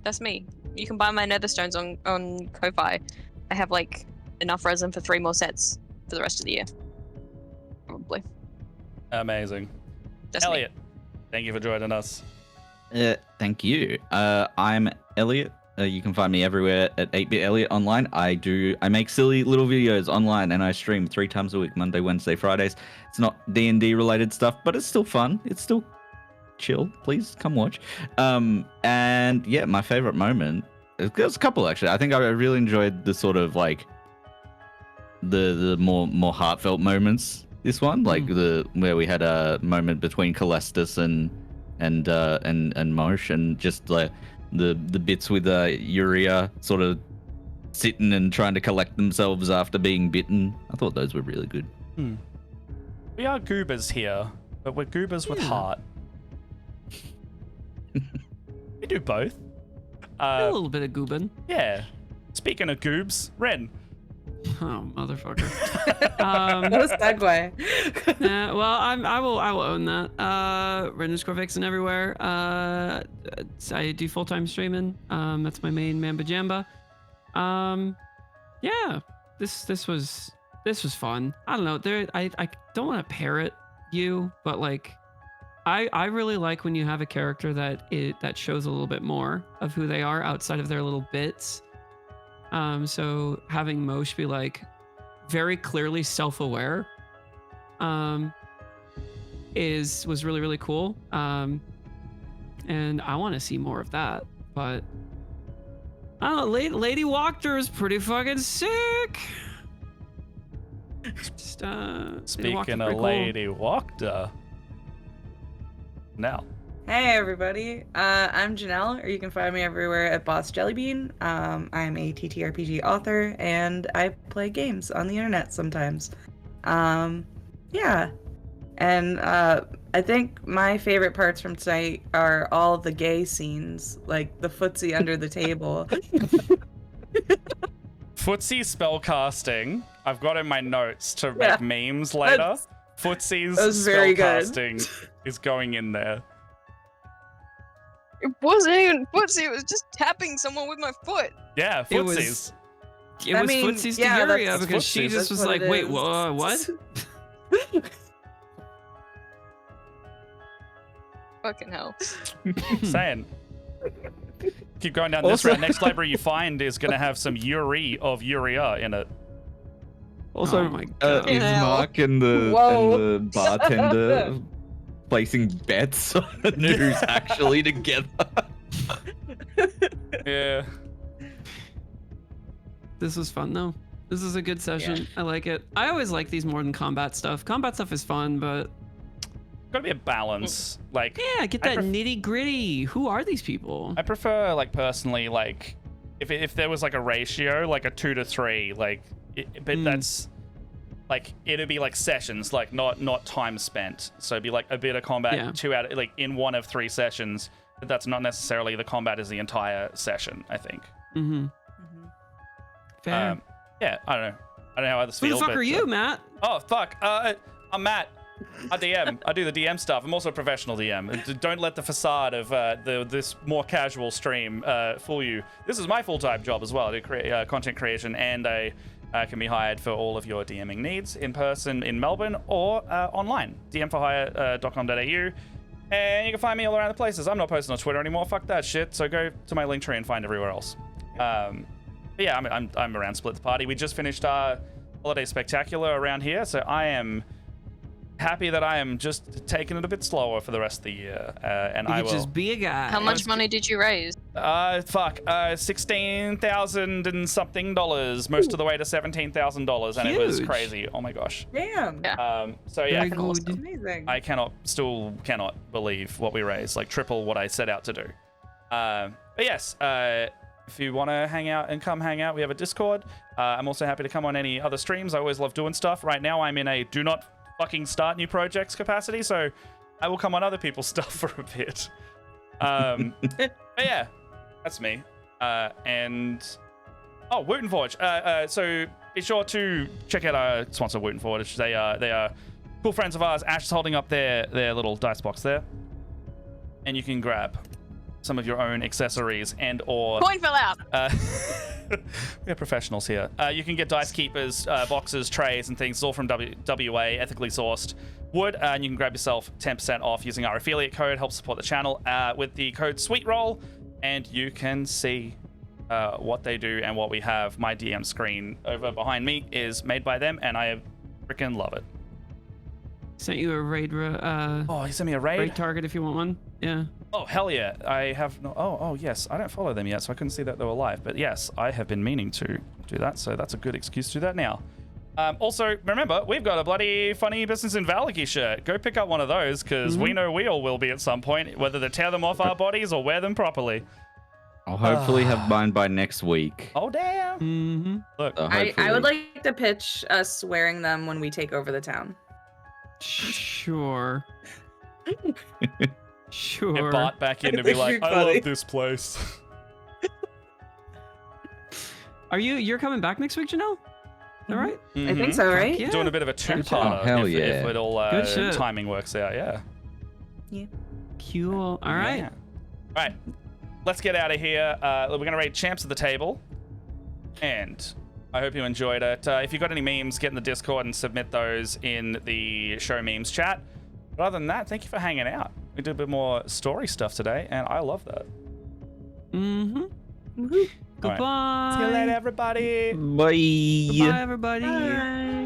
That's me. You can buy my Netherstones on Ko-Fi. I have like enough resin for 3 more sets for the rest of the year. Probably. Amazing. That's me. Elliot, thank you for joining us. Thank you. I'm Elliot. You can find me everywhere at 8-Bit Elliot online. I make silly little videos online and I stream 3 times a week, Monday, Wednesday, Fridays. It's not D&D related stuff, but it's still fun. It's still chill. Please come watch. And yeah, my favorite moment, there's a couple actually. I think I really enjoyed the sort of like the more heartfelt moments. This one, like where we had a moment between Calestus and Mosh, and just like the bits with Uria sort of sitting and trying to collect themselves after being bitten. I thought those were really good. We are goobers here, but we're goobers with heart. We do both. A little bit of goobin. Yeah. Speaking of goobs, Ren. Oh, motherfucker. What a segue. Well, I will own that. _Vixen everywhere. I do full-time streaming. That's my main Mamba Jamba. Yeah, this was fun. I don't know. I don't want to parrot you, but like, I really like when you have a character that shows a little bit more of who they are outside of their little bits. So having Mosh be like very clearly self-aware was really, really cool. And I want to see more of that, but I don't know, Lady Wachter is pretty fucking sick. Just, Speaking of Lady Wachter. Now. Hey everybody, I'm Janelle, or you can find me everywhere at Boss Jellybean. I'm a ttrpg author, and I play games on the internet sometimes. Yeah, and I think my favorite parts from tonight are all the gay scenes, like the footsie under the table. Footsie spellcasting. I've got in my notes to make memes later. Footsie's spellcasting is going in there. It wasn't even footsie, it was just tapping someone with my foot. Yeah, footsies. It was Footsie's to Yuria because she just was like, wait, what? Fucking hell. Saying. Keep going down this route. Next library you find is going to have some Yuri of Uria in it. Also, oh my God. is Mark and the bartender placing bets on who's actually together? Yeah. This was fun though. This is a good session. I like it. I always like these more than combat stuff. Combat stuff is fun, but Gotta be a balance. Like, yeah, get that nitty gritty. Who are these people? I prefer, like, personally, like, if there was like a ratio, like a 2 to 3, like, but that's like, it'd be like sessions, like not time spent. So it'd be like a bit of combat, 2 out of, like, in one of 3 sessions. But that's not necessarily the combat is the entire session, I think. Fair. Yeah, I don't know how others feel. Who the fuck are you, Matt? Oh fuck, I'm Matt. I DM. I do the DM stuff. I'm also a professional DM. Don't let the facade of this more casual stream fool you. This is my full-time job as well. I do content creation, and I can be hired for all of your DMing needs in person in Melbourne or online. dmforhire.com.au. And you can find me all around the places. I'm not posting on Twitter anymore. Fuck that shit. So go to my link tree and find everywhere else. But yeah, I'm around Split the Party. We just finished our holiday spectacular around here, so I am happy that I am just taking it a bit slower for the rest of the year, and I will just be a guy. How much money did you raise? $16,000 and something dollars, most of the way to $17,000, and it was crazy. Oh my gosh. Damn. Yeah. So yeah, Amazing. I still cannot believe what we raised, like triple what I set out to do. But yes, if you want to hang out and come hang out, we have a Discord. I'm also happy to come on any other streams. I always love doing stuff. Right now, I'm in a do not fucking start new projects capacity, so I will come on other people's stuff for a bit. But yeah, that's me. And Wooten Forge. So be sure to check out our sponsor, Wooten Forge. They are cool friends of ours. Ash is holding up their little dice box there, and you can grab some of your own accessories and or Coin fell out. We're professionals here. You can get dice keepers, boxes, trays, and things. It's all from WA, ethically sourced wood. And you can grab yourself 10% off using our affiliate code. Help support the channel with the code SweetRoll. And you can see what they do and what we have. My DM screen over behind me is made by them, and I freaking love it. Sent you a raid. Oh, you sent me a raid? Raid target if you want one. Yeah. Oh, hell yeah. I have no... Oh, yes. I don't follow them yet, so I couldn't see that they were live. But yes, I have been meaning to do that, so that's a good excuse to do that now. Also, remember, we've got a bloody Funny Business in Vallaki shirt. Go pick up one of those, because we know we all will be at some point, whether to tear them off our bodies or wear them properly. I'll hopefully have mine by next week. Oh, damn. Mm-hmm. Look. I would like to pitch us wearing them when we take over the town. Sure. Sure. Get Bart back in to be like, I love this place. You're coming back next week, Janelle? All right. I think so, right? Yeah. Doing a bit of a two-parter. Oh, hell if it all Good shit. timing works out, yeah. Cool. All right. Yeah. All right. Let's get out of here. We're going to raid Champs of the Table. And I hope you enjoyed it. If you've got any memes, get in the Discord and submit those in the show memes chat. But other than that, thank you for hanging out. We did a bit more story stuff today, and I love that. Mm-hmm. Goodbye. See you later, everybody. Bye. Bye, everybody. Bye.